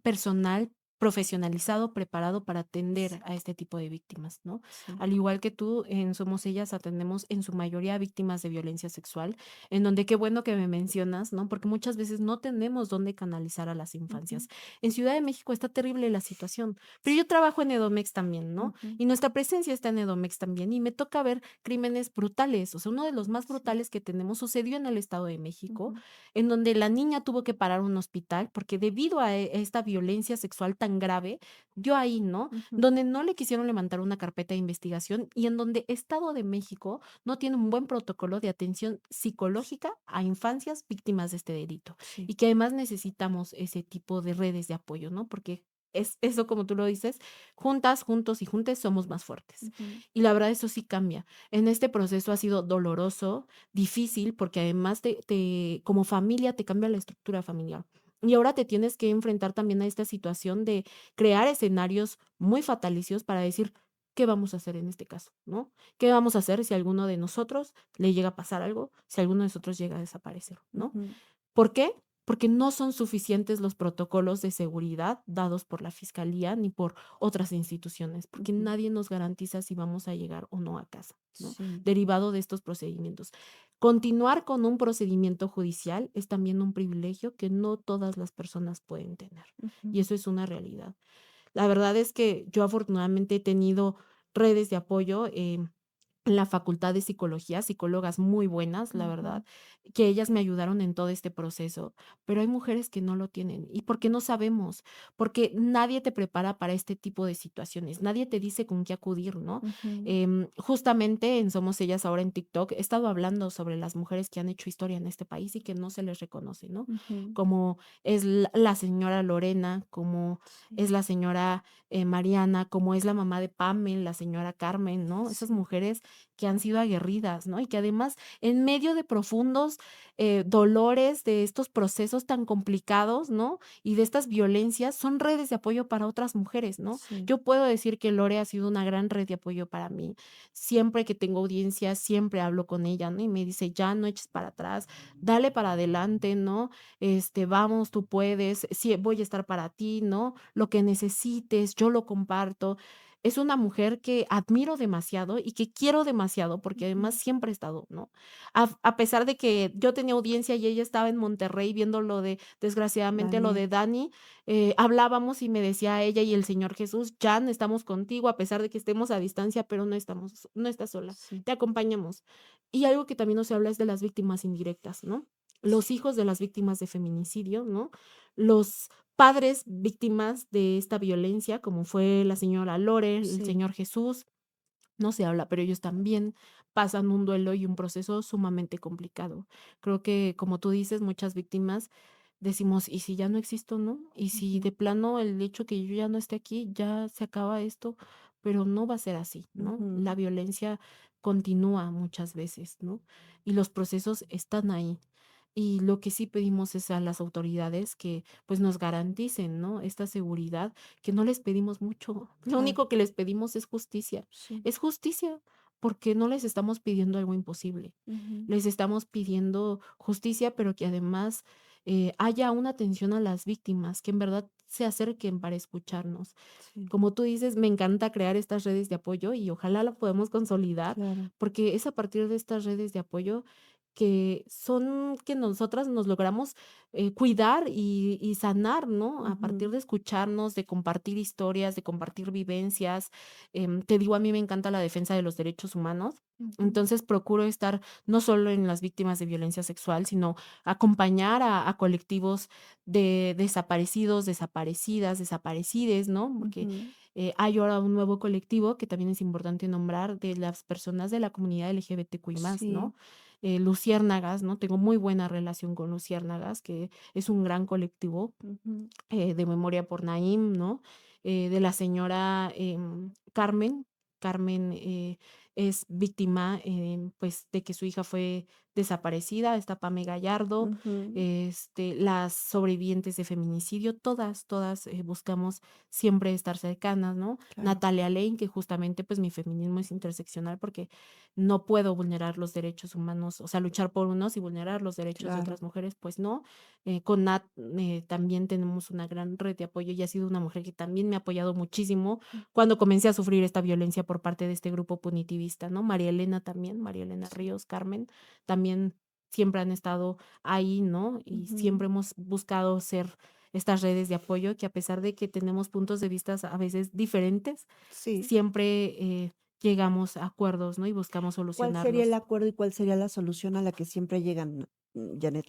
Speaker 2: personal profesionalizado, preparado para atender a este tipo de víctimas, ¿no?
Speaker 1: Sí.
Speaker 2: Al igual que tú, en Somos Ellas atendemos en su mayoría víctimas de violencia sexual, en donde qué bueno que me mencionas, ¿no? Porque muchas veces no tenemos dónde canalizar a las
Speaker 1: Ujú,
Speaker 2: infancias. En Ciudad de México está terrible la situación, pero yo trabajo en Edomex también, ¿no?
Speaker 1: ujú,
Speaker 2: Y nuestra presencia está en Edomex también, y me toca ver crímenes brutales. O sea, uno de los más
Speaker 1: sí,
Speaker 2: brutales que tenemos sucedió en el Estado de México,
Speaker 1: ujú,
Speaker 2: en donde la niña tuvo que parar un hospital porque debido a esta violencia sexual tan grave, dio ahí, ¿no?
Speaker 1: ujú,
Speaker 2: Donde no le quisieron levantar una carpeta de investigación y en donde Estado de México no tiene un buen protocolo de atención psicológica a infancias víctimas de este delito.
Speaker 1: sí,
Speaker 2: Y que además necesitamos ese tipo de redes de apoyo, ¿no? Porque es eso, como tú lo dices, juntas, juntos y juntes somos más fuertes.
Speaker 1: ujú,
Speaker 2: Y la verdad, eso sí cambia. En este proceso ha sido doloroso, difícil, porque además como familia te cambia la estructura familiar. Y ahora te tienes que enfrentar también a esta situación de crear escenarios muy fatalicios para decir, ¿qué vamos a hacer en este caso? ¿No? ¿Qué vamos a hacer si a alguno de nosotros le llega a pasar algo? Si alguno de nosotros llega a desaparecer, ¿no?
Speaker 1: ujú,
Speaker 2: ¿Por qué? Porque no son suficientes los protocolos de seguridad dados por la fiscalía ni por otras instituciones, porque
Speaker 1: ujú,
Speaker 2: nadie nos garantiza si vamos a llegar o no a casa, ¿no?
Speaker 1: sí,
Speaker 2: Derivado de estos procedimientos. Continuar con un procedimiento judicial es también un privilegio que no todas las personas pueden tener,
Speaker 1: ujú,
Speaker 2: y eso es una realidad. La verdad es que yo afortunadamente he tenido redes de apoyo, en la facultad de psicología, psicólogas muy buenas, la
Speaker 1: ujú,
Speaker 2: verdad, que ellas me ayudaron en todo este proceso, pero hay mujeres que no lo tienen. ¿Y por qué no sabemos? Porque nadie te prepara para este tipo de situaciones, nadie te dice con qué acudir, ¿no?
Speaker 1: ujú,
Speaker 2: Justamente en Somos Ellas ahora en TikTok he estado hablando sobre las mujeres que han hecho historia en este país y que no se les reconoce, ¿no?
Speaker 1: ujú,
Speaker 2: Como es la señora Lorena, como
Speaker 1: sí,
Speaker 2: es la señora Mariana, como es la mamá de Pamela, la señora Carmen, ¿no? Esas
Speaker 1: sí,
Speaker 2: mujeres que han sido aguerridas, ¿no? Y que además en medio de profundos dolores, de estos procesos tan complicados, ¿no? Y de estas violencias, son redes de apoyo para otras mujeres, ¿no?
Speaker 1: sí,
Speaker 2: Yo puedo decir que Lore ha sido una gran red de apoyo para mí. Siempre que tengo audiencia, siempre hablo con ella, ¿no? Y me dice, ya no eches para atrás, dale para adelante, ¿no? Vamos, tú puedes, sí, voy a estar para ti, ¿no? Lo que necesites, yo lo comparto. es una mujer que admiro demasiado y que quiero demasiado, porque además
Speaker 1: Ujú.
Speaker 2: siempre ha estado, ¿no? A pesar de que yo tenía audiencia y ella estaba en Monterrey viendo lo de, desgraciadamente, lo
Speaker 1: Daniel,
Speaker 2: de Dani, hablábamos y me decía ella y el Señor Jesús: "Jan, estamos contigo a pesar de que estemos a distancia, pero no estás sola,
Speaker 1: sí,
Speaker 2: te acompañamos". Y algo que también no se habla es de las víctimas indirectas, ¿no? Los
Speaker 1: sí.
Speaker 2: hijos de las víctimas de feminicidio, ¿no? Los padres víctimas de esta violencia, como fue la señora Lore, el
Speaker 1: Sí.
Speaker 2: señor Jesús, no se habla, pero ellos también pasan un duelo y un proceso sumamente complicado. Creo que, como tú dices, muchas víctimas decimos: "¿Y si ya no existo, no? ¿Y si
Speaker 1: Ujú,
Speaker 2: de plano el hecho que yo ya no esté aquí, ya se acaba esto?". Pero no va a ser así, ¿no?
Speaker 1: ujú.
Speaker 2: La violencia continúa muchas veces, ¿no? Y los procesos están ahí. Y lo que sí pedimos es a las autoridades que, pues, nos garanticen, ¿no?, esta seguridad, que no les pedimos mucho. Lo
Speaker 1: Claro,
Speaker 2: único que les pedimos
Speaker 1: sí.
Speaker 2: es justicia, porque no les estamos pidiendo algo imposible.
Speaker 1: Ujú,
Speaker 2: Les estamos pidiendo justicia, pero que además, haya una atención a las víctimas, que en verdad se acerquen para escucharnos.
Speaker 1: sí,
Speaker 2: Como tú dices, me encanta crear estas redes de apoyo y ojalá la podamos consolidar,
Speaker 1: claro.
Speaker 2: porque es a partir de estas redes de apoyo que son que nosotras nos logramos, cuidar y sanar, ¿no? A partir
Speaker 1: Ujú,
Speaker 2: de escucharnos, de compartir historias, de compartir vivencias. Te digo, a mí me encanta la defensa de los derechos humanos,
Speaker 1: ujú.
Speaker 2: entonces procuro estar no solo en las víctimas de violencia sexual, sino acompañar a colectivos de desaparecidos, desaparecidas, desaparecides, ¿no? Porque,
Speaker 1: Ujú.
Speaker 2: hay ahora un nuevo colectivo que también es importante nombrar, de las personas de la comunidad LGBTQI+,
Speaker 1: Sí,
Speaker 2: ¿no? Luciérnagas, ¿no? Tengo muy buena relación con Luciérnagas, que es un gran colectivo,
Speaker 1: ujú,
Speaker 2: de Memoria por Naim, ¿no? De la señora, Carmen. Carmen, es víctima, pues, de que su hija fue desaparecida, está Pame Gallardo,
Speaker 1: ujú,
Speaker 2: las sobrevivientes de feminicidio, todas, todas, buscamos siempre estar cercanas, ¿no?
Speaker 1: claro,
Speaker 2: Natalia Lane, que justamente, pues, mi feminismo es interseccional porque no puedo vulnerar los derechos humanos, o sea, luchar por unos y vulnerar los derechos de
Speaker 1: claro.
Speaker 2: otras mujeres, pues no. Con Nat, también tenemos una gran red de apoyo y ha sido una mujer que también me ha apoyado muchísimo cuando comencé a sufrir esta violencia por parte de este grupo punitivista, ¿no? María Elena también, María Elena
Speaker 1: Sí,
Speaker 2: Ríos, Carmen, también siempre han estado ahí, ¿no? Y
Speaker 1: ujú.
Speaker 2: siempre hemos buscado ser estas redes de apoyo que a pesar de que tenemos puntos de vista a veces diferentes,
Speaker 1: Sí.
Speaker 2: siempre llegamos a acuerdos, ¿no? Y buscamos
Speaker 1: ¿Cuál sería el
Speaker 2: solucionarlos.
Speaker 1: acuerdo y cuál sería la solución a la que siempre llegan, Janet?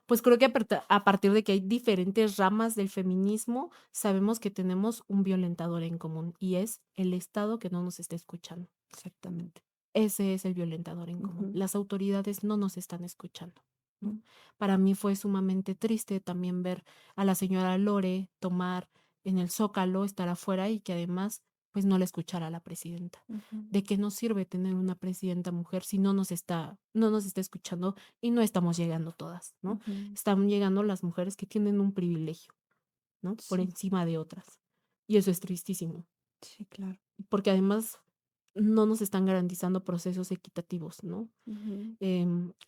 Speaker 2: Pues creo que a partir de que hay diferentes ramas del feminismo, sabemos que tenemos un violentador en común y es el Estado que no nos está escuchando.
Speaker 1: Exactamente.
Speaker 2: Ese es el violentador en común.
Speaker 1: Ujú,
Speaker 2: Las autoridades no nos están escuchando, ¿no?
Speaker 1: mm,
Speaker 2: Para mí fue sumamente triste también ver a la señora Lore tomar en el Zócalo, estar afuera y que además, pues no la escuchara la presidenta.
Speaker 1: ujú,
Speaker 2: ¿De qué nos sirve tener una presidenta mujer si no nos está escuchando y no estamos llegando todas, ¿no?
Speaker 1: ujú.
Speaker 2: Están llegando las mujeres que tienen un privilegio, ¿no? Por
Speaker 1: Sí,
Speaker 2: encima de otras. Y eso es tristísimo
Speaker 1: sí, claro.
Speaker 2: porque además no nos están garantizando procesos equitativos, ¿no?
Speaker 1: Ujú,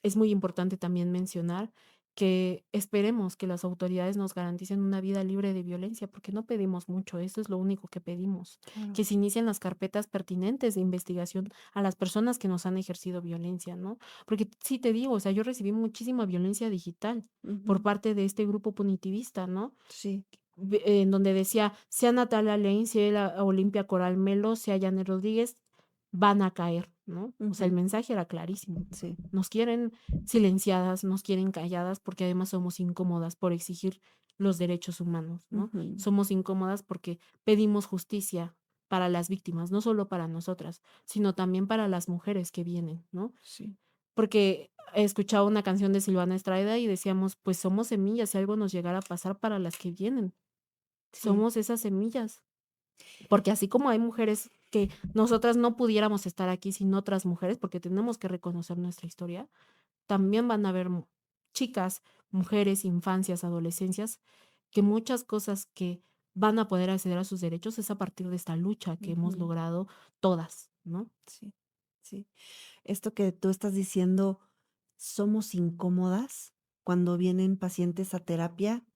Speaker 2: Es muy importante también mencionar que esperemos que las autoridades nos garanticen una vida libre de violencia, porque no pedimos mucho, eso es lo único que pedimos,
Speaker 1: claro.
Speaker 2: que se inicien las carpetas pertinentes de investigación a las personas que nos han ejercido violencia, ¿no? Porque sí te digo, o sea, yo recibí muchísima violencia digital por
Speaker 1: Ujú,
Speaker 2: parte de este grupo punitivista, ¿no?
Speaker 1: sí,
Speaker 2: En donde decía, sea Natalia Lane, sea la Olimpia Coral Melo, sea Janet Rodríguez, van a caer, ¿no? O sea, el
Speaker 1: ujú,
Speaker 2: mensaje era clarísimo.
Speaker 1: sí,
Speaker 2: Nos quieren silenciadas, nos quieren calladas, porque además somos incómodas por exigir los derechos humanos, ¿no?
Speaker 1: ujú,
Speaker 2: Somos incómodas porque pedimos justicia para las víctimas, no solo para nosotras, sino también para las mujeres que vienen, ¿no?
Speaker 1: sí,
Speaker 2: Porque he escuchado una canción de Silvana Estrada y decíamos, pues somos semillas, si algo nos llegara a pasar para las que vienen.
Speaker 1: sí,
Speaker 2: Somos esas semillas, porque así como hay mujeres que nosotras no pudiéramos estar aquí sin otras mujeres, porque tenemos que reconocer nuestra historia, también van a haber chicas, mujeres, infancias, adolescencias, que muchas cosas que van a poder acceder a sus derechos es a partir de esta lucha que hemos
Speaker 1: ujú,
Speaker 2: logrado todas, ¿no?
Speaker 1: sí, sí. Esto que tú estás diciendo, somos incómodas cuando vienen pacientes a terapia,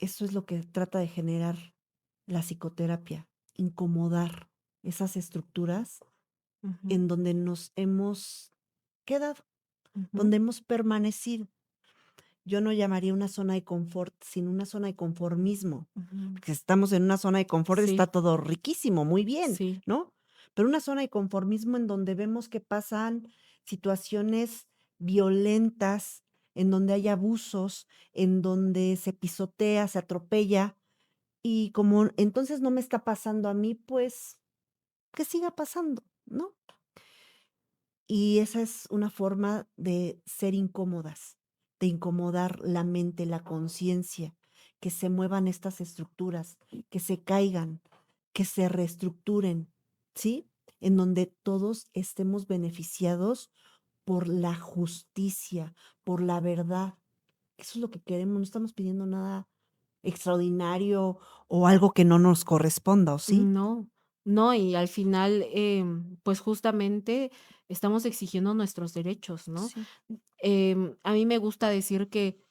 Speaker 1: eso es lo que trata de generar la psicoterapia. incomodar esas estructuras
Speaker 2: Ujú,
Speaker 1: en donde nos hemos quedado,
Speaker 2: ujú,
Speaker 1: donde hemos permanecido. Yo no llamaría una zona de confort, sino una zona de conformismo.
Speaker 2: ujú.
Speaker 1: Porque si estamos en una zona de confort, está
Speaker 2: Sí,
Speaker 1: todo riquísimo, muy bien,
Speaker 2: sí.
Speaker 1: ¿no? Pero una zona de conformismo en donde vemos que pasan situaciones violentas, en donde hay abusos, en donde se pisotea, se atropella, y como entonces no me está pasando a mí, pues que siga pasando, ¿no? Y esa es una forma de ser incómodas, de incomodar la mente, la conciencia, que se muevan estas estructuras, que se caigan, que se reestructuren, ¿sí? En donde todos estemos beneficiados por la justicia, por la verdad. Eso es lo que queremos, no estamos pidiendo nada extraordinario o algo que no nos corresponda, ¿o sí?
Speaker 2: No, no, y al final, pues, justamente estamos exigiendo nuestros derechos, ¿no?
Speaker 1: Sí.
Speaker 2: A mí me gusta decir que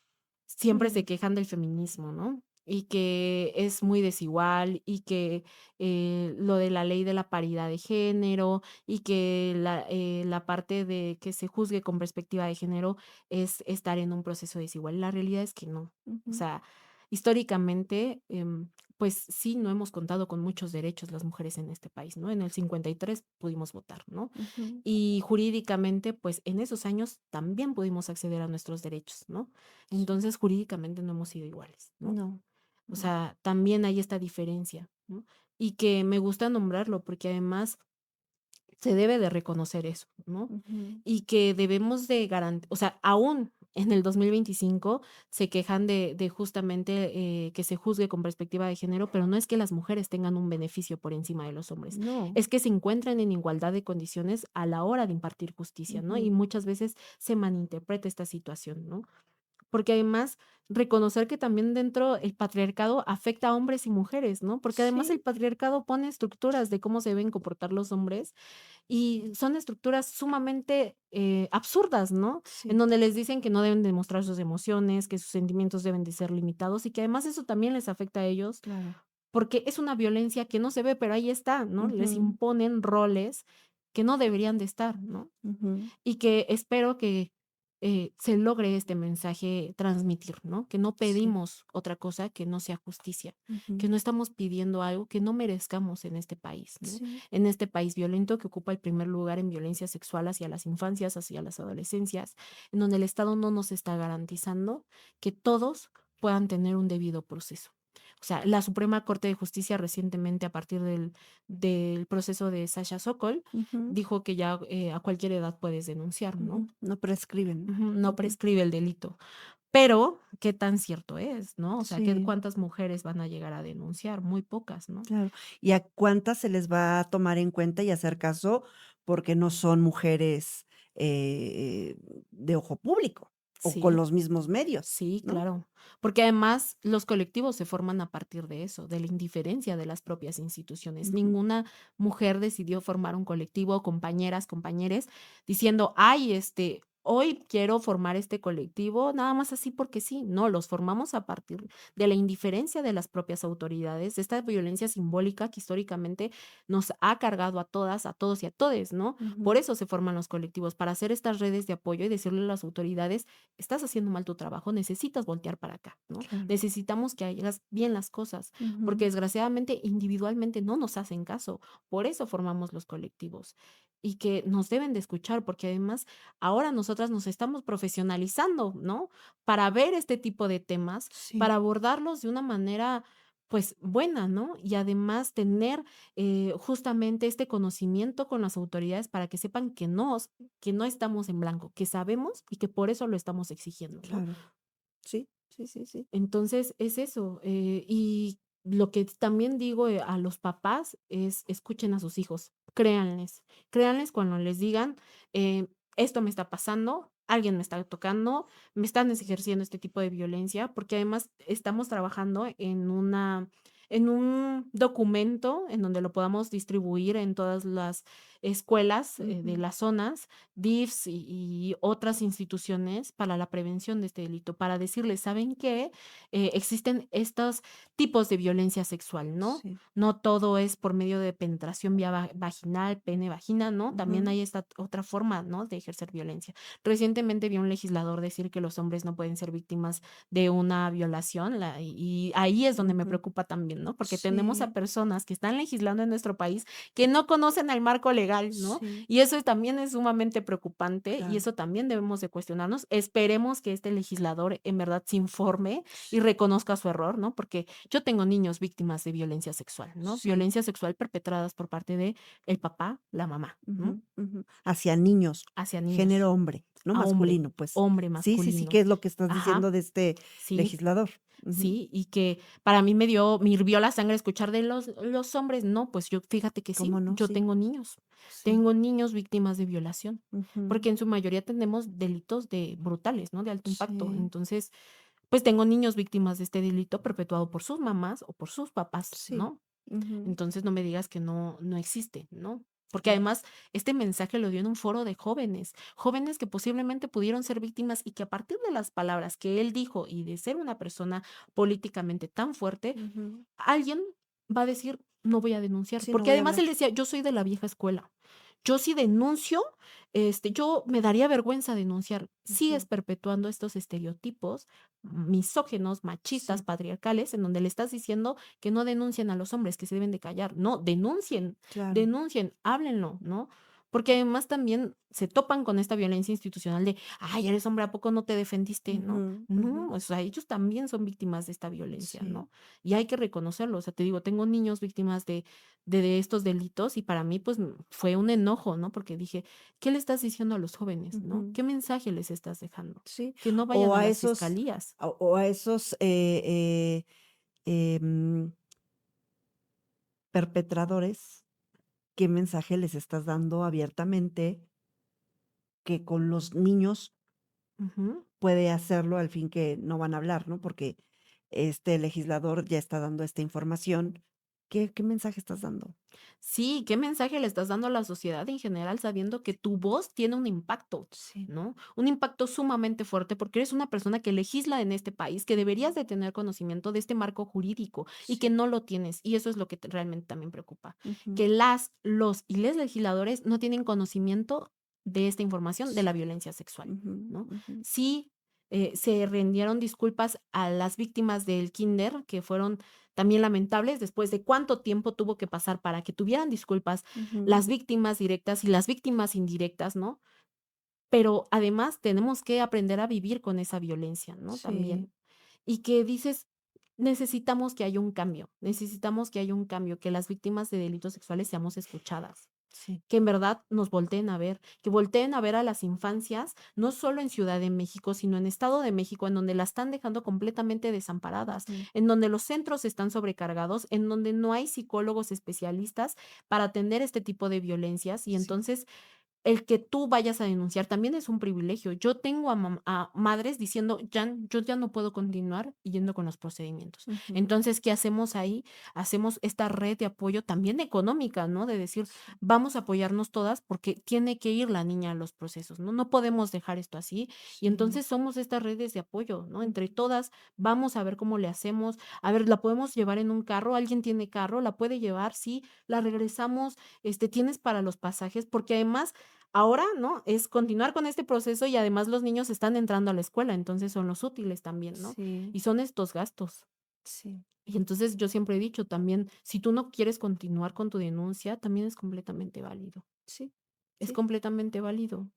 Speaker 2: siempre se
Speaker 1: Mm,
Speaker 2: quejan del feminismo, ¿no? Y que es muy desigual, y que, lo de la ley de la paridad de género, y que la parte de que se juzgue con perspectiva de género es estar en un proceso desigual. La realidad es que no. O
Speaker 1: ujú,
Speaker 2: sea, históricamente, pues sí, no hemos contado con muchos derechos las mujeres en este país, ¿no? En el 53 pudimos votar, ¿no?
Speaker 1: ujú.
Speaker 2: Y jurídicamente, pues en esos años también pudimos acceder a nuestros derechos, ¿no?
Speaker 1: Sí.
Speaker 2: Entonces, jurídicamente no hemos sido iguales, ¿no?
Speaker 1: No,
Speaker 2: O
Speaker 1: no.
Speaker 2: sea, también hay esta diferencia, ¿no? Y que me gusta nombrarlo porque además se debe de reconocer eso, ¿no?
Speaker 1: Ujú.
Speaker 2: Y que debemos de garantizar, o sea, aún en el 2025 se quejan de justamente, que se juzgue con perspectiva de género, pero no es que las mujeres tengan un beneficio por encima de los hombres,
Speaker 1: No.
Speaker 2: es que se encuentran en igualdad de condiciones a la hora de impartir justicia, ¿no? Y
Speaker 1: Ujú.
Speaker 2: muchas veces se malinterpreta esta situación, ¿no? Porque además, reconocer que también dentro el patriarcado afecta a hombres y mujeres, ¿no? Porque además el
Speaker 1: Sí,
Speaker 2: patriarcado pone estructuras de cómo se deben comportar los hombres y son estructuras sumamente, absurdas, ¿no? En
Speaker 1: sí,
Speaker 2: donde les dicen que no deben demostrar sus emociones, que sus sentimientos deben de ser limitados y que además eso también les afecta a ellos,
Speaker 1: claro.
Speaker 2: porque es una violencia que no se ve, pero ahí está, ¿no? Les
Speaker 1: Ujú,
Speaker 2: imponen roles que no deberían de estar, ¿no?
Speaker 1: ujú.
Speaker 2: Y que espero que, se logre este mensaje transmitir, ¿no? Que no
Speaker 1: Sí.
Speaker 2: pedimos otra cosa que no sea justicia, que
Speaker 1: Ujú.
Speaker 2: no estamos pidiendo algo que no merezcamos en este país, ¿no?
Speaker 1: Sí.
Speaker 2: En este país violento que ocupa el primer lugar en violencia sexual hacia las infancias, hacia las adolescencias, en donde el Estado no nos está garantizando que todos puedan tener un debido proceso. O sea, la Suprema Corte de Justicia recientemente, a partir del proceso de Sasha Sokol,
Speaker 1: Ujú,
Speaker 2: dijo que ya, a cualquier edad puedes denunciar, ¿no?
Speaker 1: ujú. No prescriben.
Speaker 2: Ujú, no
Speaker 1: Ujú.
Speaker 2: prescribe el delito. Pero, ¿qué tan cierto es, no? O sea, ¿qué
Speaker 1: Sí,
Speaker 2: cuántas mujeres van a llegar a denunciar? Muy pocas, ¿no?
Speaker 1: claro. ¿Y a cuántas se les va a tomar en cuenta y hacer caso porque no son mujeres, eh, de ojo público o con
Speaker 2: Sí,
Speaker 1: los mismos medios,
Speaker 2: sí,
Speaker 1: no?
Speaker 2: claro. Porque además los colectivos se forman a partir de eso, de la indiferencia de las propias instituciones.
Speaker 1: Ujú,
Speaker 2: Ninguna mujer decidió formar un colectivo, compañeras, compañeres, diciendo: "Ay, hoy quiero formar este colectivo", nada más así porque sí. No, los formamos a partir de la indiferencia de las propias autoridades, de esta violencia simbólica que históricamente nos ha cargado a todas, a todos y a todes, ¿no? Por
Speaker 1: ujú.
Speaker 2: eso se forman los colectivos, para hacer estas redes de apoyo y decirle a las autoridades: "Estás haciendo mal tu trabajo, necesitas voltear para acá", ¿no?
Speaker 1: Claro.
Speaker 2: Necesitamos que hagas bien las cosas, porque
Speaker 1: Ujú.
Speaker 2: desgraciadamente individualmente no nos hacen caso. Por eso formamos los colectivos y que nos deben de escuchar, porque además ahora nosotras nos estamos profesionalizando, ¿no? Para ver este tipo de temas,
Speaker 1: Sí.
Speaker 2: para abordarlos de una manera, pues, buena, ¿no? Y además tener, justamente este conocimiento con las autoridades para que sepan que no estamos en blanco, que sabemos y que por eso lo estamos exigiendo, ¿no?
Speaker 1: Claro. Sí, sí, sí, sí.
Speaker 2: Entonces, es eso, y lo que también digo, a los papás es: escuchen a sus hijos, créanles, créanles cuando les digan, esto me está pasando, alguien me está tocando, me están ejerciendo este tipo de violencia, porque además estamos trabajando en un documento en donde lo podamos distribuir en todas las, escuelas de
Speaker 1: Ujú.
Speaker 2: las zonas, DIFs y otras instituciones para la prevención de este delito, para decirles, ¿saben qué? Existen estos tipos de violencia sexual, ¿no?
Speaker 1: Sí.
Speaker 2: No todo es por medio de penetración vía vaginal, pene, vagina, ¿no? También
Speaker 1: Ujú.
Speaker 2: hay esta otra forma, ¿no? De ejercer violencia. Recientemente vi un legislador decir que los hombres no pueden ser víctimas de una violación, y ahí es donde me
Speaker 1: Ujú.
Speaker 2: preocupa también, ¿no? Porque tenemos a
Speaker 1: Sí,
Speaker 2: personas que están legislando en nuestro país que no conocen el marco legal, ¿no?
Speaker 1: sí,
Speaker 2: Y eso también es sumamente preocupante y
Speaker 1: claro.
Speaker 2: eso también debemos de cuestionarnos. Esperemos que este legislador en verdad se informe y
Speaker 1: Sí,
Speaker 2: reconozca su error, ¿no? Porque yo tengo niños víctimas de violencia sexual, ¿no?
Speaker 1: sí.
Speaker 2: Violencia sexual perpetradas por parte de el papá, la mamá, ¿no?
Speaker 1: Ujú, ujú. Hacia niños,
Speaker 2: Hacia niños,
Speaker 1: género hombre, ¿no?
Speaker 2: a hombre,
Speaker 1: Masculino, pues.
Speaker 2: hombre
Speaker 1: Sí, sí, sí,
Speaker 2: masculino.
Speaker 1: ¿qué es lo que estás
Speaker 2: Ajá,
Speaker 1: diciendo de este
Speaker 2: sí.
Speaker 1: legislador? Ujú.
Speaker 2: Sí, y que para mí me hirvió la sangre escuchar de los hombres. No, pues yo fíjate que sí,
Speaker 1: ¿Cómo no?
Speaker 2: yo
Speaker 1: Sí, sí.
Speaker 2: tengo niños víctimas de violación,
Speaker 1: Ujú.
Speaker 2: porque en su mayoría tenemos delitos de brutales, ¿no? De alto impacto.
Speaker 1: Sí,
Speaker 2: Entonces, pues tengo niños víctimas de este delito perpetuado por sus mamás o por sus papás,
Speaker 1: sí.
Speaker 2: ¿no?
Speaker 1: Ujú.
Speaker 2: Entonces, no me digas que no existe, ¿no? Porque
Speaker 1: Claro.
Speaker 2: además este mensaje lo dio en un foro de jóvenes, jóvenes que posiblemente pudieron ser víctimas y que a partir de las palabras que él dijo y de ser una persona políticamente tan fuerte,
Speaker 1: Ujú.
Speaker 2: alguien va a decir: "No voy a denunciar",
Speaker 1: Sí, no
Speaker 2: porque
Speaker 1: voy a
Speaker 2: además
Speaker 1: hablar.
Speaker 2: él decía: "Yo soy de la vieja escuela. Yo si denuncio, yo me daría vergüenza denunciar". Sigues
Speaker 1: Ujú.
Speaker 2: perpetuando estos estereotipos misógenos, machistas,
Speaker 1: Sí,
Speaker 2: patriarcales, en donde le estás diciendo que no denuncien a los hombres, que se deben de callar. No, denuncien,
Speaker 1: claro.
Speaker 2: denuncien, háblenlo, ¿no? Porque además también se topan con esta violencia institucional de: "Ay, eres hombre, ¿a poco no te defendiste?", ¿no?
Speaker 1: Ujú, ujú.
Speaker 2: No, o sea, ellos también son víctimas de esta violencia,
Speaker 1: Sí,
Speaker 2: ¿no? Y hay que reconocerlo. O sea, te digo, tengo niños víctimas de estos delitos y para mí, pues, fue un enojo, ¿no? Porque dije: "¿Qué le estás diciendo a los jóvenes, no?
Speaker 1: ujú.
Speaker 2: ¿Qué mensaje les estás dejando?
Speaker 1: Sí,
Speaker 2: Que no vayan
Speaker 1: o
Speaker 2: a
Speaker 1: a
Speaker 2: las
Speaker 1: esos
Speaker 2: fiscalías".
Speaker 1: o a esos, em, perpetradores, ¿qué mensaje les estás dando abiertamente que con los niños
Speaker 2: Ujú.
Speaker 1: puede hacerlo, al fin que no van a hablar, ¿no? Porque este legislador ya está dando esta información. ¿Qué mensaje estás dando?
Speaker 2: Sí, ¿qué mensaje le estás dando a la sociedad en general sabiendo que tu voz tiene un impacto,
Speaker 1: Sí.
Speaker 2: ¿no? Un impacto sumamente fuerte porque eres una persona que legisla en este país, que deberías de tener conocimiento de este marco jurídico y que
Speaker 1: Sí.
Speaker 2: no lo tienes. Y eso es lo que realmente también preocupa,
Speaker 1: Ujú.
Speaker 2: que los y les legisladores no tienen conocimiento de esta información de la
Speaker 1: Sí.
Speaker 2: violencia sexual,
Speaker 1: Ujú,
Speaker 2: ¿no?
Speaker 1: ujú.
Speaker 2: Sí, se rindieron disculpas a las víctimas del kinder, que fueron también lamentables, después de cuánto tiempo tuvo que pasar para que tuvieran disculpas
Speaker 1: Ujú.
Speaker 2: las víctimas directas y las víctimas indirectas, ¿no? Pero además tenemos que aprender a vivir con esa violencia, ¿no?
Speaker 1: Sí,
Speaker 2: También. Y que dices, necesitamos que haya un cambio, necesitamos que haya un cambio, que las víctimas de delitos sexuales seamos escuchadas,
Speaker 1: sí,
Speaker 2: que en verdad nos volteen a ver, que volteen a ver a las infancias, no solo en Ciudad de México, sino en Estado de México, en donde la están dejando completamente desamparadas,
Speaker 1: ujú,
Speaker 2: en donde los centros están sobrecargados, en donde no hay psicólogos especialistas para atender este tipo de violencias y
Speaker 1: sí,
Speaker 2: entonces el que tú vayas a denunciar también es un privilegio. Yo tengo a madres diciendo: yo ya no puedo continuar yendo con los procedimientos".
Speaker 1: ujú,
Speaker 2: Entonces, ¿qué hacemos ahí? Hacemos esta red de apoyo también económica, ¿no? De decir:
Speaker 1: sí,
Speaker 2: "Vamos a apoyarnos todas porque tiene que ir la niña a los procesos, ¿no? No podemos dejar esto así". Y
Speaker 1: sí,
Speaker 2: entonces somos estas redes de apoyo, ¿no? Entre
Speaker 1: ujú,
Speaker 2: todas vamos a ver cómo le hacemos. A ver, ¿la podemos llevar en un carro? ¿Alguien tiene carro? ¿La puede llevar? Sí, la regresamos, ¿tienes para los pasajes? Porque además ahora, ¿no? Es continuar con este proceso y además los niños están entrando a la escuela, entonces son los útiles también, ¿no?
Speaker 1: sí,
Speaker 2: Y son estos gastos.
Speaker 1: sí,
Speaker 2: Y entonces yo siempre he dicho también, si tú no quieres continuar con tu denuncia, también es completamente válido.
Speaker 1: sí,
Speaker 2: Es
Speaker 1: sí,
Speaker 2: completamente válido.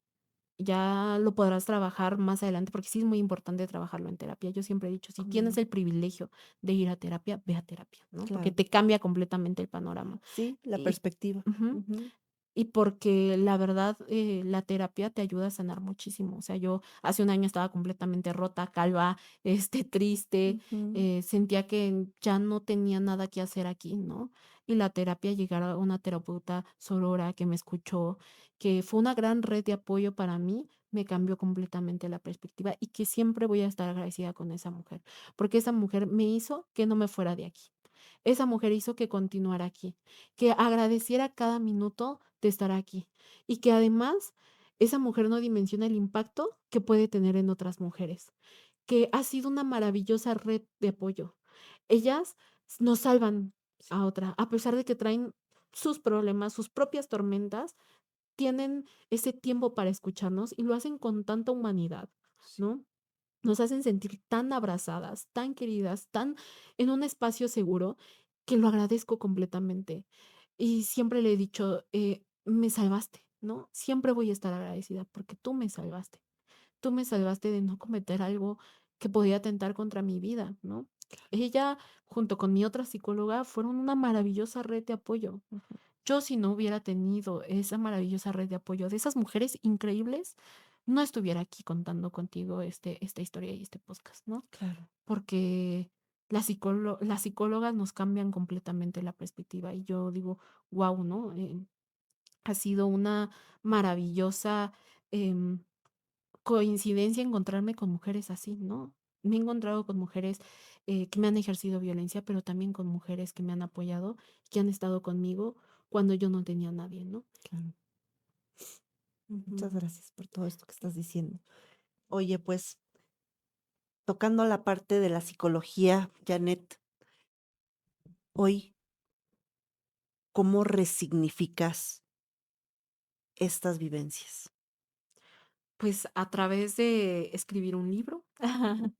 Speaker 2: Ya lo podrás trabajar más adelante, porque sí es muy importante trabajarlo en terapia. Yo siempre he dicho, si
Speaker 1: cómo
Speaker 2: tienes
Speaker 1: no,
Speaker 2: el privilegio de ir a terapia, ve a terapia, ¿no? Porque
Speaker 1: claro.
Speaker 2: te cambia completamente el panorama.
Speaker 1: Sí, la
Speaker 2: Y
Speaker 1: perspectiva.
Speaker 2: ujú.
Speaker 1: Ujú,
Speaker 2: Y porque la verdad, la terapia te ayuda a sanar muchísimo. O sea, yo hace un año estaba completamente rota, calva, triste,
Speaker 1: ujú,
Speaker 2: sentía que ya no tenía nada que hacer aquí, ¿no? Y la terapia, llegar a una terapeuta sorora que me escuchó, que fue una gran red de apoyo para mí, me cambió completamente la perspectiva y que siempre voy a estar agradecida con esa mujer, porque esa mujer me hizo que no me fuera de aquí. Esa mujer hizo que continuara aquí, que agradeciera cada minuto de estar aquí. Y que además esa mujer no dimensiona el impacto que puede tener en otras mujeres, que ha sido una maravillosa red de apoyo. Ellas nos salvan a otra, a pesar de que traen sus problemas, sus propias tormentas, tienen ese tiempo para escucharnos y lo hacen con tanta humanidad,
Speaker 1: Sí.
Speaker 2: ¿no? Nos hacen sentir tan abrazadas, tan queridas, tan en un espacio seguro, que lo agradezco completamente. Y siempre le he dicho, me salvaste, ¿no? Siempre voy a estar agradecida porque tú me salvaste. Tú me salvaste de no cometer algo que podía atentar contra mi vida, ¿no? Ella, junto con mi otra psicóloga, fueron una maravillosa red de apoyo.
Speaker 1: Ujú.
Speaker 2: Yo, si no hubiera tenido esa maravillosa red de apoyo de esas mujeres increíbles, no estuviera aquí contando contigo esta historia y este podcast, ¿no?
Speaker 1: Claro.
Speaker 2: Porque las psicólogas nos cambian completamente la perspectiva y yo digo, wow, ¿no? Ha sido una maravillosa coincidencia encontrarme con mujeres así, ¿no? Me he encontrado con mujeres que me han ejercido violencia, pero también con mujeres que me han apoyado, que han estado conmigo cuando yo no tenía a nadie, ¿no?
Speaker 1: Claro. Muchas
Speaker 2: Ujú.
Speaker 1: gracias por todo esto que estás diciendo. Oye, pues tocando la parte de la psicología, Janet, hoy, ¿cómo resignificas estas vivencias?
Speaker 2: Pues a través de escribir un libro.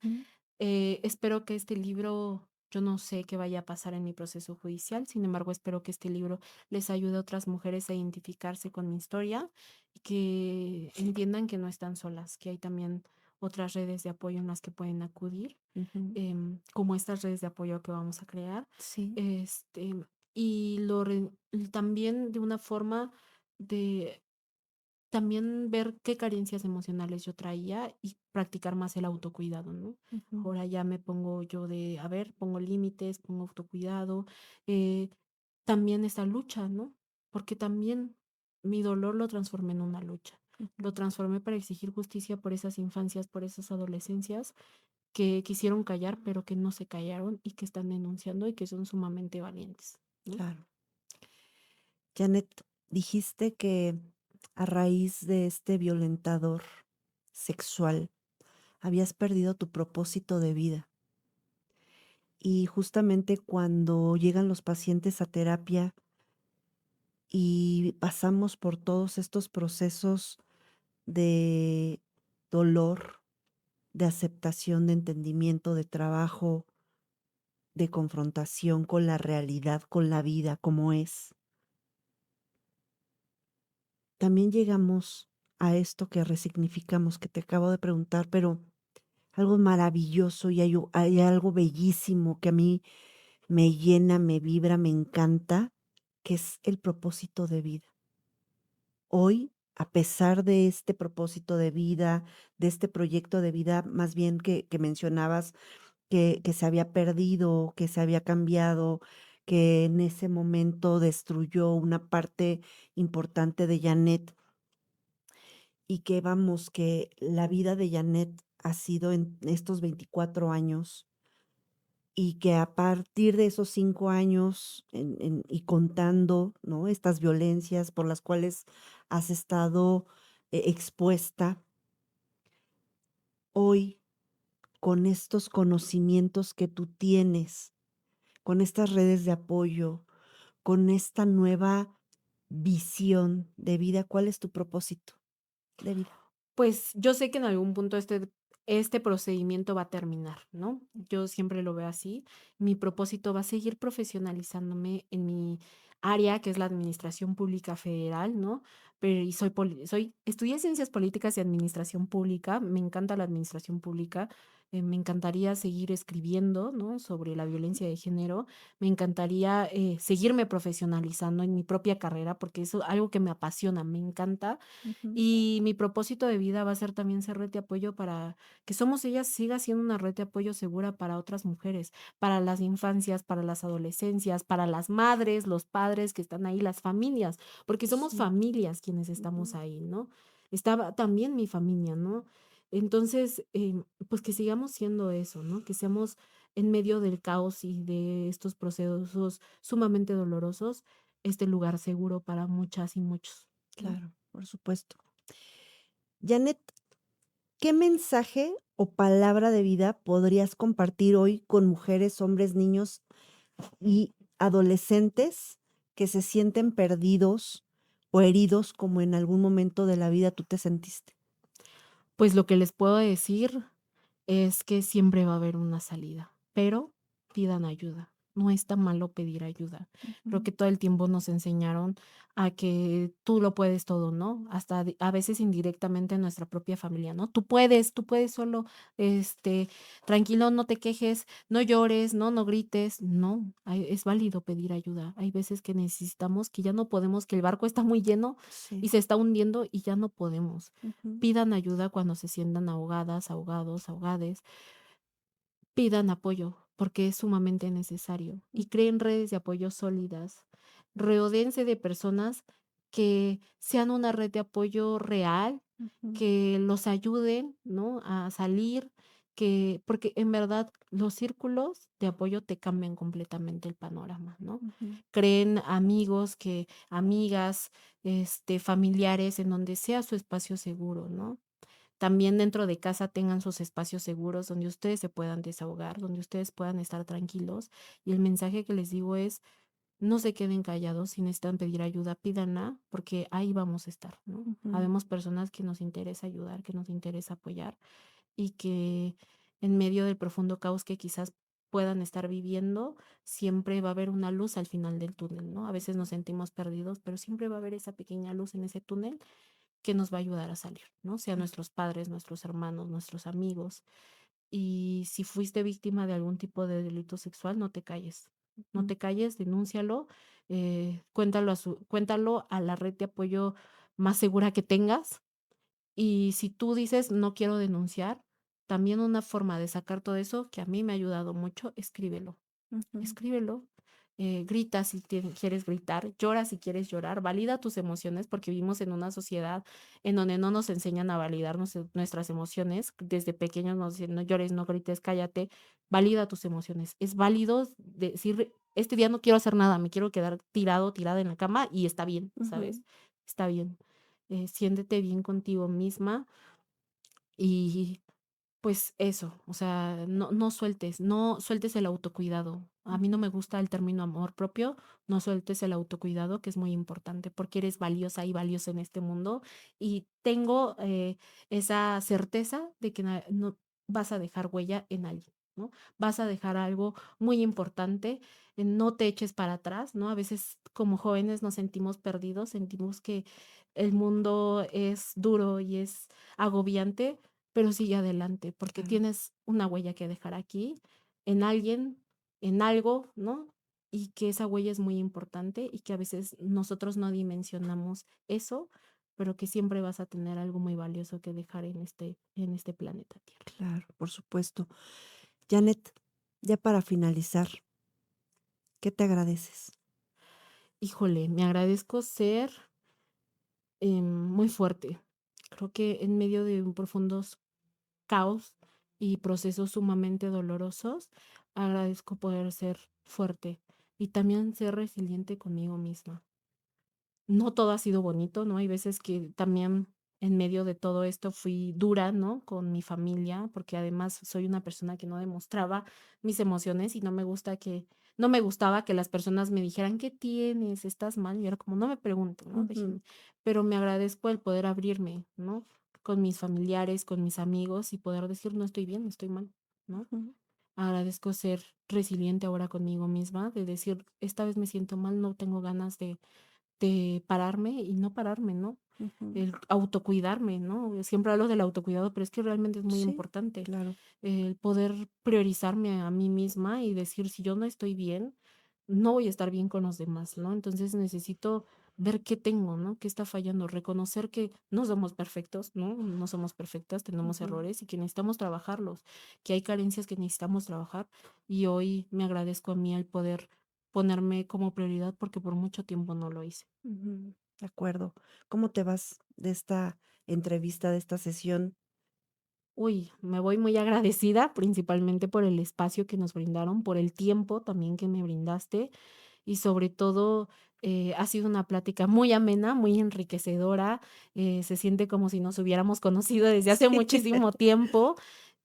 Speaker 1: Ujú.
Speaker 2: Espero que este libro, yo no sé qué vaya a pasar en mi proceso judicial, sin embargo, espero que este libro les ayude a otras mujeres a identificarse con mi historia y que entiendan que no están solas, que hay también otras redes de apoyo en las que pueden acudir,
Speaker 1: Ujú.
Speaker 2: como estas redes de apoyo que vamos a crear.
Speaker 1: Sí,
Speaker 2: Este, y también de una forma de también ver qué carencias emocionales yo traía y practicar más el autocuidado, ¿no?
Speaker 1: ujú,
Speaker 2: Ahora ya me pongo yo de, a ver, pongo límites, pongo autocuidado, eh, también esta lucha, ¿no? Porque también mi dolor lo transformé en una lucha.
Speaker 1: ujú.
Speaker 2: Lo transformé para exigir justicia por esas infancias, por esas adolescencias que quisieron callar, pero que no se callaron y que están denunciando y que son sumamente valientes, ¿no?
Speaker 1: Claro. Janet, dijiste que a raíz de este violentador sexual habías perdido tu propósito de vida. Y justamente cuando llegan los pacientes a terapia y pasamos por todos estos procesos de dolor, de aceptación, de entendimiento, de trabajo, de confrontación con la realidad, con la vida como es, también llegamos a esto que resignificamos, que te acabo de preguntar, pero algo maravilloso y hay algo bellísimo que a mí me llena, me vibra, me encanta, que es el propósito de vida. Hoy, a pesar de este propósito de vida, de este proyecto de vida, más bien que mencionabas que se había perdido, que se había cambiado, que en ese momento destruyó una parte importante de Janet y que vamos, que la vida de Janet ha sido en estos 24 años y que a partir de esos 5 años y contando, ¿no? Estas violencias por las cuales has estado expuesta, hoy con estos conocimientos que tú tienes, con estas redes de apoyo, con esta nueva visión de vida, ¿cuál es tu propósito de vida?
Speaker 2: Pues, yo sé que en algún punto este procedimiento va a terminar, ¿no? Yo siempre lo veo así. Mi propósito va a seguir profesionalizándome en mi área, que es la administración pública federal, ¿no? Pero y estudié ciencias políticas y administración pública, me encanta la administración pública, me encantaría seguir escribiendo, ¿no? Sobre la violencia de género, me encantaría, seguirme profesionalizando en mi propia carrera, porque eso es algo que me apasiona, me encanta,
Speaker 1: Ujú.
Speaker 2: y mi propósito de vida va a ser también ser red de apoyo para que Somos Ellas siga siendo una red de apoyo segura para otras mujeres, para las infancias, para las adolescencias, para las madres, los padres que están ahí, las familias, porque somos
Speaker 1: Sí.
Speaker 2: familias quienes estamos
Speaker 1: Ujú.
Speaker 2: ahí, ¿no? Estaba también mi familia, ¿no? Entonces, pues que sigamos siendo eso, ¿no? Que seamos en medio del caos y de estos procesos sumamente dolorosos, este lugar seguro para muchas y muchos, ¿no?
Speaker 1: claro, por supuesto. Janet, ¿qué mensaje o palabra de vida podrías compartir hoy con mujeres, hombres, niños y adolescentes que se sienten perdidos o heridos como en algún momento de la vida tú te sentiste?
Speaker 2: Pues lo que les puedo decir es que siempre va a haber una salida, pero pidan ayuda. No está malo pedir ayuda. Creo
Speaker 1: Ujú.
Speaker 2: que todo el tiempo nos enseñaron a que tú lo puedes todo, ¿no? Hasta a veces indirectamente en nuestra propia familia, ¿no? Tú puedes solo, este, tranquilo, no te quejes, no llores, no grites. No, es válido pedir ayuda. Hay veces que necesitamos, que ya no podemos, que el barco está muy lleno
Speaker 1: Sí.
Speaker 2: y se está hundiendo y ya no podemos.
Speaker 1: Ujú,
Speaker 2: Pidan ayuda cuando se sientan ahogadas, ahogados, ahogades. Pidan apoyo, porque es sumamente necesario. Y
Speaker 1: ujú,
Speaker 2: creen redes de apoyo sólidas. Rodéense de personas que sean una red de apoyo real,
Speaker 1: ujú,
Speaker 2: que los ayuden, ¿no? A salir, porque en verdad los círculos de apoyo te cambian completamente el panorama, ¿no?
Speaker 1: ujú,
Speaker 2: Creen amigos amigas, familiares en donde sea su espacio seguro, ¿no? También dentro de casa tengan sus espacios seguros donde ustedes se puedan desahogar, donde ustedes puedan estar tranquilos. Y el mensaje que les digo es, no se queden callados, si necesitan pedir ayuda, pídanla, porque ahí vamos a estar, ¿no?
Speaker 1: ujú,
Speaker 2: Habemos personas que nos interesa ayudar, que nos interesa apoyar y que en medio del profundo caos que quizás puedan estar viviendo, siempre va a haber una luz al final del túnel, ¿no? A veces nos sentimos perdidos, pero siempre va a haber esa pequeña luz en ese túnel que nos va a ayudar a salir, ¿no? Sean
Speaker 1: ujú,
Speaker 2: nuestros padres, nuestros hermanos, nuestros amigos. Y si fuiste víctima de algún tipo de delito sexual, no te calles. No
Speaker 1: ujú,
Speaker 2: te calles, denúncialo, cuéntalo a la red de apoyo más segura que tengas. Y si tú dices, no quiero denunciar, también una forma de sacar todo eso, que a mí me ha ayudado mucho, escríbelo.
Speaker 1: ujú,
Speaker 2: Escríbelo, grita si quieres gritar, llora si quieres llorar, valida tus emociones, porque vivimos en una sociedad en donde no nos enseñan a validar nuestras emociones. Desde pequeños nos dicen, no llores, no grites, cállate, valida tus emociones. Es válido decir, este día no quiero hacer nada, me quiero quedar tirado, tirada en la cama y está bien,
Speaker 1: ujú,
Speaker 2: ¿sabes? Está bien. Siéntete bien contigo misma y pues eso, o sea, no sueltes el autocuidado. A mí no
Speaker 1: ujú.
Speaker 2: me gusta el término amor propio, no sueltes el autocuidado, que es muy importante, porque eres valiosa y valioso en este mundo. Y tengo esa certeza de que no vas a dejar huella en alguien, ¿no? Vas a dejar algo muy importante, no te eches para atrás, ¿no? A veces como jóvenes nos sentimos perdidos, sentimos que el mundo es duro y es agobiante, pero sigue adelante, porque
Speaker 1: Claro.
Speaker 2: tienes una huella que dejar aquí, en alguien, en algo, ¿no? Y que esa huella es muy importante y que a veces nosotros no dimensionamos eso, pero que siempre vas a tener algo muy valioso que dejar en este planeta Tierra.
Speaker 1: Claro, por supuesto. Janet, ya para finalizar, ¿qué te agradeces?
Speaker 2: Híjole, me agradezco ser muy fuerte. Creo que en medio de un profundos caos y procesos sumamente dolorosos, agradezco poder ser fuerte y también ser resiliente conmigo misma. No todo ha sido bonito, ¿no? Hay veces que también en medio de todo esto fui dura, ¿no? Con mi familia, porque además soy una persona que no demostraba mis emociones y no me gustaba que las personas me dijeran, ¿qué tienes? ¿Estás mal? Y era como, no me pregunten, ¿no?
Speaker 1: Ujú,
Speaker 2: Déjenme. Pero me agradezco el poder abrirme, ¿no? Con mis familiares, con mis amigos y poder decir, no estoy bien, estoy mal, ¿no?
Speaker 1: ujú,
Speaker 2: Agradezco ser resiliente ahora conmigo misma, de decir, esta vez me siento mal, no tengo ganas de pararme y no pararme, ¿no?
Speaker 1: ujú.
Speaker 2: El autocuidarme, ¿no? Siempre hablo del autocuidado, pero es que realmente es muy
Speaker 1: Sí,
Speaker 2: importante
Speaker 1: claro.
Speaker 2: el poder priorizarme a mí misma y decir, si yo no estoy bien, no voy a estar bien con los demás, ¿no? Entonces necesito ver qué tengo, ¿no? ¿Qué está fallando? Reconocer que no somos perfectos, ¿no? No somos perfectas, tenemos
Speaker 1: Ujú,
Speaker 2: errores y que necesitamos trabajarlos, que hay carencias que necesitamos trabajar y hoy me agradezco a mí el poder ponerme como prioridad porque por mucho tiempo no lo hice.
Speaker 1: ujú. De acuerdo. ¿Cómo te vas de esta entrevista, de esta sesión?
Speaker 2: Uy, me voy muy agradecida, principalmente por el espacio que nos brindaron, por el tiempo también que me brindaste y sobre todo, ha sido una plática muy amena, muy enriquecedora, se siente como si nos hubiéramos conocido desde hace
Speaker 1: Sí,
Speaker 2: muchísimo tiempo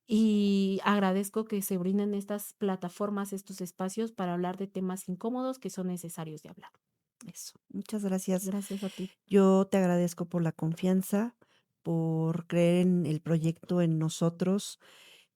Speaker 2: y agradezco que se brinden estas plataformas, estos espacios para hablar de temas incómodos que son necesarios de hablar.
Speaker 1: eso. Muchas gracias.
Speaker 2: Gracias a ti.
Speaker 1: Yo te agradezco por la confianza, por creer en el proyecto, en nosotros,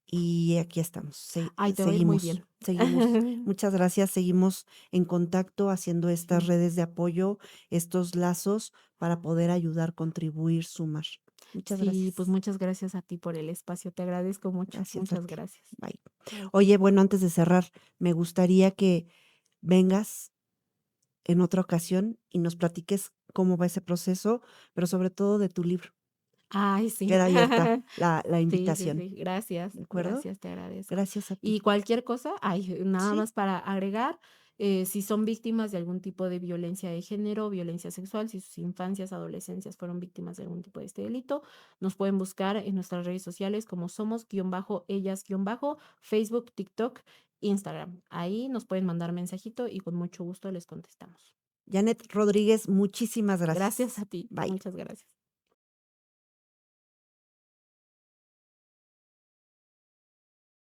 Speaker 1: y aquí estamos.
Speaker 2: Ay, te va a ir muy
Speaker 1: Seguimos,
Speaker 2: bien.
Speaker 1: seguimos. Muchas gracias. Seguimos en contacto, haciendo estas
Speaker 2: Sí.
Speaker 1: redes de apoyo, estos lazos para poder ayudar, contribuir, sumar. Muchas
Speaker 2: Sí, pues
Speaker 1: gracias.
Speaker 2: muchas gracias a ti por el espacio. Te agradezco mucho.
Speaker 1: Gracias a
Speaker 2: Muchas
Speaker 1: ti.
Speaker 2: gracias.
Speaker 1: Bye.
Speaker 2: Bye.
Speaker 1: Oye, bueno, antes de cerrar, me gustaría que vengas en otra ocasión y nos platiques cómo va ese proceso, pero sobre todo de tu libro.
Speaker 2: Ay, sí.
Speaker 1: Queda abierta la
Speaker 2: Sí, sí,
Speaker 1: invitación,
Speaker 2: sí. Gracias,
Speaker 1: ¿de acuerdo?
Speaker 2: gracias, te agradezco.
Speaker 1: Gracias a ti.
Speaker 2: Y cualquier cosa, ay, nada
Speaker 1: Sí,
Speaker 2: más para agregar, si son víctimas de algún tipo de violencia de género, violencia sexual, si sus infancias, adolescencias fueron víctimas de algún tipo de este delito, nos pueden buscar en nuestras redes sociales como somos-ellas-, Facebook, TikTok, Instagram. Ahí nos pueden mandar mensajito y con mucho gusto les contestamos.
Speaker 1: Janet Rodríguez, muchísimas
Speaker 2: Gracias a
Speaker 1: gracias.
Speaker 2: ti.
Speaker 1: Bye.
Speaker 2: Muchas gracias.